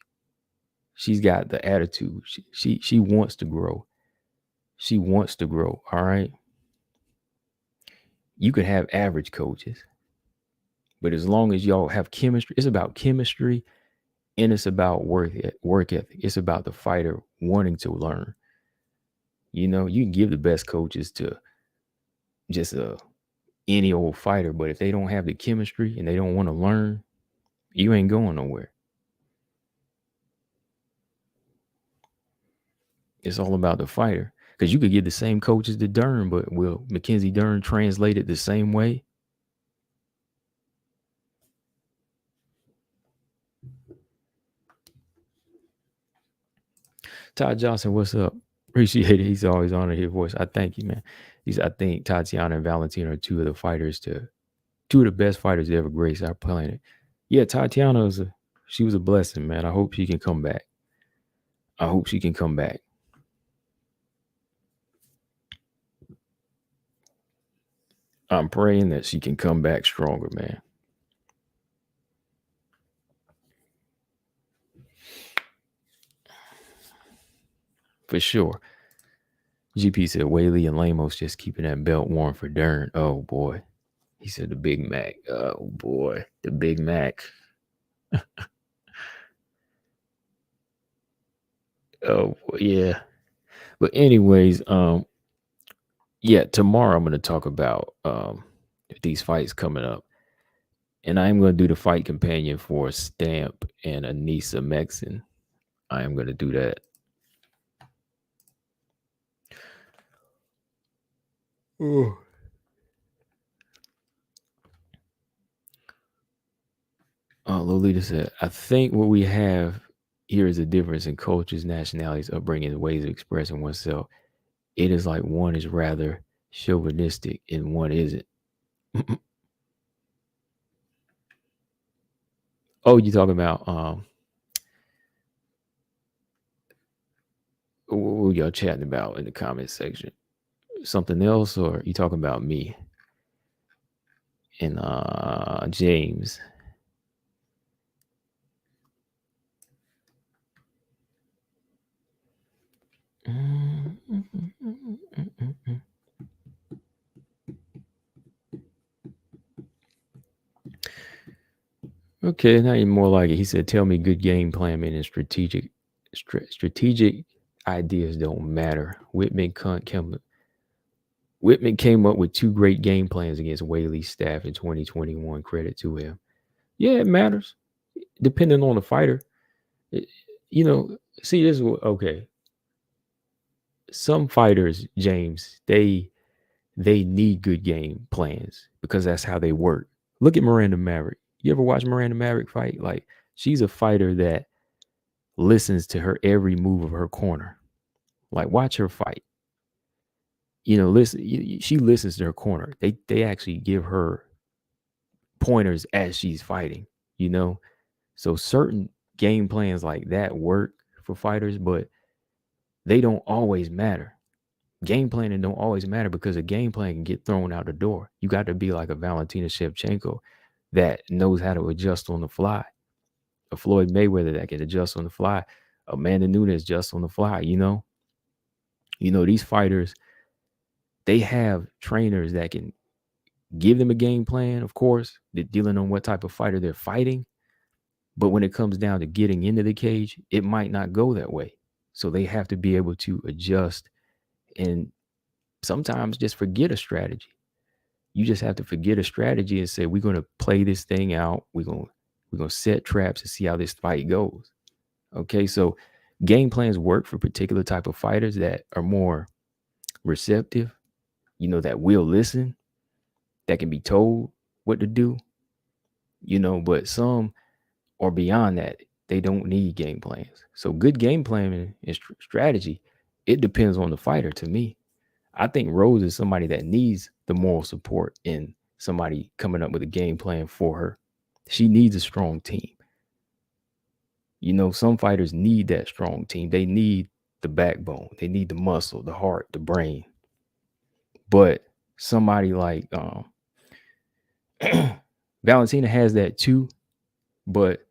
She's got the attitude. She wants to grow. She wants to grow. All right. You could have average coaches, but as long as y'all have chemistry, it's about chemistry and it's about work ethic. It's about the fighter wanting to learn. You know, you can give the best coaches to just any old fighter, but if they don't have the chemistry and they don't want to learn, you ain't going nowhere. It's all about the fighter. Because you could give the same coaches to Dern, but will Mackenzie Dern translate it the same way? Todd Johnson, what's up? Appreciate it. He's always honored his voice. I thank you, man. I think Tatiana and Valentina are two of the best fighters to ever grace our planet. Yeah, Tatiana she was a blessing, man. I hope she can come back. I hope she can come back. I'm praying that she can come back stronger, man. For sure. GP said Weili and Lamos just keeping that belt warm for Dern. Oh boy. He said the Big Mac. Oh boy. The Big Mac. Oh yeah. But anyways, yeah, tomorrow I'm gonna talk about these fights coming up. And I'm gonna do the fight companion for Stamp and Anissa Mexon. I am gonna do that. Oh. Lolita said, I think what we have here is a difference in cultures, nationalities, upbringing, ways of expressing oneself. It is like one is rather chauvinistic and one isn't. Oh, you talking about what y'all chatting about in the comment section? Something else, or you talking about me and James? Okay, now you're more like it. He said, "Tell me good game plan and strategic ideas don't matter." Whitman came up with 2 great game plans against Weili's staff in 2021. Credit to him. Yeah, it matters depending on the fighter. See, this is okay. Some fighters, James, they need good game plans because that's how they work. Look at Miranda Maverick. You ever watch Miranda Maverick fight? Like, she's a fighter that listens to her every move of her corner. Like, watch her fight. Listen. She listens to her corner. They actually give her pointers as she's fighting. So certain game plans like that work for fighters, but they don't always matter. Game planning don't always matter because a game plan can get thrown out the door. You got to be like a Valentina Shevchenko that knows how to adjust on the fly. A Floyd Mayweather that can adjust on the fly. Amanda Nunes adjust on the fly. These fighters, they have trainers that can give them a game plan, of course, dealing on what type of fighter they're fighting. But when it comes down to getting into the cage, it might not go that way. So they have to be able to adjust and sometimes just forget a strategy. You just have to forget a strategy and say, we're going to play this thing out. We're going to set traps and see how this fight goes. Okay, so game plans work for particular type of fighters that are more receptive, that will listen. that can be told what to do, but some are beyond that. They don't need game plans. So good game planning and strategy, it depends on the fighter to me. I think Rose is somebody that needs the moral support and somebody coming up with a game plan for her. She needs a strong team. Some fighters need that strong team. They need the backbone. They need the muscle, the heart, the brain. But somebody like Valentina has that too, but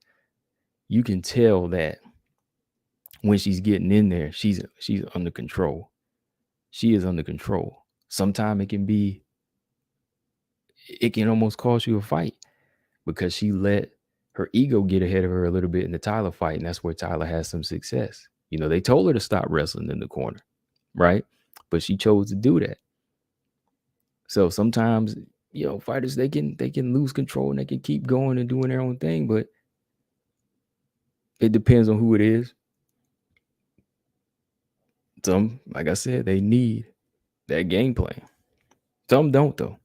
you can tell that when she's getting in there, she's under control. She is under control. Sometimes it can almost cost you a fight because she let her ego get ahead of her a little bit in the Tyler fight, and that's where Tyler has some success. They told her to stop wrestling in the corner, right? But she chose to do that. So sometimes, fighters they can lose control and they can keep going and doing their own thing, but it depends on who it is. Some, like I said, they need that game plan. Some don't, though.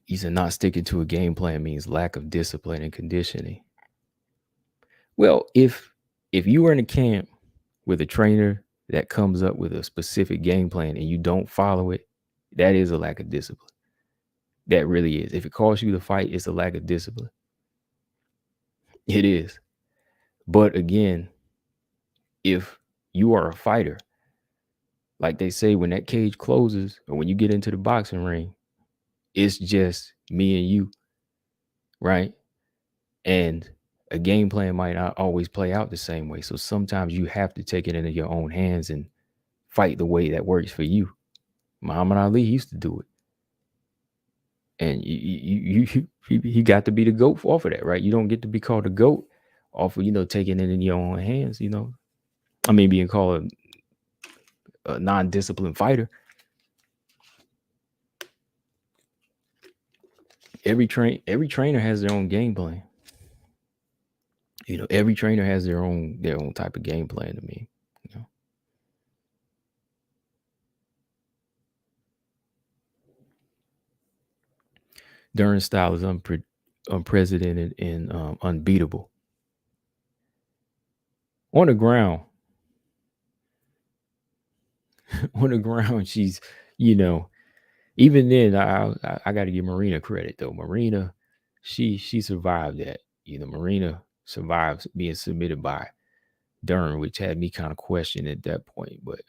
He said not sticking to a game plan means lack of discipline and conditioning. Well, if you are in a camp with a trainer that comes up with a specific game plan and you don't follow it, that is a lack of discipline. That really is. If it costs you the fight, it's a lack of discipline. It is. But again, if you are a fighter, like they say, when that cage closes or when you get into the boxing ring, it's just me and you, right? And a game plan might not always play out the same way. So sometimes you have to take it into your own hands and fight the way that works for you. Muhammad Ali used to do it. And he got to be the GOAT off of that, right? You don't get to be called a GOAT off of, taking it in your own hands, being called a non-disciplined fighter. Every trainer has their own game plan. Every trainer has their own type of game plan to me. Dern's style is unprecedented and unbeatable. On the ground, she's, even then, I got to give Marina credit though. Marina, she survived that. Marina survived being submitted by Dern, which had me kind of questioning at that point. But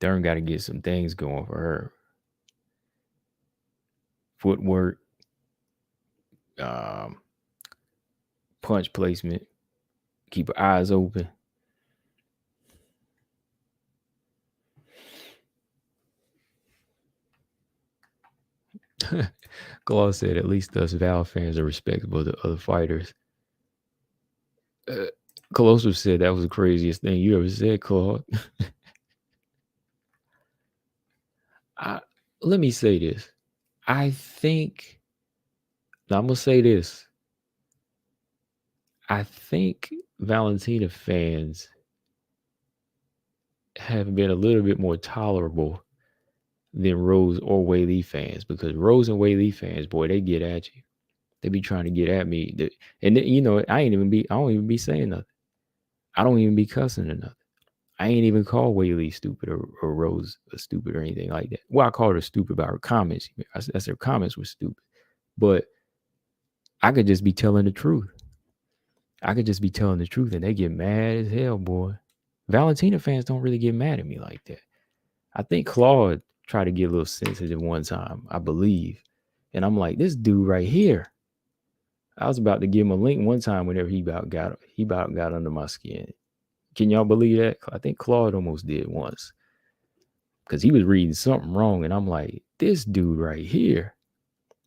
Dern got to get some things going for her. Footwork, punch placement, keep her eyes open. Claude said, at least us Val fans are respectable to other fighters. Colossus said that was the craziest thing you ever said, Claude. Let me say this. I'm going to say this. I think Valentina fans have been a little bit more tolerable than Rose or Weili fans, because Rose and Weili fans, boy, they get at you. They be trying to get at me. And I don't even be saying nothing. I don't even be cussing or nothing. I ain't even call Weili stupid or Rose stupid or anything like that. Well, I called her stupid about her comments. I said her comments were stupid. But I could just be telling the truth. And they get mad as hell, boy. Valentina fans don't really get mad at me like that. I think Claude tried to get a little sensitive one time, I believe. And I'm like, this dude right here. I was about to give him a link one time whenever he about got under my skin. Can y'all believe that? I think Claude almost did once. Because he was reading something wrong. And I'm like, this dude right here.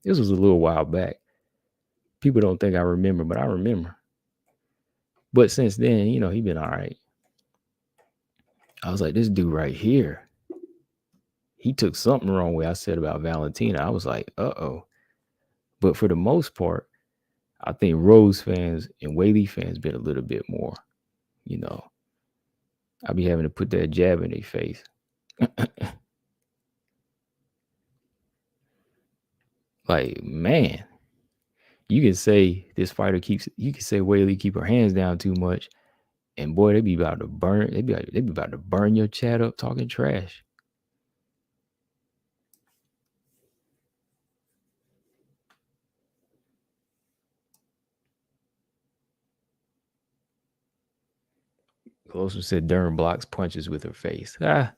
This was a little while back. People don't think I remember, but I remember. But since then, he been all right. I was like, this dude right here. He took something wrong way I said about Valentina. I was like, uh-oh. But for the most part, I think Rose fans and Weili fans been a little bit more, you know. I be having to put that jab in their face. Like, man, you can say this fighter you can say Weili keep her hands down too much, and boy, they be about to burn. They be about to burn your chat up talking trash. Closer said Durham blocks punches with her face. Ah.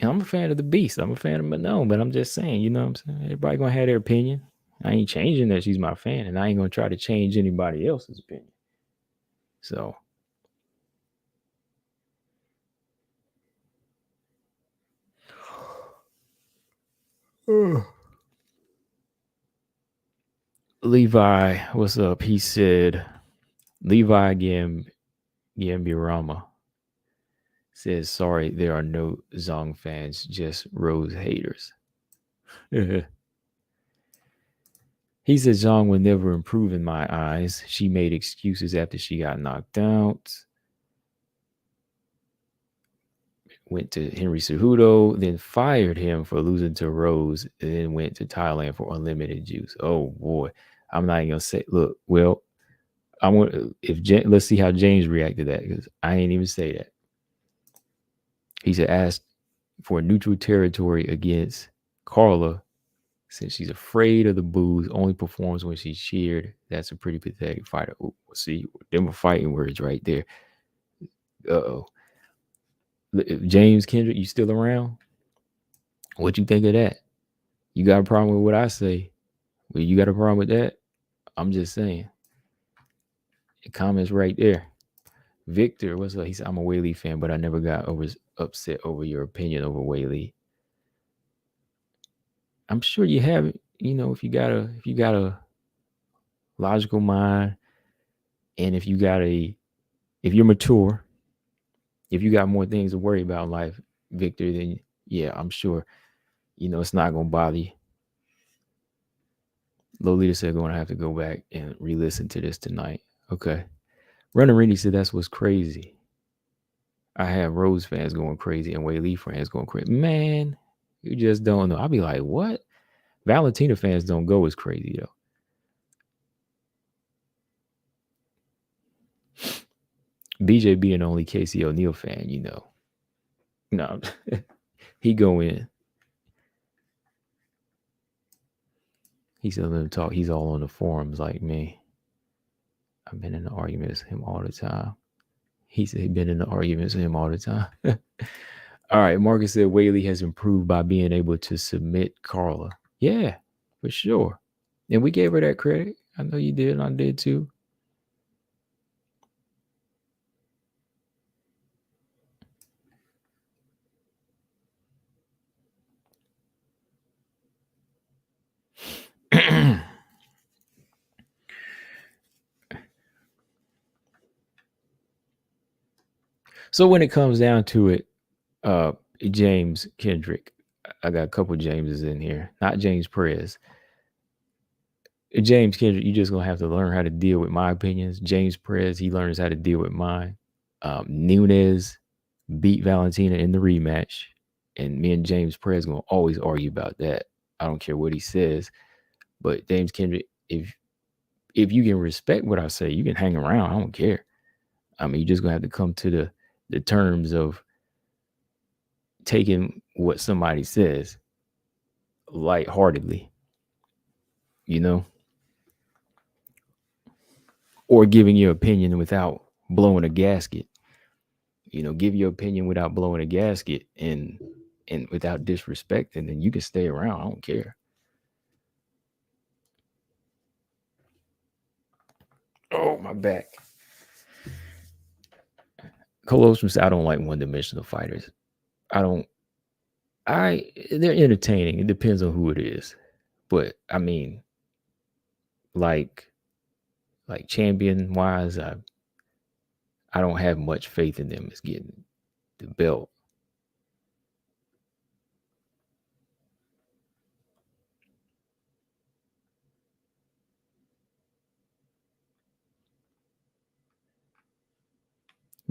And I'm a fan of the Beast. I'm a fan of Manon, but I'm just saying, you know what I'm saying? Everybody gonna have their opinion. I ain't changing that she's my fan, and I ain't gonna try to change anybody else's opinion. So Levi, what's up? He said Levi Gambirama says, sorry, there are no Zhang fans, just Rose haters. He said Zhang will never improve in my eyes. She made excuses after she got knocked out. Went to Henry Cejudo, then fired him for losing to Rose, and then went to Thailand for unlimited juice. Oh boy, I'm not even gonna say. Look, well, I want let's see how James reacted to that, because I ain't even say that. He said asked for neutral territory against Carla since she's afraid of the boos, only performs when she's cheered. That's a pretty pathetic fighter. Ooh, see, them are fighting words right there. Uh-oh. James Kendrick, you still around? What you think of that? You got a problem with what I say? Well, you got a problem with that? I'm just saying. The comments right there. Victor, what's up? He said, I'm a Weili fan, but I never got upset over your opinion over Weili. I'm sure you have, you know, if you got a logical mind, and if you're mature, if you got more things to worry about in life, Victor, then yeah, I'm sure, you know, it's not gonna bother you. Lolita said gonna have to go back and re-listen to this tonight. Okay. Runner Rennie said that's what's crazy. I have Rose fans going crazy and Weili fans going crazy. Man, you just don't know. I'll be like, what? Valentina fans don't go as crazy though. BJ being only Casey O'Neill fan, you know. No, he go in. He said, let him talk. He's all on the forums like me. I've been in the arguments with him all the time. He said he'd been in the arguments with him all the time. All right. Marcus said Weili has improved by being able to submit Carla. Yeah, for sure. And we gave her that credit. I know you did, and I did too. So when it comes down to it, James Kendrick, I got a couple Jameses in here, not James Perez. James Kendrick, you just gonna have to learn how to deal with my opinions. James Perez, he learns how to deal with mine. Nunes beat Valentina in the rematch, and me and James Perez gonna always argue about that. I don't care what he says, but James Kendrick, if you can respect what I say, you can hang around. I don't care. I mean, you're just gonna have to come to the terms of taking what somebody says lightheartedly, you know, or giving your opinion without blowing a gasket. You know, give your opinion without blowing a gasket and without disrespecting, then you can stay around. I don't care. Oh, my back. Colossus, I don't like one-dimensional fighters. They're entertaining. It depends on who it is. But I mean, like champion wise, I don't have much faith in them as getting the belt.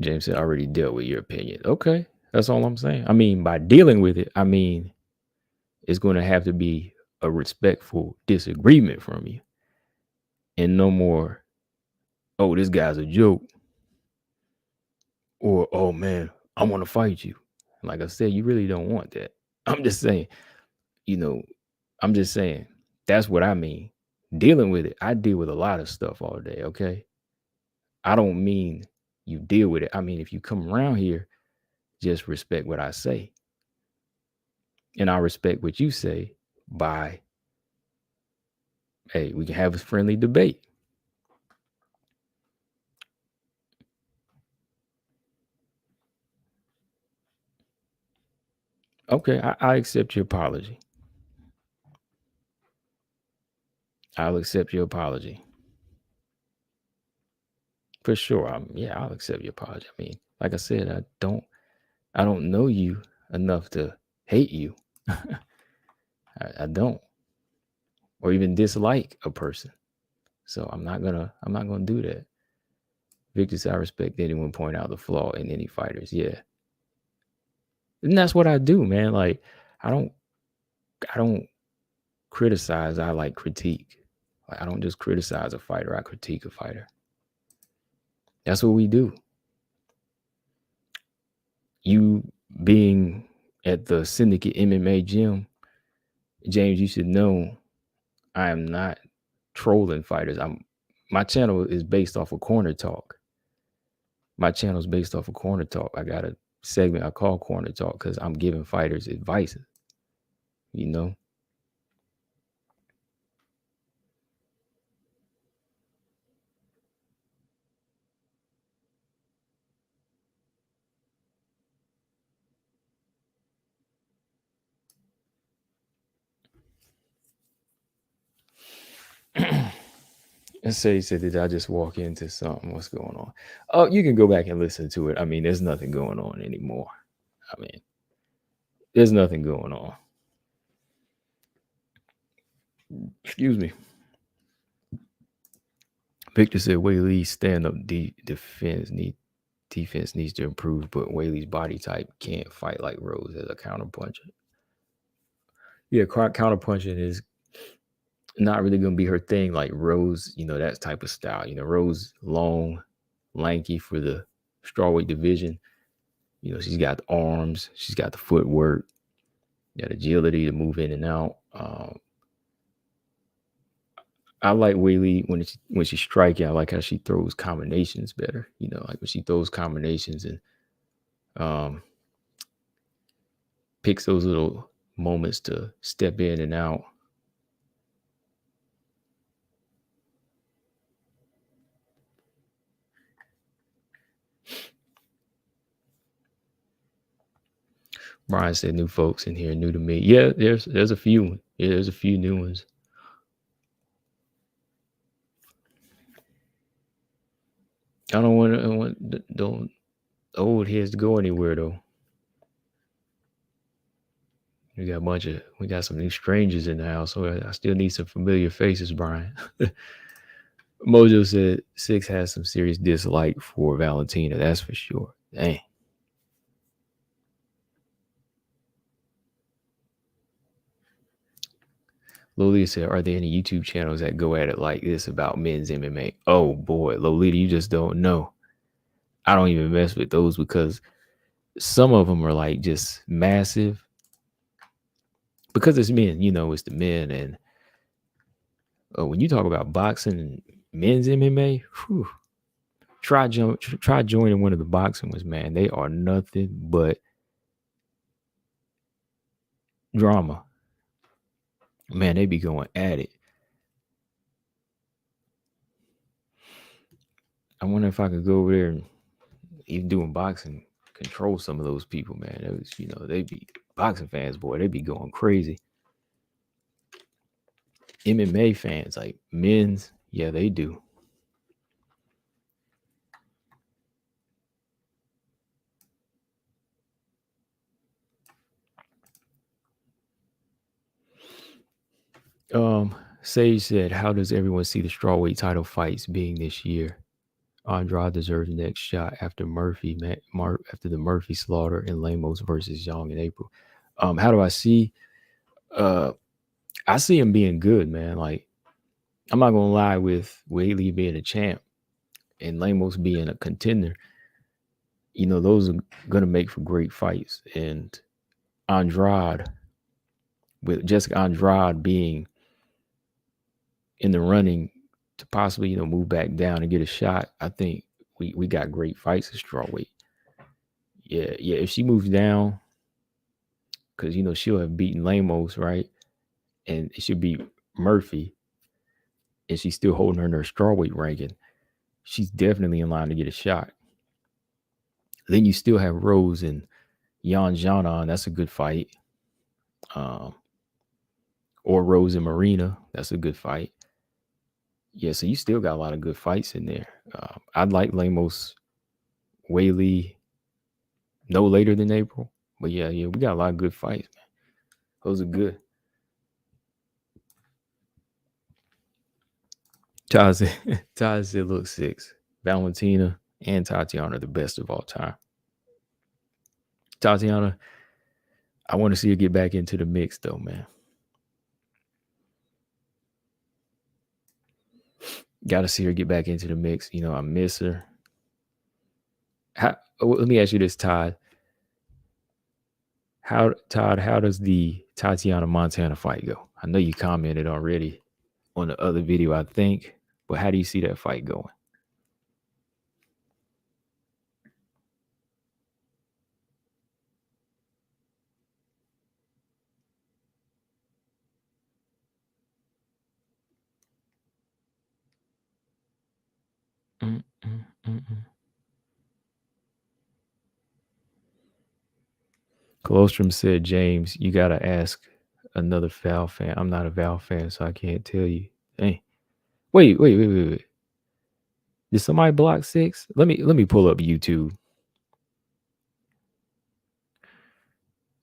James said, I already dealt with your opinion. Okay. That's all I'm saying. I mean, by dealing with it, I mean, it's going to have to be a respectful disagreement from you and no more, oh, this guy's a joke, or, oh, man, I want to fight you. Like I said, you really don't want that. I'm just saying, you know, I'm just saying, that's what I mean. Dealing with it, I deal with a lot of stuff all day, okay? I don't mean you deal with it. I mean, if you come around here, just respect what I say. And I respect what you say by, hey, we can have a friendly debate. Okay, I accept your apology. I'll accept your apology. For sure. Yeah, I'll accept your apology. I mean, like I said, I don't know you enough to hate you. I don't, or even dislike a person. So I'm not gonna do that. Victor said, I respect anyone point out the flaw in any fighters. Yeah. And that's what I do, man. Like, I don't criticize, I like critique. Like, I don't just criticize a fighter, I critique a fighter. That's what we do. You being at the Syndicate MMA gym, James, you should know I am not trolling fighters. My channel is based off of corner talk. My channel is based off of corner talk. I got a segment I call corner talk because I'm giving fighters advice, you know. And say he said, did I just walk into something? What's going on? Oh, you can go back and listen to it. I mean, there's nothing going on anymore. I mean, there's nothing going on. Excuse me. Victor said Weili's stand-up defense needs to improve, but Weili's body type can't fight like Rose as a counterpuncher. Yeah, counterpunching is not really going to be her thing like Rose, you know, that type of style. You know, Rose long, lanky for the strawweight division. You know, she's got the arms, she's got the footwork, got agility to move in and out. I like Weili when she's striking. I like how she throws combinations better. You know, like when she throws combinations and picks those little moments to step in and out. Brian said new folks in here, new to me. Yeah, there's a few. Yeah, there's a few new ones. I don't want old heads to go anywhere though. We got some new strangers in the house, so I still need some familiar faces, Brian. Mojo said Six has some serious dislike for Valentina, that's for sure. Dang. Lolita said, are there any YouTube channels that go at it like this about men's MMA? Oh boy, Lolita, you just don't know. I don't even mess with those because some of them are like just massive. Because it's men, you know, it's the men. And when you talk about boxing and men's MMA, whew, try joining one of the boxing ones, man. They are nothing but drama. Man, they be going at it. I wonder if I could go over there and even doing boxing, control some of those people, man. It was, you know, they be boxing fans, boy, they be going crazy. MMA fans, like men's, yeah, they do. Sage said, how does everyone see the strawweight title fights being this year? Andrade deserves the next shot after after the Murphy slaughter and Lamos versus Zhang in April. How do I see? Uh, I see him being good, man. Like, I'm not gonna lie, with Weili being a champ and Lamos being a contender, those are gonna make for great fights. And Andrade, with Jessica Andrade being in the running to possibly, move back down and get a shot, I think we got great fights at strawweight. Yeah. If she moves down, because she'll have beaten Lamos, right? And it should be Murphy, and she's still holding her in her strawweight ranking. She's definitely in line to get a shot. Then you still have Rose and Yan Zhang. That's a good fight. Or Rose and Marina. That's a good fight. Yeah, so you still got a lot of good fights in there. I'd like Lamos, Weili, no later than April. But yeah, we got a lot of good fights, man. Those are good. Todd said, look, 6. Valentina and Tatiana are the best of all time. Tatiana, I want to see her get back into the mix, though, man. Got to see her get back into the mix. I miss her. Let me ask you this, Todd. How does the Tatiana Montana fight go? I know you commented already on the other video, I think, but how do you see that fight going? Colostrum said, James, you got to ask another Val fan. I'm not a Val fan, so I can't tell you. Hey, wait. Did somebody block 6? Let me pull up YouTube.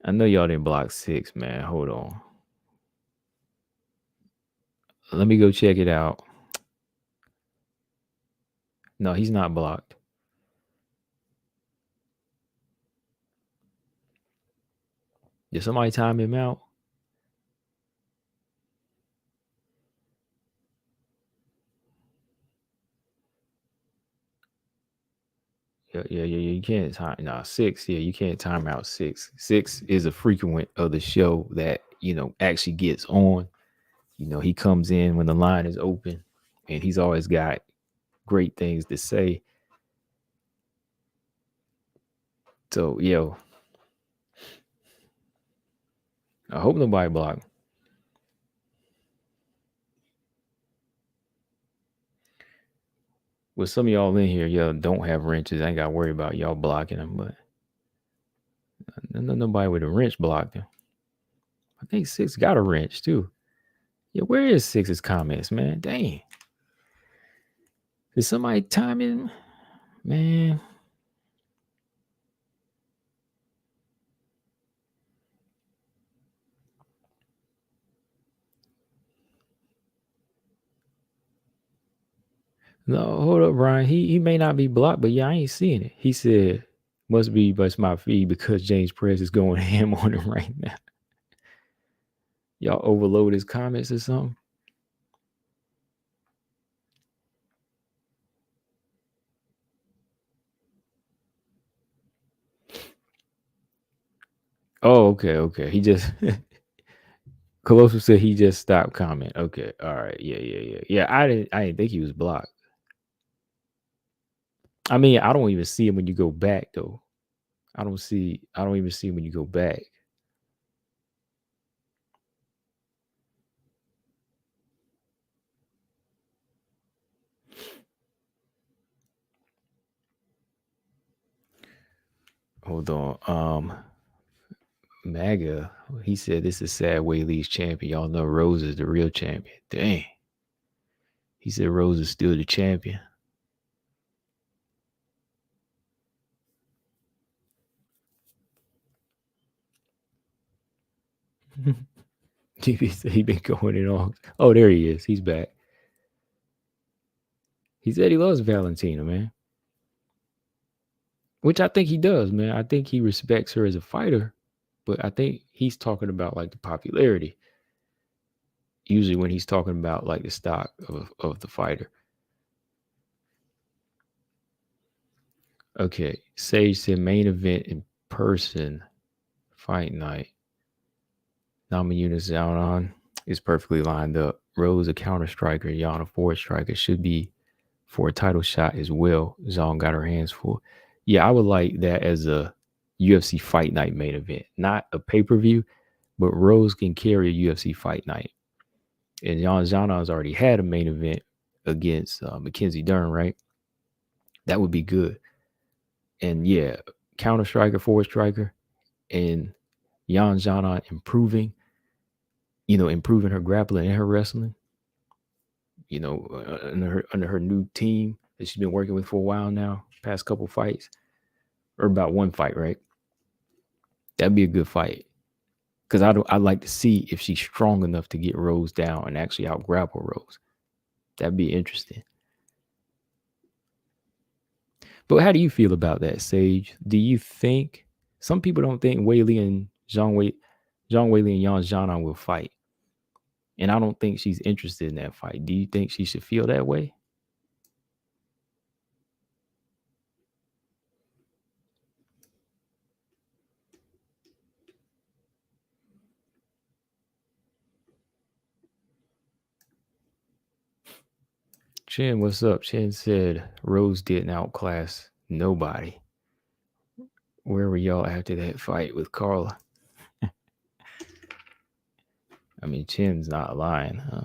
I know y'all didn't block 6, man. Hold on. Let me go check it out. No, he's not blocked. Did somebody time him out? Yeah. You can't time. No, 6. Yeah, you can't time out 6. 6 is a frequent of the show that actually gets on. He comes in when the line is open, and he's always got great things to say. So, I hope nobody blocked. With some of y'all in here, don't have wrenches. I ain't got to worry about y'all blocking them, but nobody with a wrench blocked him. I think 6 got a wrench too. Yeah, where is 6's comments, man? Dang. Did somebody time him? Man. No, hold up, Brian. He may not be blocked, but I ain't seeing it. He said, must be but my feed because James Press is going ham on him right now. Y'all overload his comments or something? Oh, okay. He just Colosso said he just stopped comment. Okay, all right, yeah. I didn't think he was blocked. I mean, I don't even see him when you go back though. I don't even see him when you go back. Hold on. MAGA, he said this is sad Weili's champion. Y'all know Rose is the real champion. Dang. He said Rose is still the champion. He been going it all. Oh, there he is. He's back. He said he loves Valentina, man. Which I think he does, man. I think he respects her as a fighter, but I think he's talking about like the popularity. Usually when he's talking about like the stock of the fighter. Okay. Sage said main event in person fight night. Nama Nunes out on is perfectly lined up. Rose a counter striker, Yan a forward striker should be for a title shot as well. Zhang got her hands full. Yeah, I would like that as a UFC fight night main event, not a pay-per-view, but Rose can carry a UFC fight night. And Yan Zhana's already had a main event against Mackenzie Dern, right? That would be good. And yeah, counter striker, forward striker, and Yan Zhana improving her grappling and her wrestling, under her new team that she's been working with for a while now, past couple fights, or about one fight, right? That'd be a good fight. Because I'd like to see if she's strong enough to get Rose down and actually out grapple Rose. That'd be interesting. But how do you feel about that, Sage? Do you think some people don't think Weili and Zhang Weili and Yan Zhana will fight? And I don't think she's interested in that fight. Do you think she should feel that way? Chen, what's up? Chen said Rose didn't outclass nobody. Where were y'all after that fight with Carla? I mean, Chen's not lying, huh?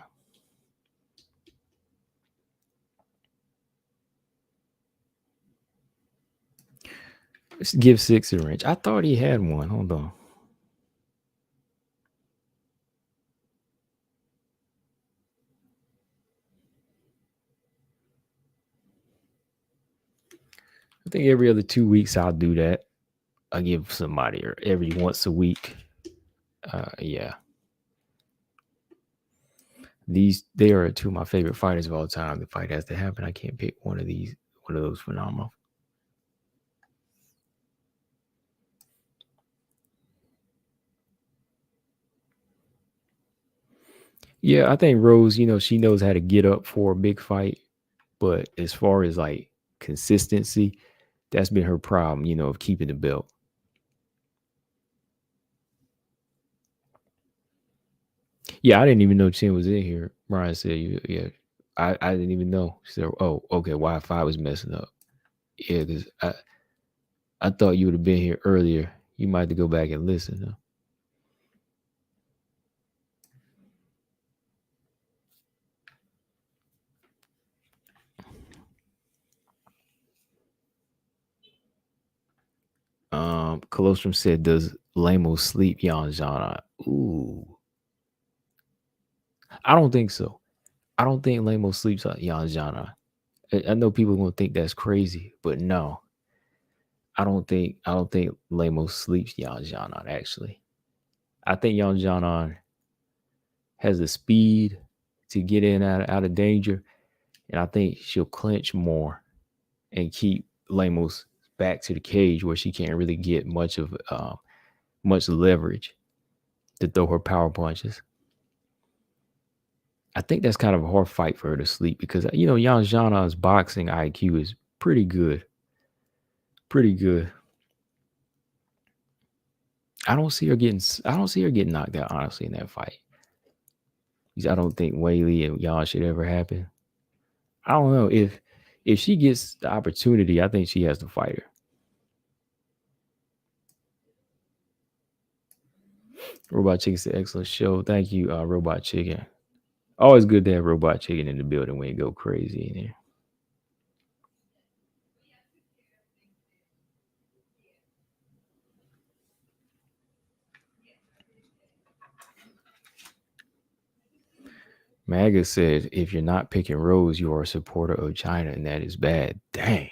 Let's give 6 a wrench. I thought he had one. Hold on. I think every other 2 weeks I'll do that. I'll give somebody, or every once a week. Yeah. They are two of my favorite fighters of all time. The fight has to happen. I can't pick one of those phenomenal. Yeah, I think Rose, she knows how to get up for a big fight. But as far as like consistency, that's been her problem, of keeping the belt. Yeah, I didn't even know Chen was in here. Brian said, yeah, I didn't even know. She said, oh, okay, Wi-Fi was messing up. Yeah, because I thought you would have been here earlier. You might have to go back and listen, though. Colostrum said, does Lamos sleep Yan Zhana? Ooh. I don't think so. I don't think Lamos sleeps Yan Zhana. I know people are gonna think that's crazy, but no. I don't think Lamos sleeps Yan Zhana, actually. I think Yan Zhana has the speed to get in out of danger. And I think she'll clinch more and keep Lamos back to the cage where she can't really get much leverage to throw her power punches. I think that's kind of a hard fight for her to sleep because Yan Zhana's boxing IQ is pretty good. Pretty good. I don't see her getting knocked out, honestly, in that fight. I don't think Weili and Yan should ever happen. I don't know. If she gets the opportunity, I think she has to fight her. Robot Chicken's an excellent show. Thank you, Robot Chicken. Always good to have Robot Chicken in the building when you go crazy in here. Maga said, if you're not picking Rose, you are a supporter of China, and that is bad. Dang.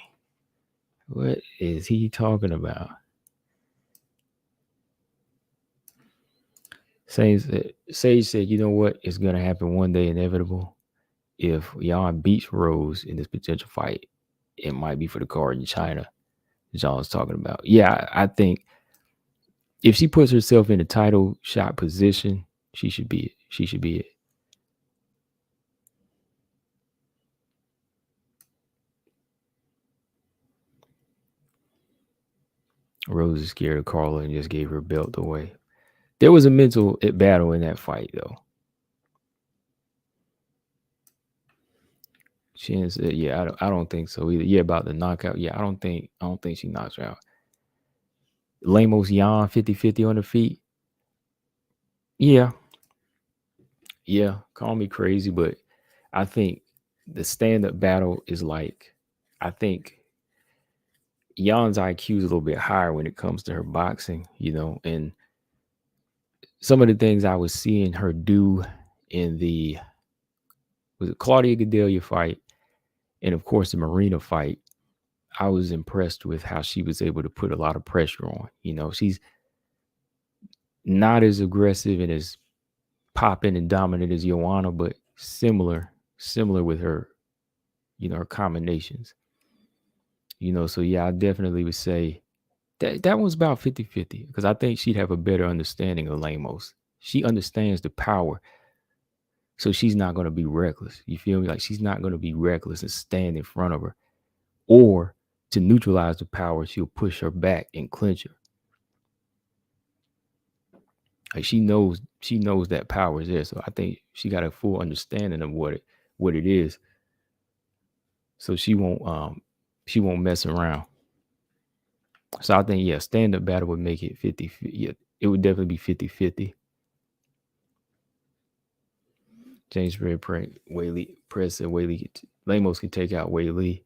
What is he talking about? Sage said, you know what? It's going to happen one day, inevitable. if Jan beats Rose in this potential fight, it might be for the card in China that John was talking about. Yeah, I think if she puts herself in a title shot position, she should be it. She should be it. Rose is scared of Carla and just gave her belt away. There was a mental battle in that fight, though. Shin said, "Yeah, I don't think so either." Yeah, about the knockout. Yeah, I don't think she knocks her out. Lamos Jan 50-50 on the feet. Yeah, call me crazy, but I think the stand-up battle is like, I think Jan's IQ is a little bit higher when it comes to her boxing, and some of the things I was seeing her do in the Claudia Gadelia fight, and of course the Marina fight, I was impressed with how she was able to put a lot of pressure on. She's not as aggressive and as popping and dominant as Joanna, but similar with her, her combinations. So yeah, I definitely would say that was about 50-50 because I think she'd have a better understanding of Lamos. She understands the power. So she's not going to be reckless. You feel me? Like she's not going to be reckless and stand in front of her. Or to neutralize the power, she'll push her back and clinch her. Like she knows that power is there. So I think she got a full understanding of what it is. So she won't mess around. So I think, yeah, stand-up battle would make it 50. Yeah, it would definitely be 50-50. James Red Weili Press and Weili Lamos can take out Weili.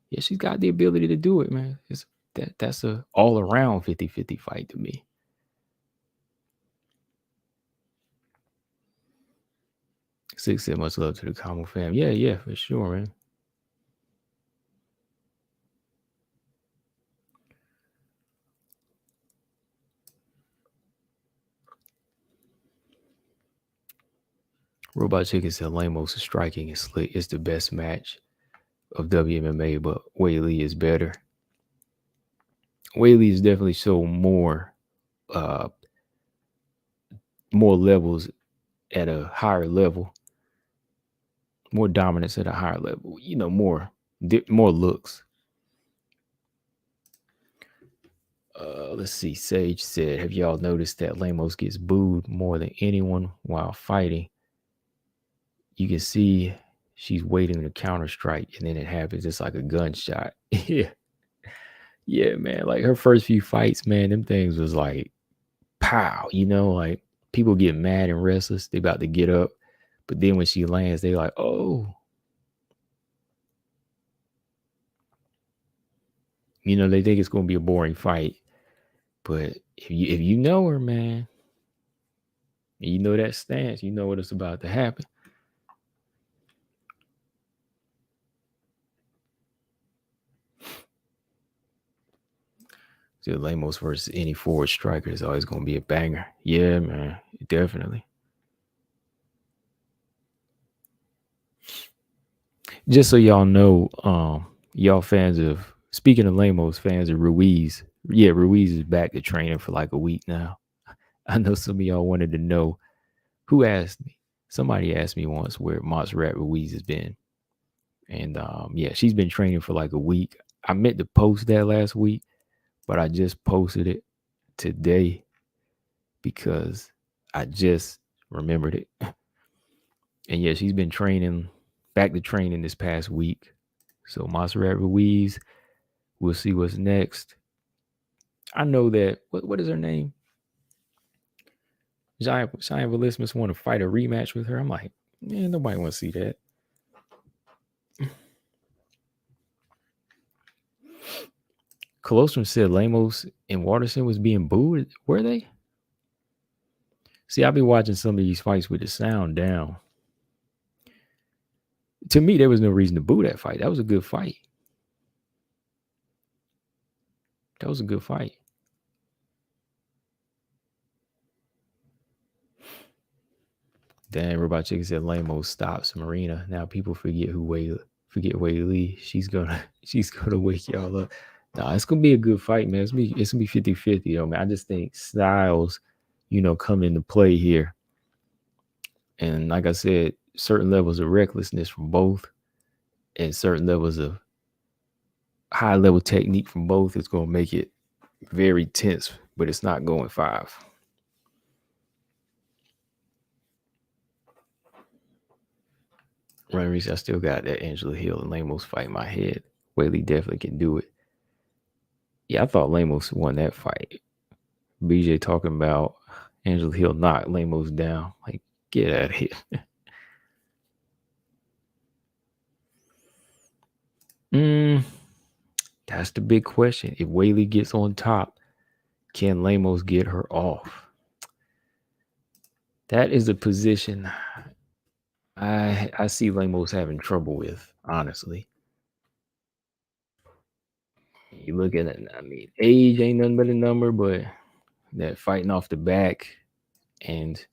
Yeah, she's got the ability to do it, man. That's a all-around 50-50 fight to me. Six said much love to the Combo fam. Yeah, for sure, man. Robot Chicken said Lamos' striking is slick. It's the best match of WMMA, but Weili is better. Weili is definitely shown more levels at a higher level, more dominance at a higher level. More looks. Let's see. Sage said, "Have y'all noticed that Lamos gets booed more than anyone while fighting? You can see she's waiting to counter strike, and then it happens. It's like a gunshot." Yeah, man. Like her first few fights, man, them things was like, pow. Like people get mad and restless. They about to get up, but then when she lands, they like, oh. They think it's going to be a boring fight. But if you know her, man, and you know that stance, you know what it's about to happen. So Lamos versus any forward striker is always going to be a banger. Yeah, man, definitely. Just so y'all know, y'all speaking of Lamos, fans of Ruiz. Yeah, Ruiz is back to training for like a week now. I know some of y'all wanted to know. Who asked me? Somebody asked me once where Montserrat Ruiz has been. And yeah, she's been training for like a week. I meant to post that last week, but I just posted it today because I just remembered it. And yeah, she's been back to training this past week. So Montserrat Ruiz, we'll see what's next. I know that, what is her name? Cheyenne Velismus want to fight a rematch with her. I'm like, man, nobody want to see that. Colostrum said Lamos and Waterson was being booed. Were they? See, I've been watching some of these fights with the sound down. To me, there was no reason to boo that fight. That was a good fight. Dan Robot Chicken said Lamos stops Marina. Now people forget Weili. She's gonna wake y'all up. Nah, it's gonna be a good fight, man. It's gonna be 50-50 though, man. I just think styles, come into play here. And like I said, certain levels of recklessness from both and certain levels of high level technique from both is gonna make it very tense, but it's not going 5. Run Reese, I still got that Angela Hill and Lamos fight in my head. Weili definitely can do it. Yeah, I thought Lamos won that fight. BJ talking about Angela Hill knocked Lamos down. Like, get out of here. That's the big question. If Weili gets on top, can Lamos get her off? That is a position I see Lamos having trouble with, honestly. You look at it, I mean, age ain't nothing but a number, but that fighting off the back, and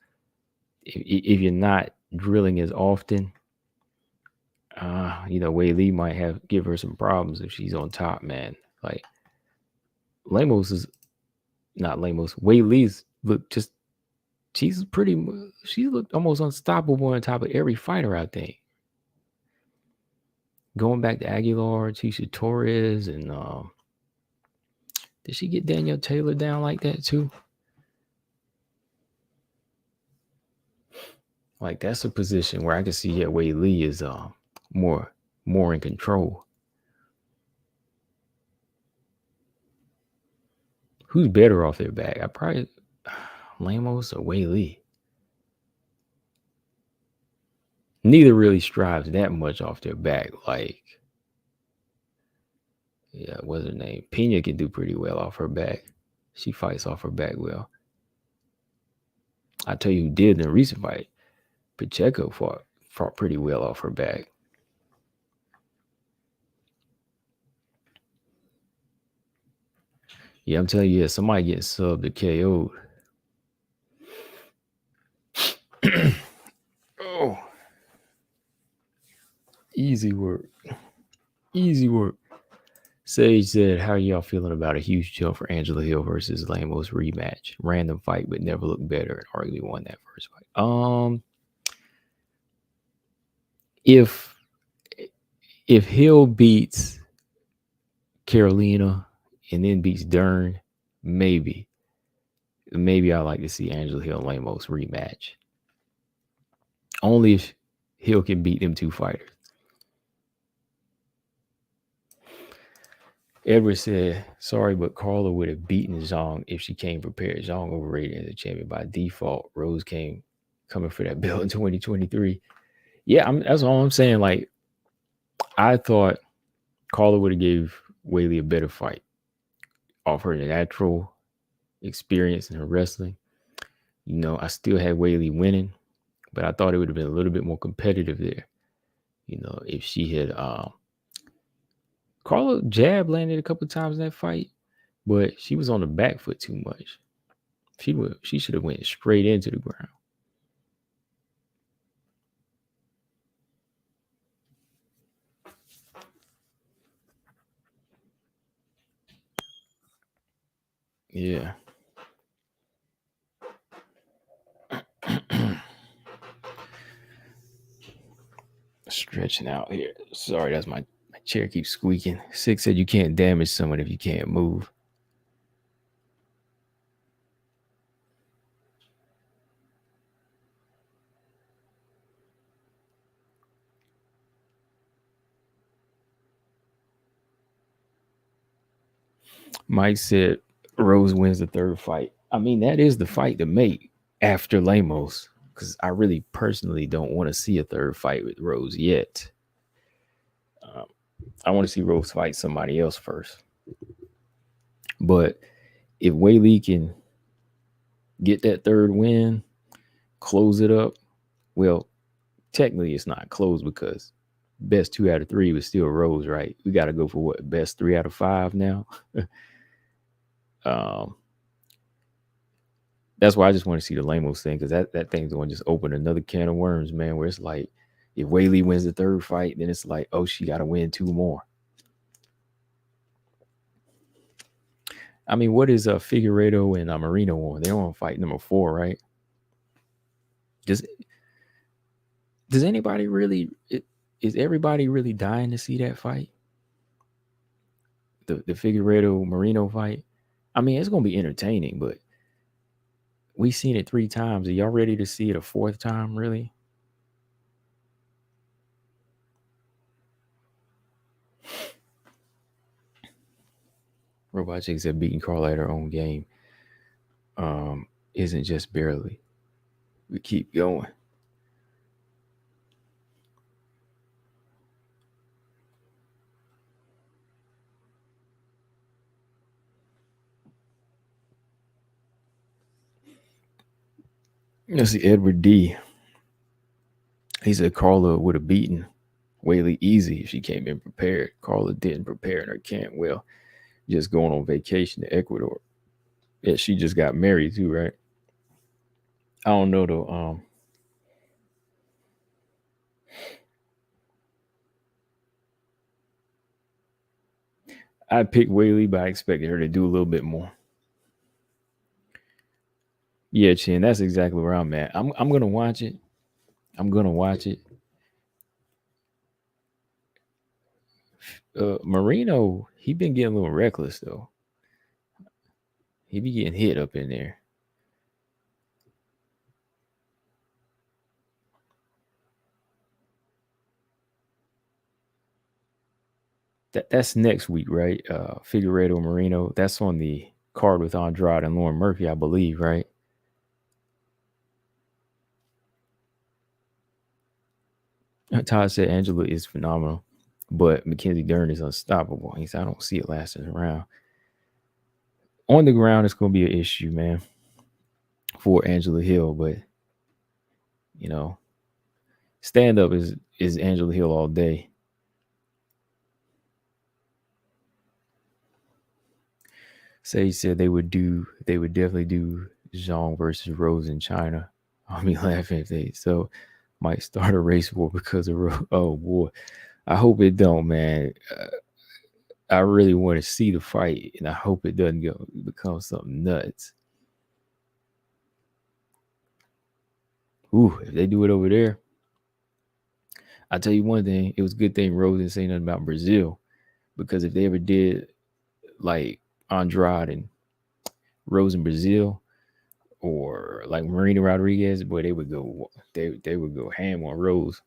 if you're not drilling as often, Weili might give her some problems if she's on top, man. Like Weili's she looked almost unstoppable on top of every fighter, I think. Going back to Aguilar, Tisha Torres, and did she get Danielle Taylor down like that too? Like that's a position where I can see Weili is more in control. Who's better off their back? I probably Lamos or Weili. Neither really strives that much off their back. Like, yeah, what's her name? Pena can do pretty well off her back. She fights off her back well. I tell you who did in a recent fight. Pacheco fought pretty well off her back. Yeah, I'm telling you, somebody getting subbed or KO'd. Oh. Easy work. Sage said, how are y'all feeling about a huge jump for Angela Hill versus Lamos rematch? Random fight, but never looked better and arguably won that first fight. If Hill beats Carolina and then beats Dern, maybe I'd like to see Angela Hill and Lamos rematch. Only if Hill can beat them two fighters. Edward said, sorry, but Carla would have beaten Zhang if she came prepared. Zhang overrated as a champion by default. Rose coming for that belt in 2023. Yeah, that's all I'm saying. Like, I thought Carla would have gave Weili a better fight off her natural experience in her wrestling. I still had Weili winning, but I thought it would have been a little bit more competitive there. If she had Carla jab landed a couple of times in that fight, but she was on the back foot too much. She should have went straight into the ground. Yeah. Stretching out here. Sorry, that's my chair keeps squeaking. 6 said you can't damage someone if you can't move. Mike said Rose wins the third fight. I mean, that is the fight to make after Lamos, because I really personally don't want to see a third fight with Rose yet. I want to see Rose fight somebody else first. But if Weili can get that third win, close it up, well, technically it's not closed because best 2 out of 3 was still Rose, right? We got to go for what, best 3 out of 5 now. That's why I just want to see the Lamos thing, because that thing's going to just open another can of worms, man. Where it's like, if Weili wins the third fight, then it's like, oh, she got to win 2 more. I mean, what is Figueiredo and Marino on? They're on fight number 4, right? Does anybody really? Is everybody really dying to see that fight? The Figueiredo Marino fight. I mean, it's gonna be entertaining, but we've seen it 3 times. Are y'all ready to see it a 4th time? Really? Robot Chick said beating Carla at her own game isn't just barely. We keep going. Let's see, Edward D. He said Carla would have beaten Weili easy if she came in prepared. Carla didn't prepare in her camp well, just going on vacation to Ecuador. Yeah, she just got married too, right? I don't know though. I picked Weili, but I expected her to do a little bit more. Yeah, Chin, that's exactly where I'm at. I'm gonna watch it. I'm gonna watch it. Marino, he been getting a little reckless though. He be getting hit up in there. That's next week, right? Figueredo Marino. That's on the card with Andrade and Lauren Murphy, I believe, right? Todd said Angela is phenomenal, but Mackenzie Dern is unstoppable. He said, I don't see it lasting around. On the ground, it's going to be an issue, man, for Angela Hill. But, you know, stand up is Angela Hill all day. Sage said they would definitely do Zhang versus Rose in China. I'll be laughing if they might start a race war because of Rose. Oh boy, I hope it don't, man. I really want to see the fight, and I hope it doesn't become something nuts. Ooh, if they do it over there, I'll tell you one thing. It was a good thing Rose didn't say nothing about Brazil, because if they ever did like Andrade and Rose in Brazil, or like Marina Rodriguez, boy, they would go ham on Rose.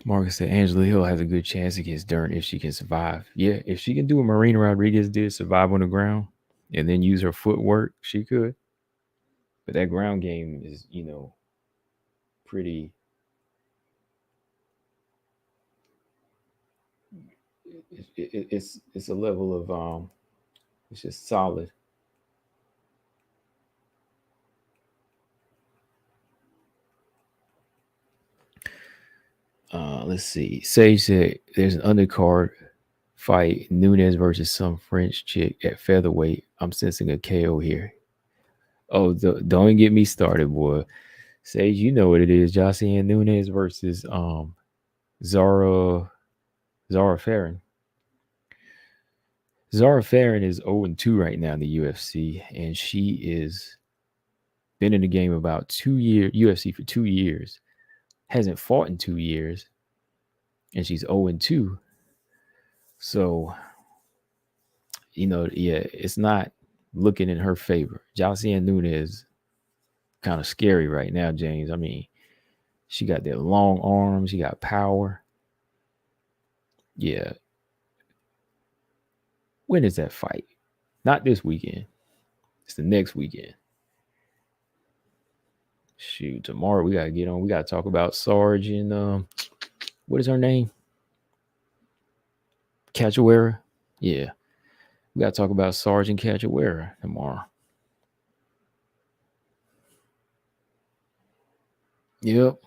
Marcus said Angela Hill has a good chance against Dern if she can survive. Yeah, if she can do what Marina Rodriguez did, survive on the ground, and then use her footwork, she could. But that ground game is, pretty. It's a level of it's just solid. Let's see. Sage said there's an undercard fight, Nunes versus some French chick at featherweight. I'm sensing a KO here. Oh, don't get me started, boy. Sage, you know what it is. Jocelyn Nunes versus Zara Farron. Zara Farron is 0-2 right now in the UFC, and she is been in the game about 2 years, UFC for 2 years, hasn't fought in 2 years, and she's 0-2. So, it's not looking in her favor. Jocelyn Nunes kind of scary right now, James. I mean, she got that long arms, she got power. Yeah. When is that fight? Not this weekend. It's the next weekend. Shoot, tomorrow we gotta get on. We gotta talk about Sarge and what is her name? Cachoeira. Yeah. We gotta talk about Sarge and Cachoeira tomorrow. Yep.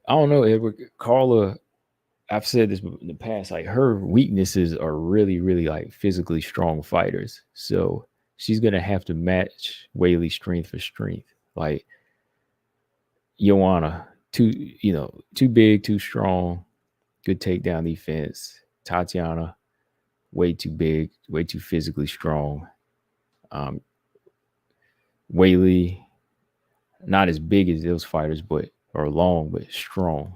I don't know, Edward. Carla, I've said this in the past, like her weaknesses are really, really like physically strong fighters. So she's gonna have to match Weili strength for strength. Like Joanna, too big, too strong, good takedown defense. Tatiana, way too big, way too physically strong. Um, Weili, not as big as those fighters, but or long, but strong.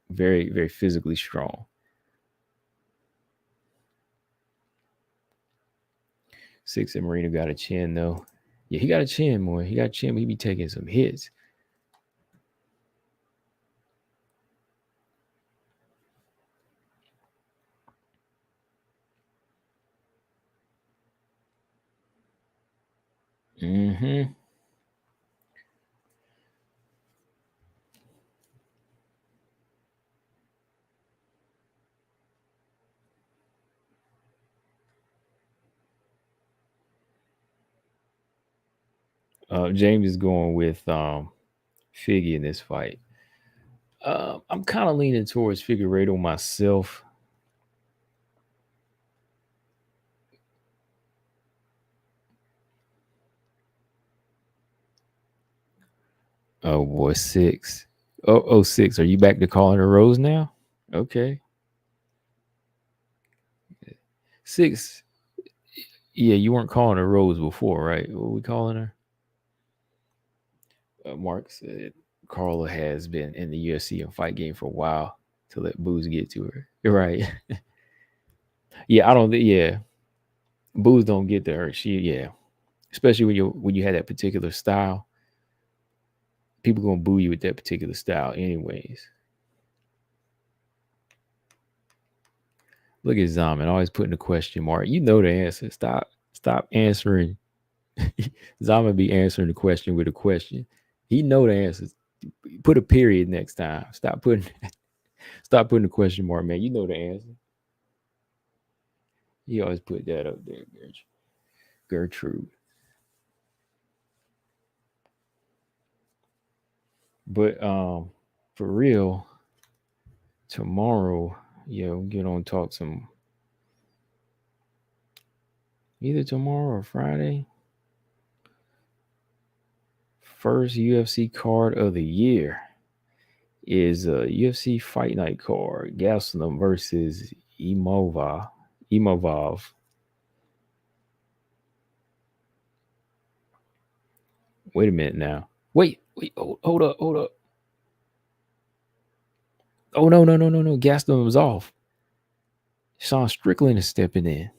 Very, very physically strong. Six and Marino got a chin though. Yeah, he got a chin, more. He got a chin, but he be taking some hits. Mm-hmm. James is going with Figgy in this fight. I'm kind of leaning towards Figueredo myself. Oh boy, six. Oh, 06. Are you back to calling her Rose now? Okay. Six. Yeah, you weren't calling her Rose before, right? What were we calling her? Mark said Carla has been in the UFC and fight game for a while to let booze get to her. You're right. Yeah, I don't. Yeah, booze don't get to her. Yeah, especially when you had that particular style. People gonna boo you with that particular style, anyways. Look at Zaman always putting a question mark. You know the answer. Stop answering. Zaman be answering the question with a question. He know the answers. Put a period next time. Stop putting a question mark, man. You know the answer. He always put that up there, Gertrude. But for real, tomorrow, yeah, we'll get on talk some either tomorrow or Friday. First UFC card of the year is a UFC Fight Night card. Gaslam versus Imovov. Wait a minute now. Wait, hold up. Oh no. Gaslam was off. Sean Strickland is stepping in.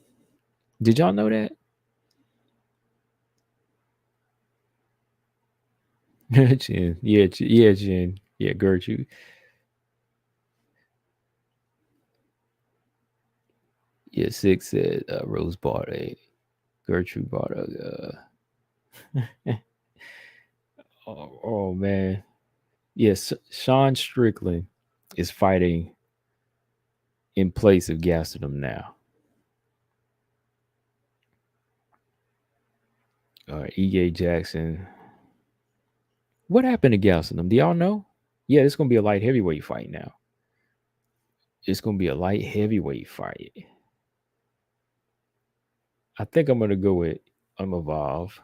Did y'all know that? Chin. Yeah, Chin. Yeah, Gertrude. Yeah, Six said Rose bought a Gertrude bought a oh man. Yes, Sean Strickland is fighting in place of Gastelum now. E.J. Jackson. What happened to Gastelum? Do y'all know? Yeah, it's gonna be a light heavyweight fight now. It's gonna be a light heavyweight fight. I think I'm gonna go with Evolve.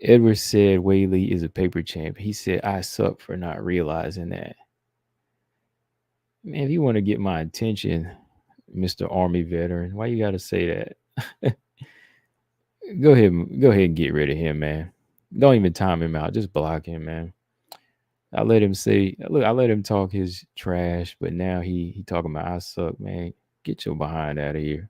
Edward said Weili is a paper champ. He said I suck for not realizing that. Man, if you want to get my attention, Mr. Army veteran, why you gotta say that? Go ahead and get rid of him, man. Don't even time him out. Just block him, man. I let him say, look, I let him talk his trash, but now he talking about I suck, man. Get your behind out of here.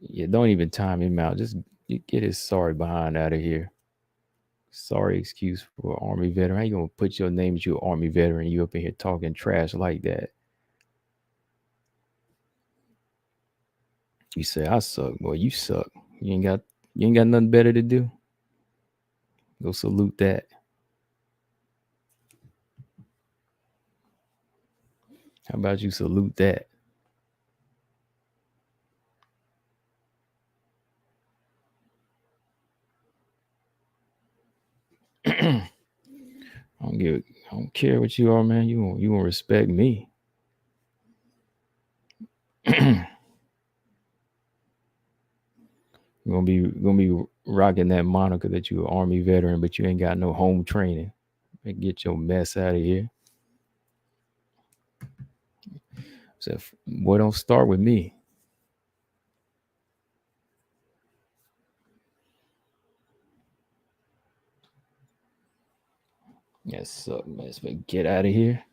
Yeah, don't even time him out. Just get his sorry behind out of here. Sorry excuse for Army veteran. How you gonna put your name as your Army veteran? You up in here talking trash like that? You say I suck, boy. You suck. You ain't got nothing better to do. Go salute that. How about you salute that? I don't care what you are, man. You won't respect me. Gonna be rocking that moniker that you an Army veteran, but you ain't got no home training. Man, get your mess out of here. So, boy, don't start with me. Yes, man. But get out of here.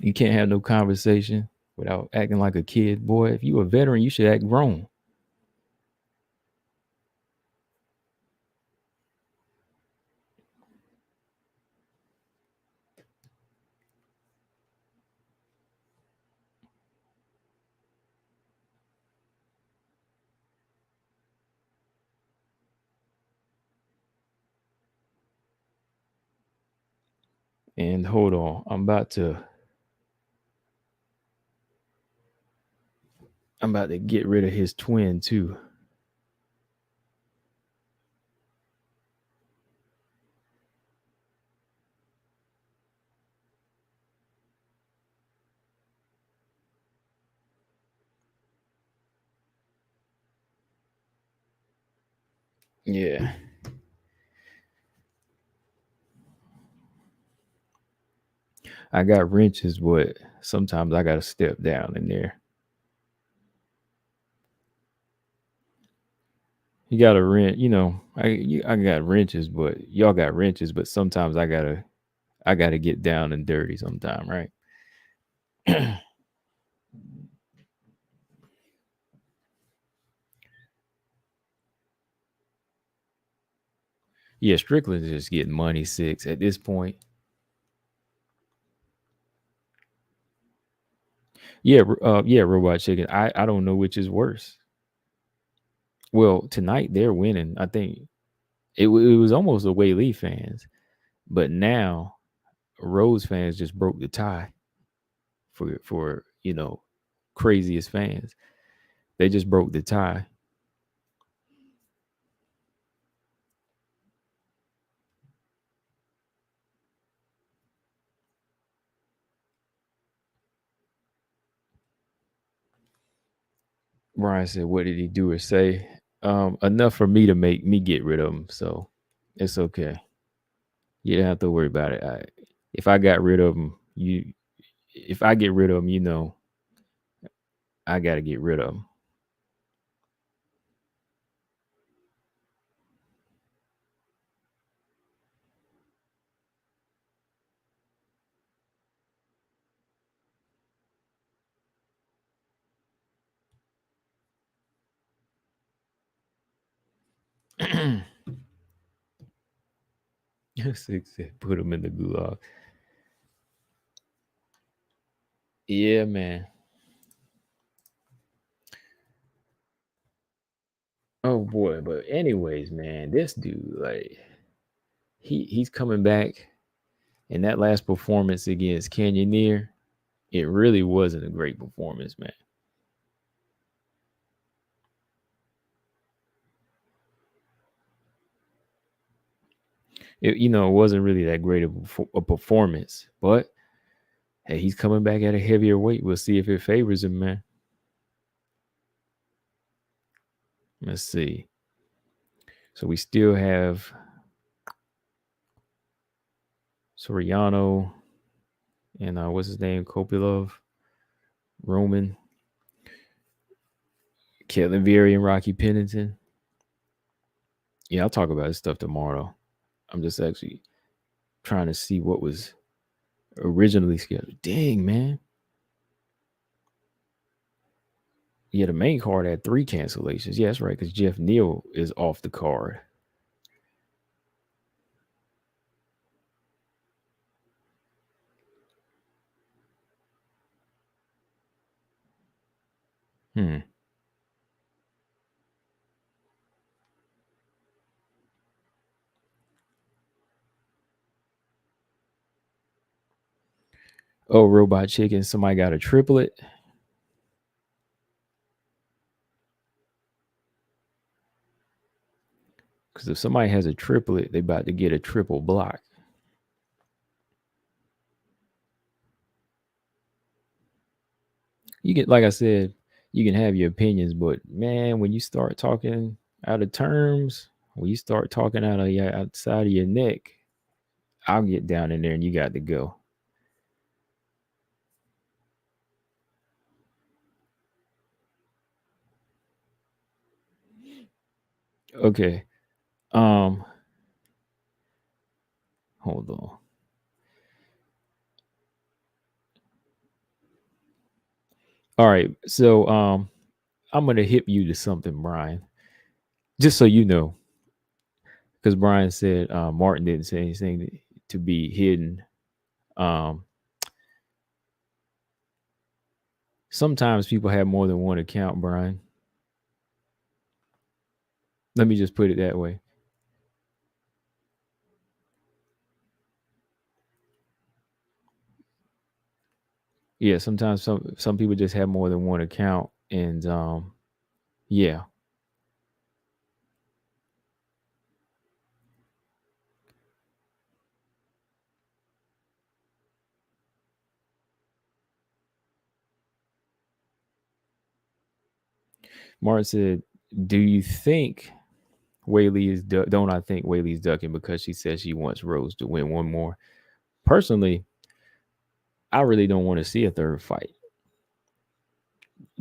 You can't have no conversation without acting like a kid, boy. If you a veteran, you should act grown. And hold on, I'm about to get rid of his twin too. Yeah. I got wrenches, but sometimes I gotta step down in there. You got to wrench, I got wrenches, but y'all got wrenches, but sometimes I gotta get down and dirty sometime, right? Yeah, Strickland's just getting money six at this point. Yeah, yeah, Robot Chicken. I don't know which is worse. Well, tonight they're winning. I think it was almost the Weili fans, but now Rose fans just broke the tie for craziest fans. They just broke the tie. Brian said, "What did he do or say?" Enough for me to make me get rid of him. So it's okay. You don't have to worry about it. If I got rid of him, if I get rid of him, I got to get rid of him. Six said, put him in the gulag. Yeah, man. Oh boy, but anyways, man, this dude, like, he's coming back, and that last performance against Canyoneer, it really wasn't a great performance, man. It wasn't really that great of a performance, but hey, he's coming back at a heavier weight. We'll see if it favors him, man. Let's see. So we still have Soriano and what's his name, Kopilov, Roman, Caitlin Vieri, and Rocky Pennington. Yeah, I'll talk about this stuff tomorrow. I'm just actually trying to see what was originally scheduled. Dang, man. Yeah, the main card had 3 cancellations. Yeah, that's right, because Jeff Neal is off the card. Hmm. Oh, Robot Chicken, somebody got a triplet. Because if somebody has a triplet, they about to get a triple block. You get, like I said, you can have your opinions, but man, when you start talking out of terms, when you start talking out of your outside of your neck, I'll get down in there and you got to go. Okay. Um, hold on. All right. So I'm gonna hip you to something, Brian. Just so you know, because Brian said Martin didn't say anything to be hidden. Um, sometimes people have more than one account, Brian. Let me just put it that way. Yeah, sometimes some people just have more than one account, and yeah. Martin said, "Do you think Weili is? Don't I think Weili's ducking because she says she wants Rose to win one more? Personally, I really don't want to see a third fight.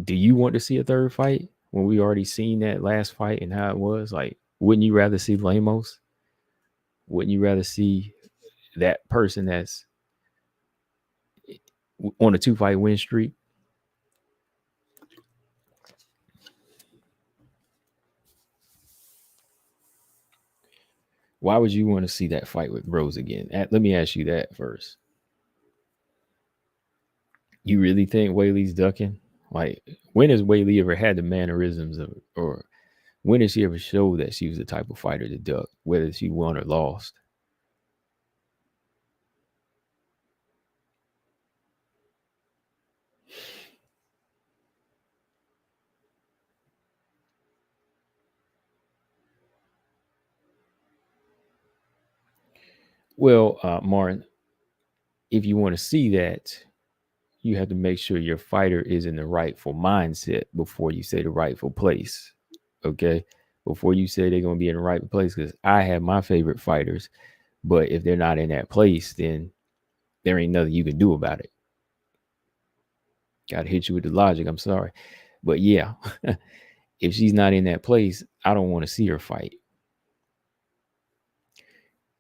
Do you want to see a third fight when we already seen that last fight and how it was? Like, wouldn't you rather see Lamos? Wouldn't you rather see that person that's on a 2-fight win streak? Why would you want to see that fight with Rose again? Let me ask you that first. You really think Weili's ducking? Like, when has Weili ever had the mannerisms of, or when did she ever show that she was the type of fighter to duck, whether she won or lost? Well, Martin, if you want to see that, you have to make sure your fighter is in the rightful mindset before you say the rightful place. Okay. Before you say they're going to be in the right place, because I have my favorite fighters, but if they're not in that place, then there ain't nothing you can do about it. Got to hit you with the logic. I'm sorry. But yeah, if she's not in that place, I don't want to see her fight.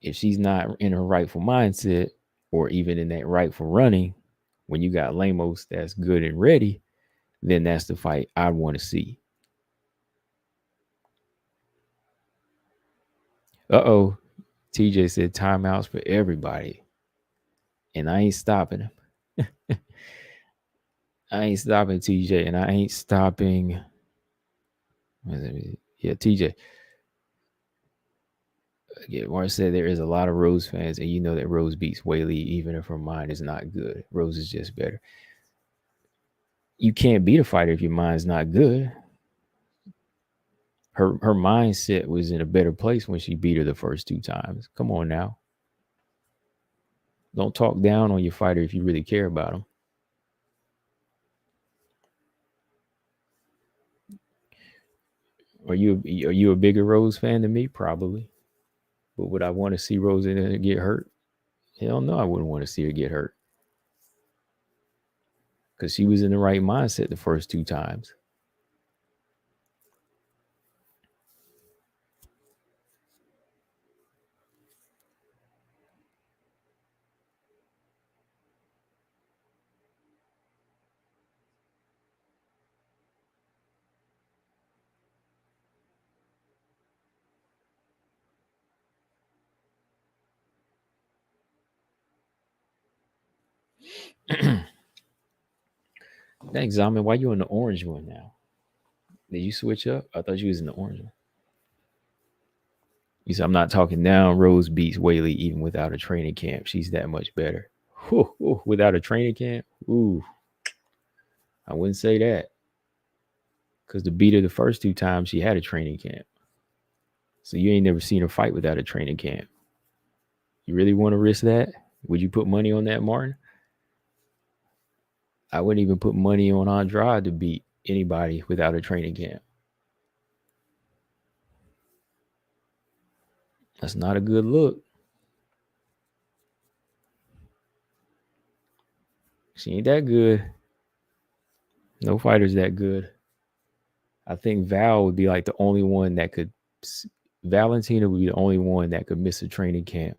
If she's not in her rightful mindset or even in that rightful running, when you got Lamos that's good and ready, then that's the fight I want to see. Uh-oh. TJ said timeouts for everybody. And I ain't stopping him. I ain't stopping TJ, and I ain't stopping. Yeah, TJ. Yeah, Mark said there is a lot of Rose fans, and you know that Rose beats Weili, even if her mind is not good. Rose is just better. You can't beat a fighter if your mind's not good. Her mindset was in a better place when she beat her the first 2 times. Come on now. Don't talk down on your fighter if you really care about him. Are you a bigger Rose fan than me? Probably. But would I want to see Rose in there get hurt? Hell no, I wouldn't want to see her get hurt. Because she was in the right mindset the first 2 times. Thanks, Zaman. Why you in the orange one now? Did you switch up? I thought you was in the orange one. You said I'm not talking down. Rose beats Weili even without a training camp. She's that much better. Without a training camp, ooh, I wouldn't say that because the beat her the first 2 times she had a training camp. So you ain't never seen her fight without a training camp. You really want to risk that? Would you put money on that, Martin? I wouldn't even put money on Andrade to beat anybody without a training camp. That's not a good look. She ain't that good. No fighter's that good. I think Val would be like the only one that could. Valentina would be the only one that could miss a training camp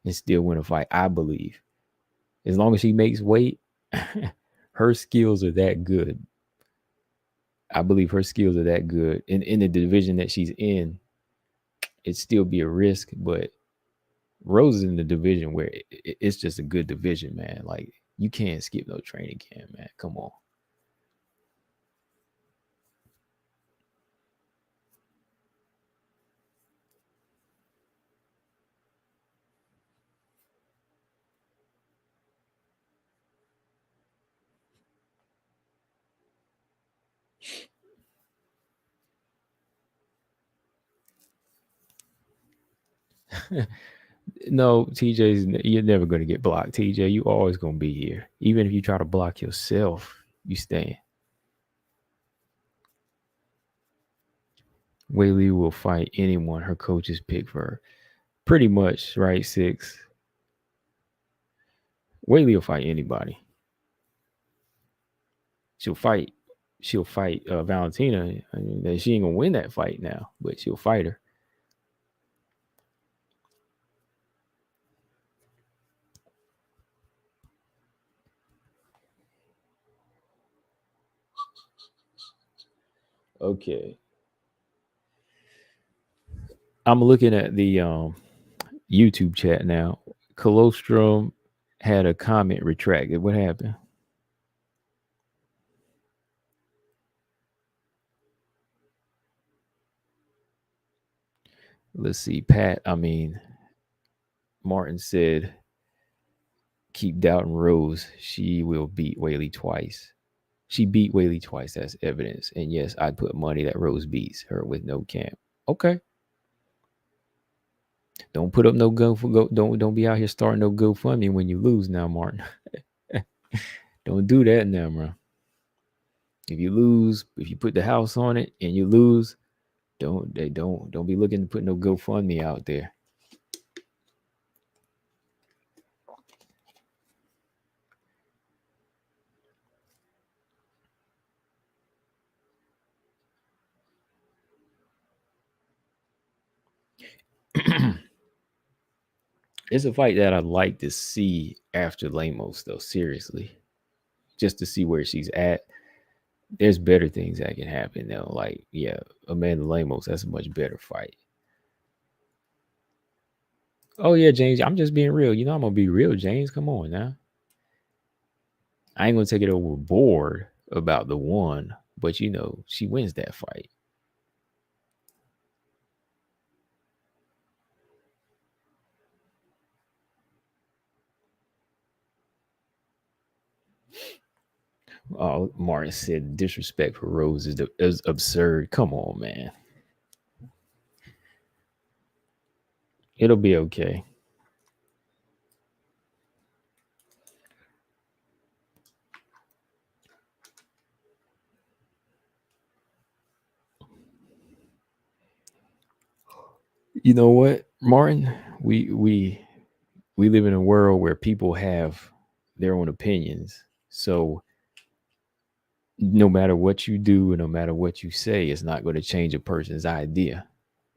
and still win a fight, I believe. As long as she makes weight, her skills are that good. I believe her skills are that good. In the division that she's in, it'd still be a risk, but Rose is in the division where it's just a good division, man. Like, you can't skip no training camp, man. Come on. No, TJ's, you're never going to get blocked. TJ, you always going to be here. Even if you try to block yourself, you stay. Weili will fight anyone her coaches pick for her. Pretty much, right? 6. Weili will fight anybody. She'll fight. She'll fight Valentina. I mean, she ain't gonna win that fight now, but she'll fight her. Okay. I'm looking at the YouTube chat now. Colostrum had a comment retracted. What happened? Let's see. Martin said, keep doubting Rose. She will beat Weili twice. She beat Weili twice. That's evidence. And yes, I'd put money that Rose beats her with no camp. Okay. Don't put up no don't be out here starting no GoFundMe when you lose now, Martin. Don't do that now, bro. If you lose, if you put the house on it and you lose, don't be looking to put no GoFundMe out there. It's a fight that I'd like to see after Lamos, though, seriously. Just to see where she's at. There's better things that can happen, though. Like, yeah, Amanda Lamos, that's a much better fight. Oh, yeah, James, I'm just being real. You know I'm going to be real, James. Come on now. I ain't going to take it overboard about the one, but, you know, she wins that fight. Oh, Martin said disrespect for Rose is absurd. Come on, man. It'll be okay. You know what, Martin? We live in a world where people have their own opinions. So no matter what you do and no matter what you say, it's not going to change a person's idea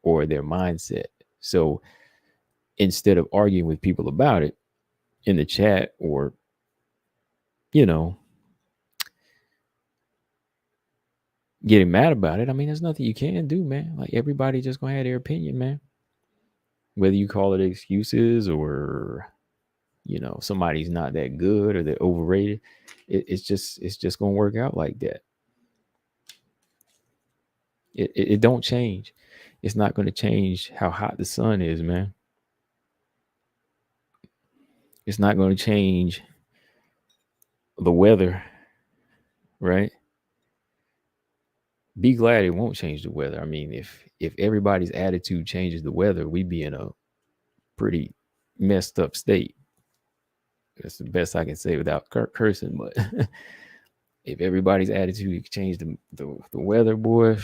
or their mindset. So instead of arguing with people about it in the chat or, you know, getting mad about it, I mean, there's nothing you can do, man. Like, everybody just gonna have their opinion, man. Whether you call it excuses or, you know, somebody's not that good or they're overrated, it's just gonna work out like that. It don't change. It's not going to change how hot the sun is, man. It's not going to change the weather, right? Be glad it won't change the weather. I mean, if everybody's attitude changes the weather, we'd be in a pretty messed up state. That's the best I can say without cursing. But if everybody's attitude could change the weather, boy,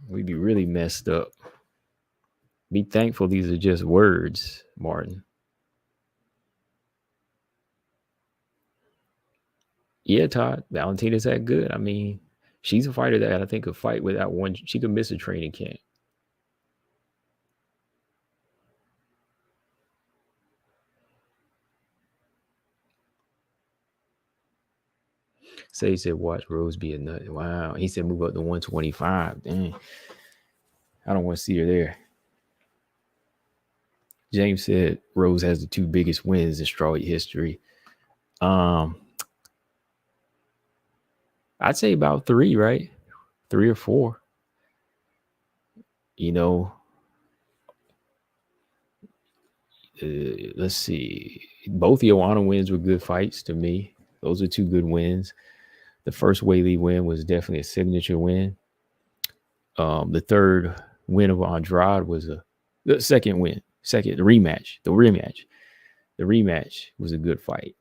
we'd be really messed up. Be thankful these are just words, Martin. Yeah, Todd, Valentina's that good. I mean, she's a fighter that I think could fight without one. She could miss a training camp. Say he said, watch Rose be a nut. Wow. He said, move up to 125. Dang. I don't want to see her there. James said Rose has the 2 biggest wins in strawweight history. I'd say about 3, right? 3 or 4. You know, let's see. Both Joanna wins were good fights to me. Those are 2 good wins. The first Weili win was definitely a signature win. The third win of Andrade was the second win. The rematch. The rematch was a good fight.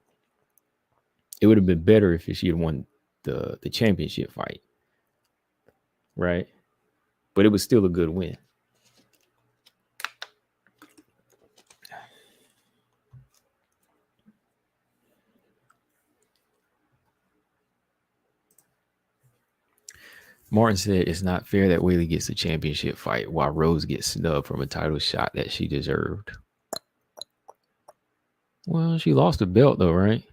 It would have been better if she had won the championship fight, right? But it was still a good win. Martin said it's not fair that Weili gets a championship fight while Rose gets snubbed from a title shot that she deserved. Well, she lost the belt though, right?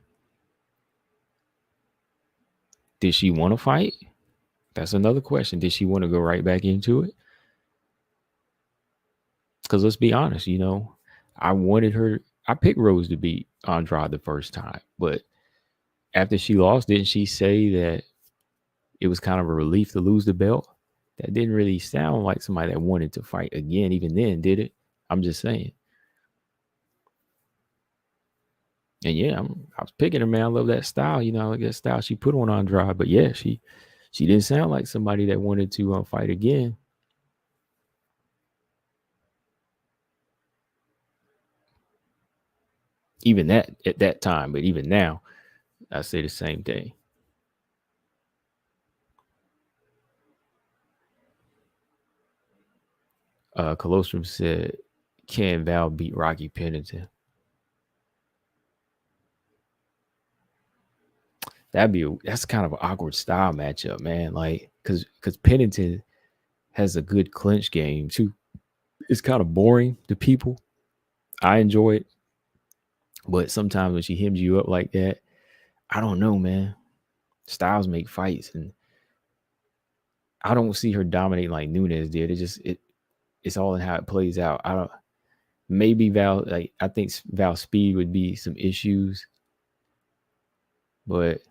Did she want to fight? That's another question. Did she want to go right back into it? Because let's be honest, you know, I picked Rose to beat Andrade the first time, but after she lost, didn't she say that it was kind of a relief to lose the belt? That didn't really sound like somebody that wanted to fight again, even then, did it? I'm just saying. And yeah, I was picking her, man. I love that style, you know, I like that style she put on Andrade. But yeah, she didn't sound like somebody that wanted to fight again. Even that at that time, but even now, I say the same thing. Colostrum said, "Can Val beat Rocky Pennington?" That's kind of an awkward style matchup, man. Like, because Pennington has a good clinch game too. It's kind of boring to people. I enjoy it, but sometimes when she hems you up like that, I don't know, man. Styles make fights, and I don't see her dominating like Nunes did. It's all in how it plays out. I don't. Maybe Val, like I think Val's speed would be some issues, but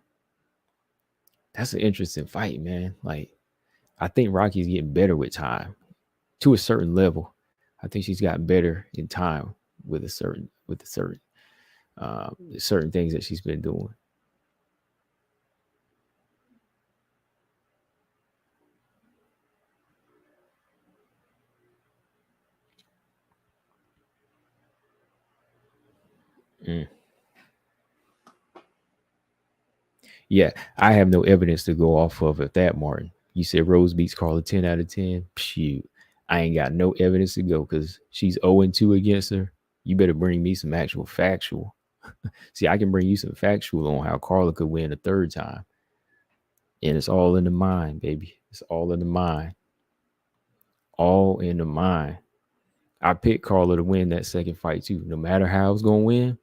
that's an interesting fight, man. Like I think Rocky's getting better with time to a certain level. I think she's gotten better in time with certain things that she's been doing. Mm. Yeah, I have no evidence to go off of that, Martin. You said Rose beats Carla 10 out of 10. Shoot, I ain't got no evidence to go because she's 0-2 against her. You better bring me some actual factual. See, I can bring you some factual on how Carla could win a third time. And it's all in the mind, baby. It's all in the mind. All in the mind. I picked Carla to win that second fight too. No matter how I was going to win,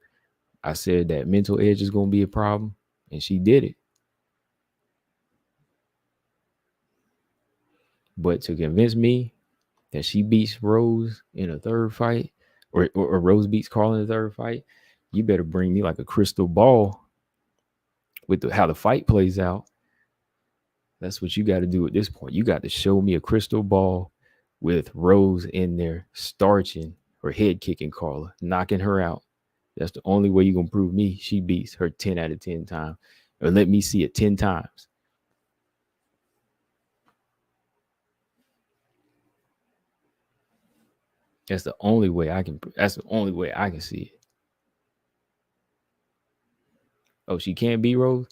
I said that mental edge is going to be a problem. And she did it. But to convince me that she beats Rose in a third fight, or Rose beats Carla in the third fight, you better bring me like a crystal ball with how the fight plays out. That's what you got to do at this point. You got to show me a crystal ball with Rose in there starching or head kicking Carla, knocking her out. That's the only way you're gonna prove me she beats her 10 out of 10 times. Or let me see it 10 times. That's the only way I can see it. Oh, she can't beat Rose?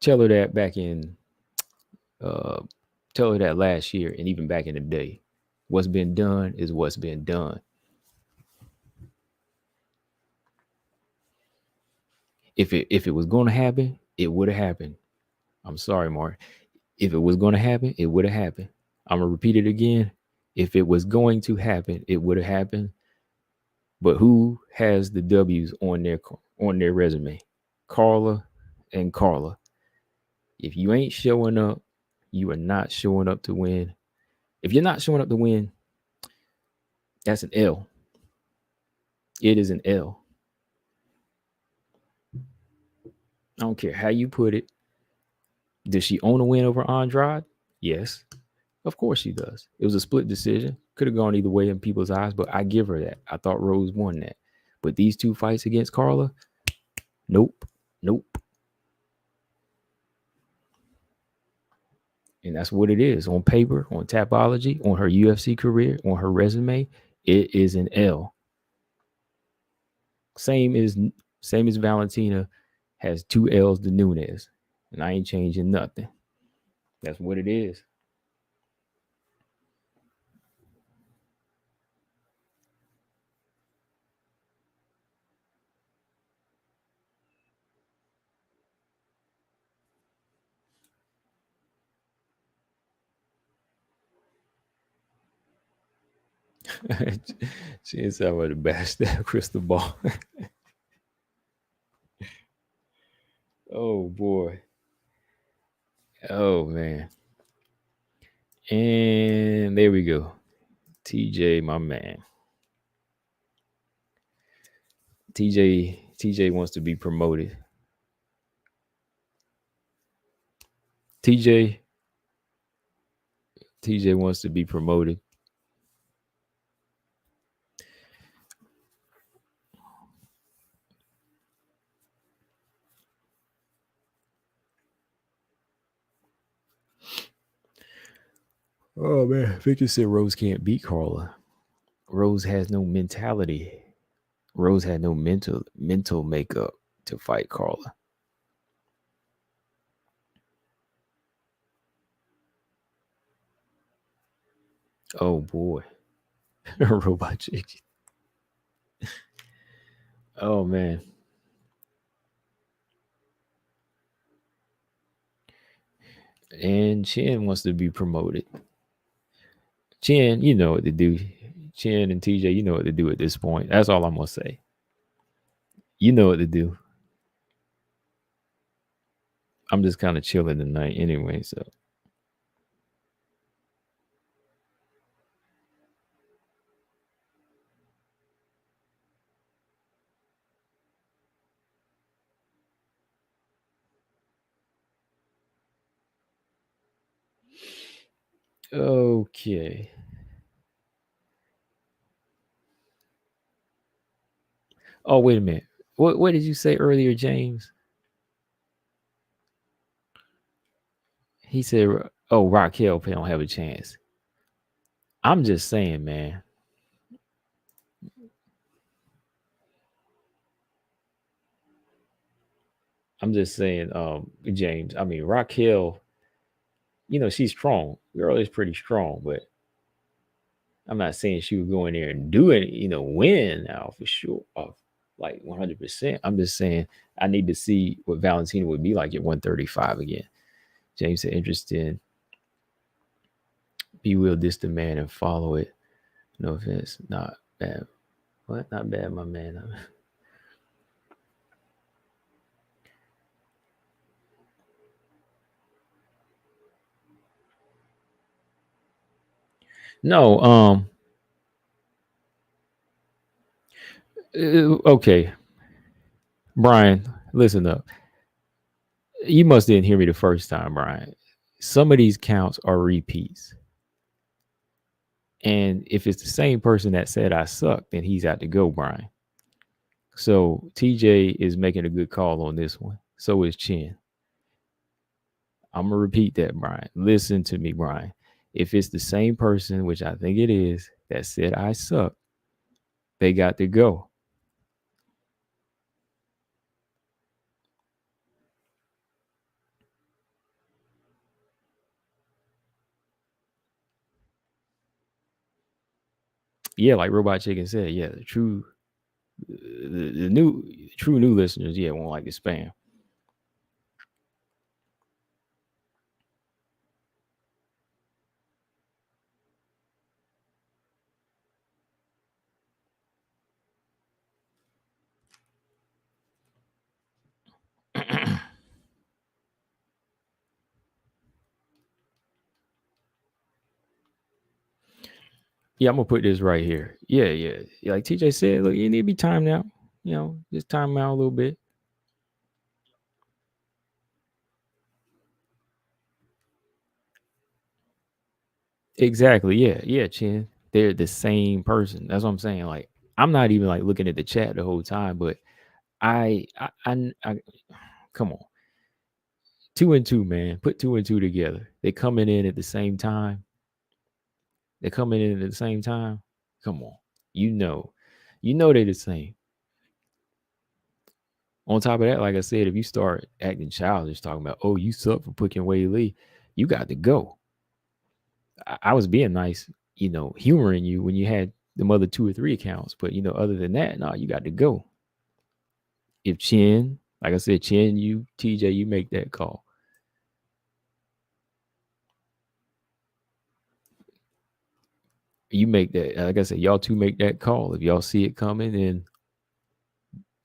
Tell her that back in tell her that last year and even back in the day. What's been done is what's been done. If it was going to happen, it would have happened. I'm sorry, Mark. If it was going to happen, it would have happened. I'm gonna repeat it again. If it was going to happen, it would have happened. But who has the W's on their resume? Carla and Carla. If you ain't showing up, you are not showing up to win. If you're not showing up to win, that's an L. It is an L. I don't care how you put it. Does she own a win over Andrade? Yes. Of course she does. It was a split decision. Could have gone either way in people's eyes, but I give her that. I thought Rose won that. But these two fights against Carla, nope. And that's what it is. On paper, on Tapology, on her UFC career, on her resume, it is an L. Same as Valentina has 2 L's to Nunes. And I ain't changing nothing. That's what it is. She is out with the best crystal ball. Oh boy. Oh man. And there we go. TJ, my man. TJ wants to be promoted. TJ wants to be promoted. Oh man, Victor said Rose can't beat Carla. Rose has no mentality. Rose had no mental makeup to fight Carla. Oh boy. Robot chicken. Oh man. And Chen wants to be promoted. Chen, you know what to do. Chen and TJ, you know what to do at this point. That's all I'm gonna say. You know what to do. I'm just kind of chilling tonight anyway, so. Okay. Oh, wait a minute. What did you say earlier, James? He said, oh, Raquel don't have a chance. I'm just saying, man. I'm just saying, James. I mean, Raquel, you know, she's strong. Girl is pretty strong, but I'm not saying she would go in there and do it, you know, win now for sure. Like 100%. I'm just saying I need to see what Valentina would be like at 135 again. James said, interesting. Be will this the man and follow it. No offense. Not bad. What? Not bad, my man. No, okay. Brian, listen up. You must didn't hear me the first time, Brian. Some of these counts are repeats. And if it's the same person that said I suck, then he's out to go, Brian. So TJ is making a good call on this one. So is Chin. I'm gonna repeat that, Brian. Listen to me, Brian. If it's the same person, which I think it is, that said I suck, they got to go. Yeah, like Robot Chicken said, yeah, the new true new listeners, yeah, won't like the spam. Yeah, I'm gonna put this right here. Yeah, yeah. Like TJ said, look, you need to be timed out. Just time out a little bit. Exactly. Yeah, yeah, Chin. They're the same person. That's what I'm saying. Like, I'm not even like looking at the chat the whole time, but I come on, two and two, man. Put two and two together. They coming in at the same time. They're coming in at the same time. Come on, you know they're the same. On top of that, like I said, if you start acting childish, talking about, oh, you suck for picking Weili, you got to go. I was being nice, humoring you when you had the other two or three accounts, but other than that, no, you got to go. If Chin, like I said, Chin, you TJ, you make that call. You make that. Like I said, y'all two make that call. If y'all see it coming, then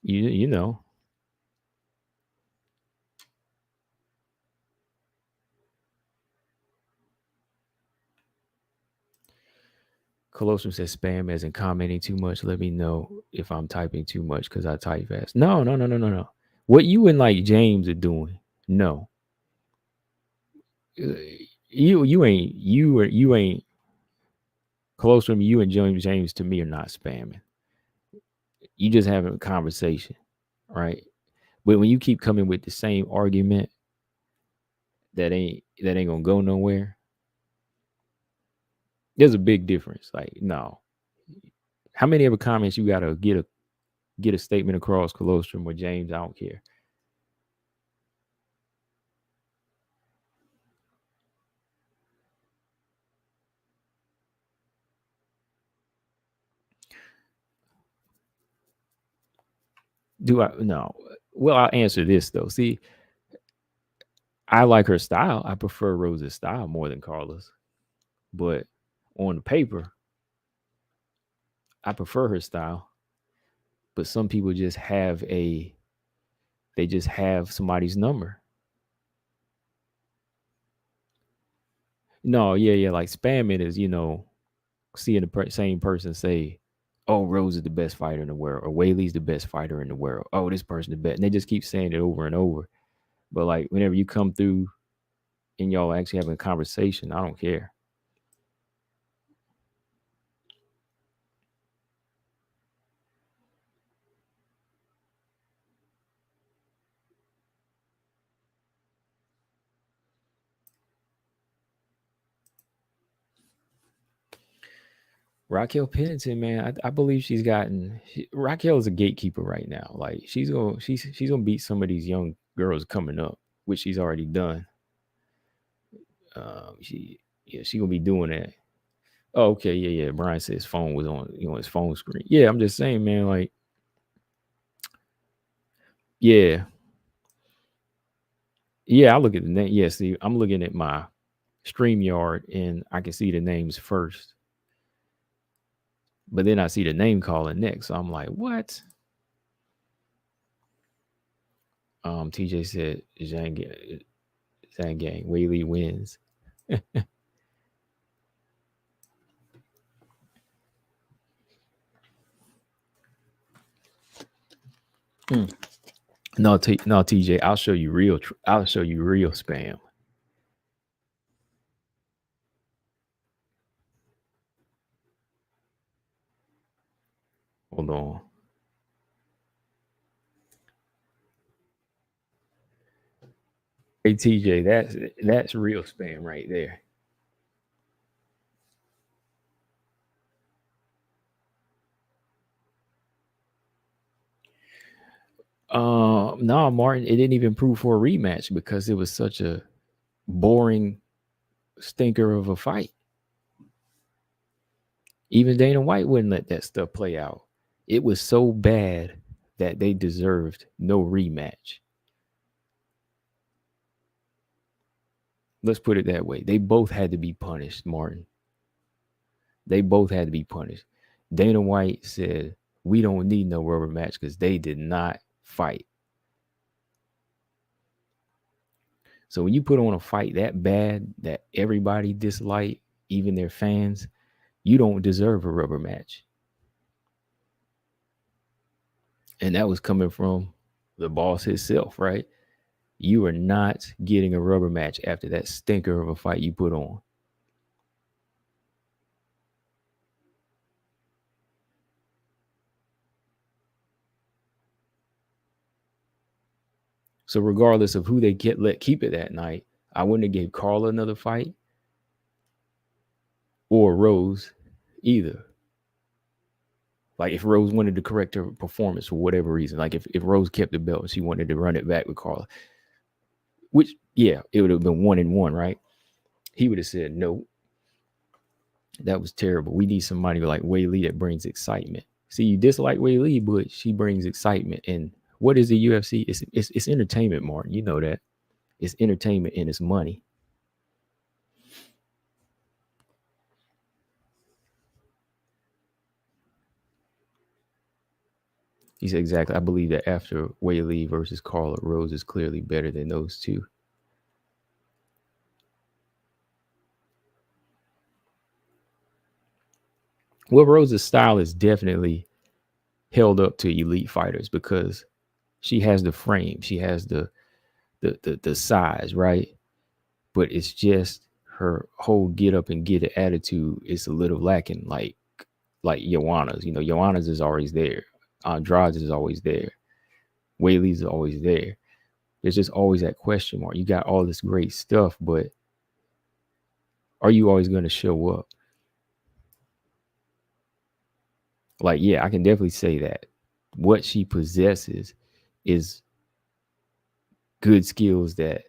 you know. Colossus says spam as in commenting too much. Let me know if I'm typing too much because I type fast. No, no, no, no, no, no. What you and like James are doing? No, Uh, you ain't close from you and James to me are not spamming. You just having a conversation, right? But when you keep coming with the same argument that ain't gonna go nowhere, there's a big difference. Like, no, how many other comments you gotta get a statement across, Colostrum or James? I don't care. Do I? No. Well, I'll answer this though. See, I like her style. I prefer Rose's style more than Carla's. But on the paper, I prefer her style. But some people just they just have somebody's number. No, yeah, yeah. Like spamming is, seeing the same person say, "Oh, Rose is the best fighter in the world," or "Weili's the best fighter in the world." Oh, this person the best, and they just keep saying it over and over. But like whenever you come through and y'all actually having a conversation, I don't care. Raquel Pennington, man, I believe Raquel is a gatekeeper right now. Like she's gonna beat some of these young girls coming up, which she's already done. She gonna be doing that. Oh, okay, yeah, yeah. Brian said his phone was on, his phone screen. Yeah, I'm just saying, man. Like, yeah, yeah. I look at the name. Yeah, see, I'm looking at my StreamYard and I can see the names first, but then I see the name calling next. So I'm like, what? TJ said Zhang Gang. Weili wins. Mm. No, TJ. I'll show you real. I'll show you real spam. Hold on. Hey TJ, that's real spam right there. No, Martin, it didn't even prove for a rematch because it was such a boring stinker of a fight. Even Dana White wouldn't let that stuff play out. It was so bad that they deserved no rematch. Let's put it that way. They both had to be punished, Martin. They both had to be punished. Dana White said, "We don't need no rubber match because they did not fight." So when you put on a fight that bad that everybody disliked, even their fans, you don't deserve a rubber match. And that was coming from the boss himself, right? You are not getting a rubber match after that stinker of a fight you put on. So regardless of who they keep it that night, I wouldn't have gave Carla another fight or Rose either. Like if Rose wanted to correct her performance for whatever reason, like if Rose kept the belt and she wanted to run it back with Carla, which yeah, it would have been 1-1, right? He would have said no. That was terrible. We need somebody like Weili that brings excitement. See, you dislike Weili, but she brings excitement. And what is the UFC? It's entertainment, Martin. You know that. It's entertainment and it's money. He said exactly. I believe that after Weili versus Carla, Rose is clearly better than those two. Well, Rose's style is definitely held up to elite fighters because she has the frame, she has the size, right? But it's just her whole get up and get it attitude is a little lacking, like Joanna's. You know, Joanna's is always there. Andrade's is always there. Whaley's is always there. There's just always that question mark. You got all this great stuff, but are you always going to show up? Like, yeah, I can definitely say that what she possesses is great skills that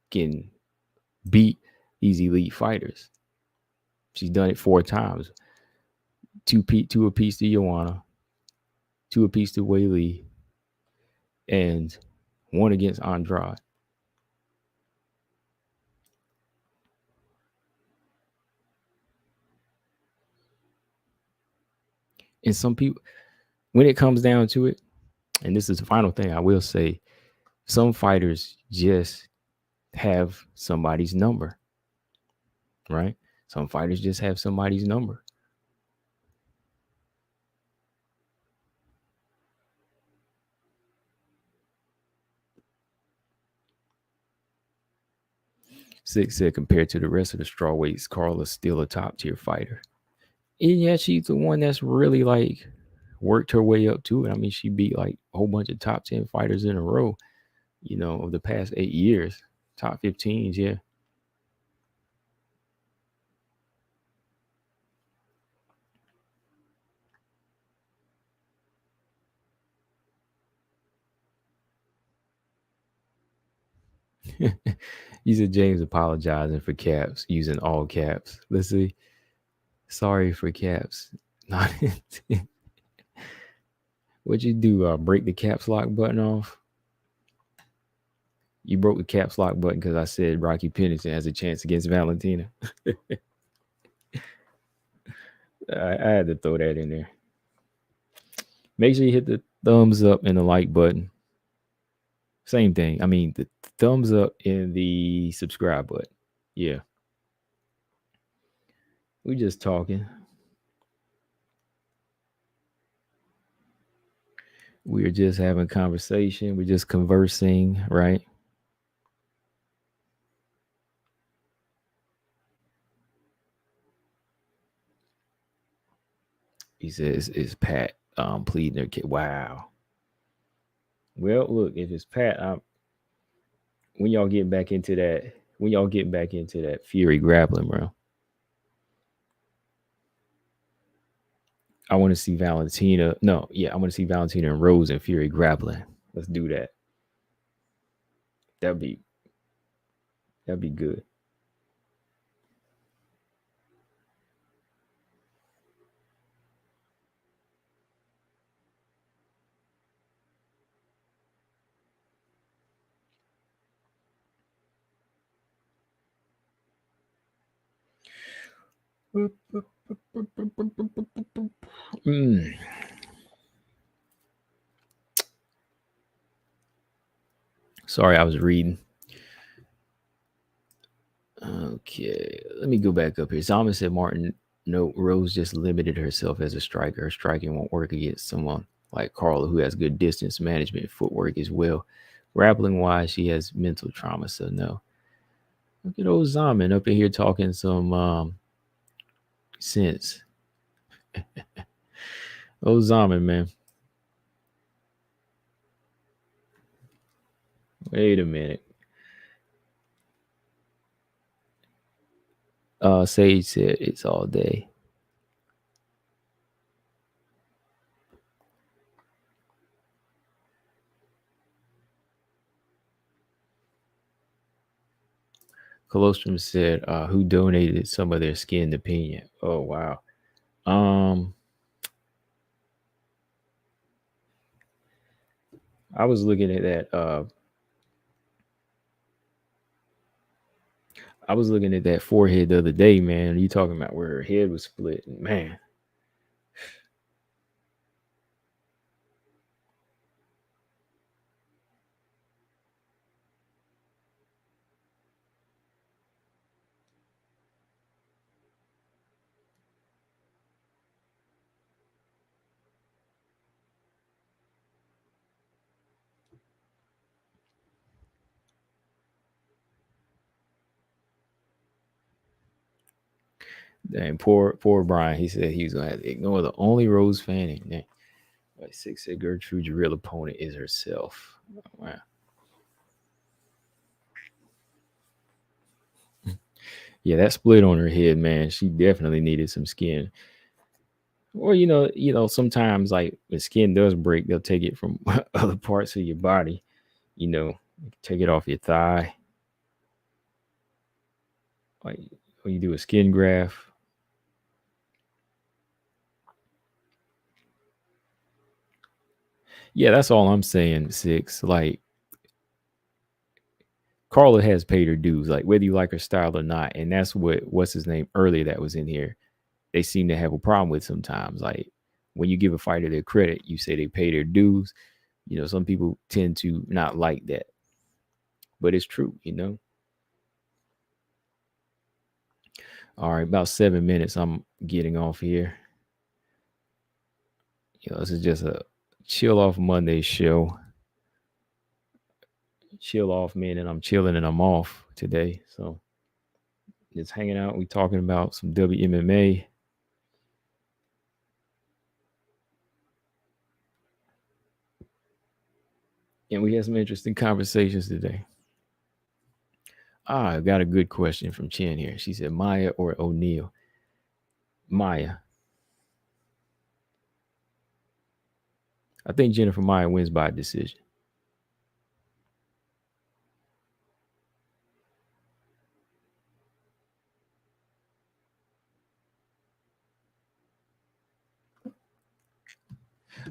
can beat these elite fighters. She's done it 4 times. Two apiece to Joanna, two apiece to Weili, and one against Andrade. And some people, when it comes down to it, and this is the final thing I will say, some fighters just have somebody's number, right? Some fighters just have somebody's number. Six said compared to the rest of the strawweights, Carla's still a top tier fighter. And yeah, she's the one that's really like worked her way up to it. I mean, she beat like a whole bunch of top 10 fighters in a row, of the past 8 years. Top 15s, yeah. You said James apologizing for caps, using all caps. Let's see. Sorry for caps. Not What'd you do? Break the caps lock button off? You broke the caps lock button because I said Rocky Pennington has a chance against Valentina. I had to throw that in there. Make sure you hit the thumbs up and the like button. Same thing. I mean, the thumbs up and the subscribe button. Yeah. We just talking. We're just having conversation. We're just conversing, right? He says, "Is Pat pleading their kid?" Wow. Well, look, if it's Pat, when y'all get back into that, Fury grappling, bro. I want to see Valentina. No, yeah, I want to see Valentina and Rose and Fury grappling. Let's do that. That'd be good. Mm. Sorry, I was reading. Okay, let me go back up here. Zalman said Martin, no, Rose just limited herself as a striker. Her striking won't work against someone like Carla, who has good distance management, footwork as well. Grappling wise, she has mental trauma, so no. Look at old Zalman up in here talking some sense. Old Zalman, man. Wait a minute. Sage said it's all day. Colostrum said, who donated some of their skinned opinion? Oh wow. Um I was looking at that forehead the other day, man. You talking about where her head was split, man. Dang, poor Brian. He said he was gonna have to ignore the only Rose fan. Dang. Like Six said Gertrude's real opponent is herself. Wow. Yeah, that split on her head, man. She definitely needed some skin. Or sometimes like when skin does break, they'll take it from other parts of your body. Take it off your thigh. Like when you do a skin graft. Yeah, that's all I'm saying, Six. Like Carla has paid her dues, like whether you like her style or not. And that's what's his name earlier that was in here. They seem to have a problem with sometimes. Like when you give a fighter their credit, you say they pay their dues. Some people tend to not like that. But it's true. All right, about 7 minutes. I'm getting off here. This is just a chill off Monday show. Chill off, man, and I'm chilling and I'm off today. So just hanging out. We talking about some WMMA. And we had some interesting conversations today. I got a good question from Chen here. She said Maya or O'Neal. Maya. I think Jennifer Maya wins by decision.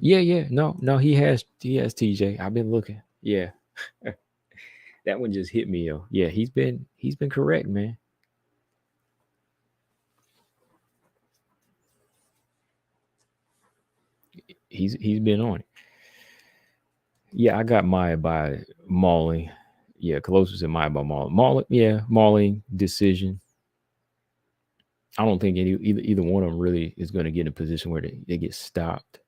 Yeah. No, he has TJ. I've been looking. Yeah. That one just hit me, yo. Yeah, he's been correct, man. He's been on it. Yeah, I got Maya by mauling. Yeah, closest to Maya by mauling. Mauling decision. I don't think either one of them really is going to get in a position where they get stopped.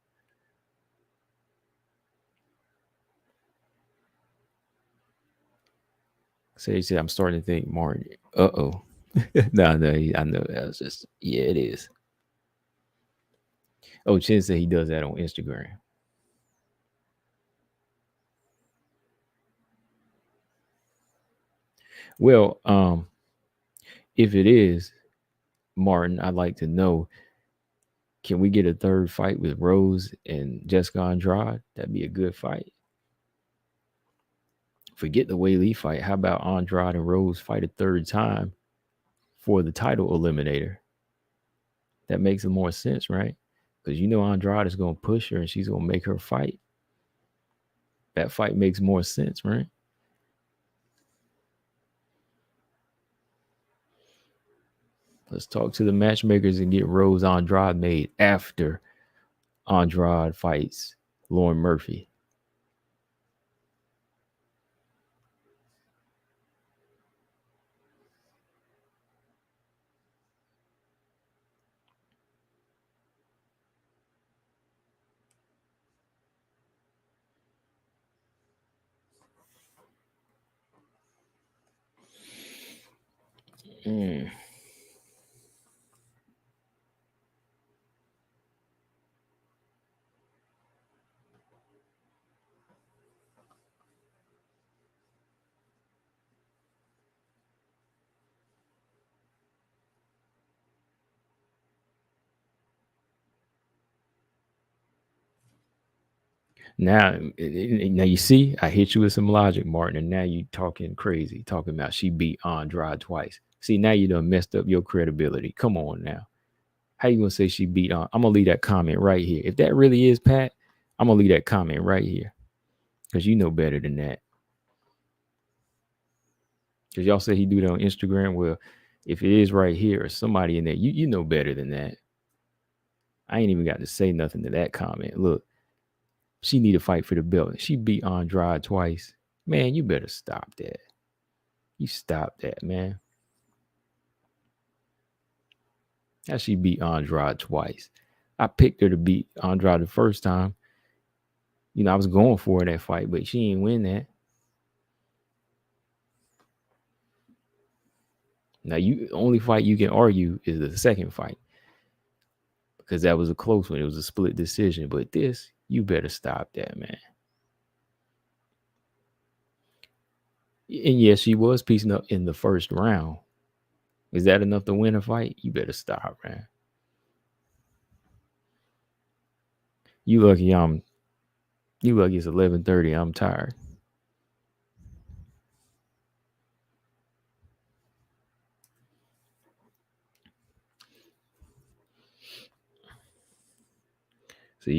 So he said, I'm starting to think Martin. Uh-oh. No, I know that was just, yeah, it is. Oh, Chen said he does that on Instagram. Well, if it is, Martin, I'd like to know, can we get a third fight with Rose and Jessica Andrade? That'd be a good fight. Forget the Weili fight. How about Andrade and Rose fight a third time for the title eliminator? That makes more sense, right? Because you know Andrade is going to push her and she's going to make her fight. That fight makes more sense, right? Let's talk to the matchmakers and get Rose Andrade made after Andrade fights Lauren Murphy. Mm. Now, now you see, I hit you with some logic, Martin, and now you talking crazy, talking about she beat Andrade twice. See, now you done messed up your credibility. Come on now. How you gonna say she beat on? I'm gonna leave that comment right here. If that really is Pat, I'm gonna leave that comment right here. Because you know better than that. Because y'all say he do that on Instagram. Well, if it is right here or somebody in there, you know better than that. I ain't even got to say nothing to that comment. Look, she need to fight for the belt. She beat Andrade twice. Man, you better stop that. You stop that, man. How she beat Andrade twice? I picked her to beat Andrade the first time. You know, I was going for that fight, but she ain't win that. Now, you only fight you can argue is the second fight because that was a close one. It was a split decision. But this, you better stop that, man. And yes, she was piecing up in the first round. Is that enough to win a fight? You better stop, man. You lucky it's 11:30. I'm tired. So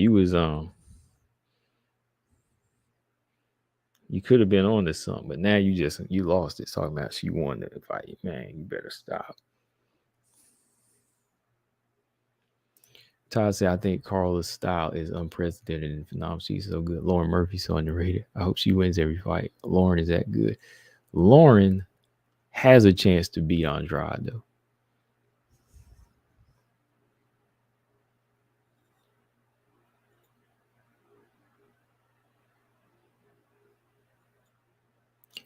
you could have been on to something, but now you lost it talking about she won the fight. Man, you better stop. Todd said, I think Carla's style is unprecedented and phenomenal. She's so good. Lauren Murphy's so underrated. I hope she wins every fight. Lauren is that good. Lauren has a chance to beat Andrade, though.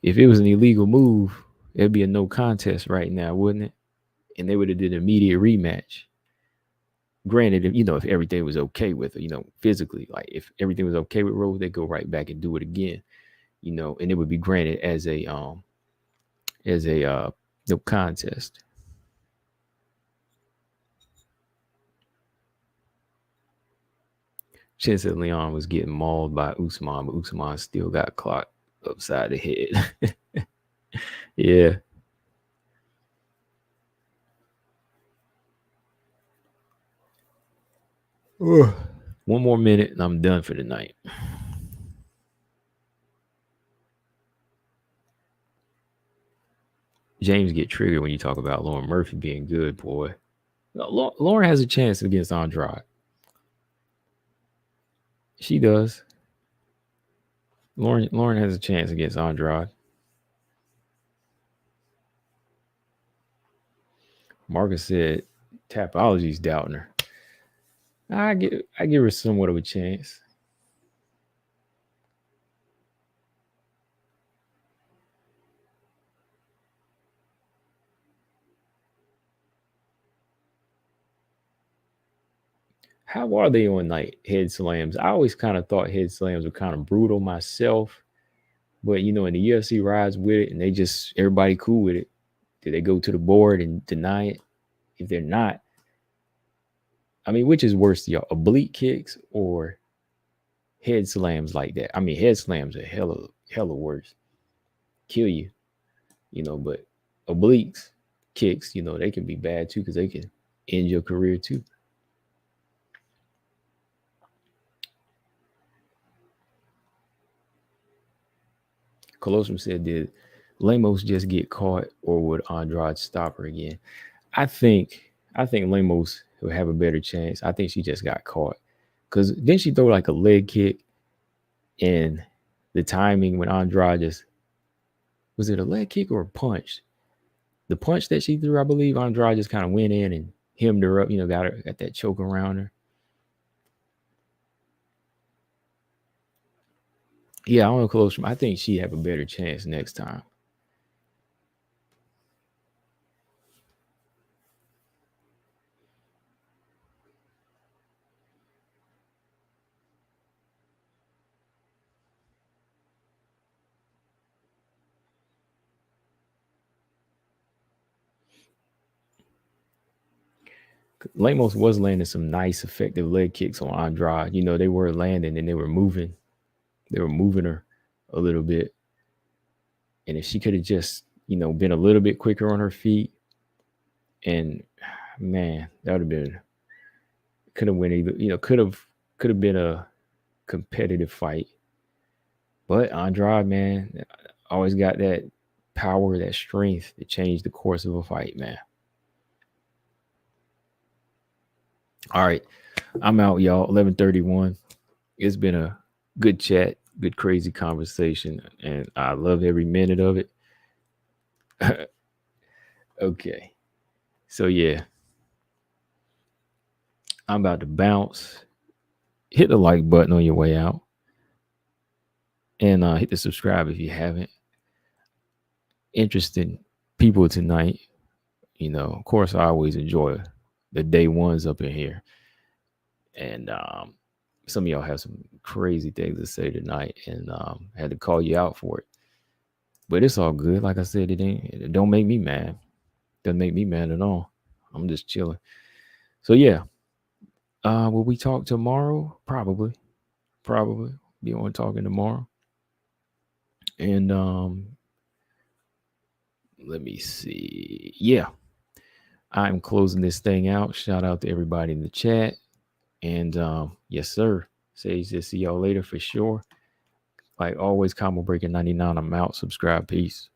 If it was an illegal move, it'd be a no contest right now, wouldn't it? And they would have did an immediate rematch. Granted, if everything was okay with it, physically, like if everything was okay with Rose, they go right back and do it again, and it would be granted as a no contest. Chin said Leon was getting mauled by Usman, but Usman still got clocked upside the head. Yeah. Ugh. One more minute and I'm done for the night. James get triggered when you talk about Lauren Murphy being good, boy. No, Lauren has a chance against Andrade. She does. Lauren has a chance against Andrade. Marcus said Tapology's doubting her. I give her somewhat of a chance. How are they on like head slams? I always kind of thought head slams were kind of brutal myself. But you know, in the UFC rides with it, and they just everybody cool with it. Do they go to the board and deny it? If they're not, I mean, which is worse to y'all, oblique kicks or head slams like that? I mean, head slams are hella worse, kill you, you know. But obliques, kicks, you know, they can be bad too because they can end your career too. Colossus said, "Did Lamos just get caught, or would Andrade stop her again?" I think Lemos will have a better chance. I think she just got caught because then she throw like a leg kick, and the timing when Andrade just was it a leg kick or a punch? The punch that she threw, I believe Andrade just kind of went in and hemmed her up. You know, got her at that choke around her. Yeah, I don't know, Colossus. I think she have a better chance next time. Lamos was landing some nice, effective leg kicks on Andrade. You know, they were landing and they were moving. They were moving her a little bit. And if she could have just, you know, been a little bit quicker on her feet, and man, that would have been could have went either, you know, could have been a competitive fight. But Andrade, man, always got that power, that strength to change the course of a fight, man. All right. I'm out, y'all. 11:31. It's been a good chat, good crazy conversation, and I love every minute of it. Okay. So yeah, I'm about to bounce. Hit the like button on your way out. And hit the subscribe if you haven't. Interesting people tonight. You know, of course I always enjoy the day ones up in here. And some of y'all have some crazy things to say tonight, and had to call you out for it. But it's all good. Like I said, it don't make me mad. Doesn't make me mad at all. I'm just chilling. So yeah. Will we talk tomorrow? Probably. Probably. Be on talking tomorrow. And let me see. Yeah. I'm closing this thing out. Shout out to everybody in the chat. And yes, sir. Say to see y'all later for sure. Like always, Combo Breaker 99. I'm out. Subscribe. Peace.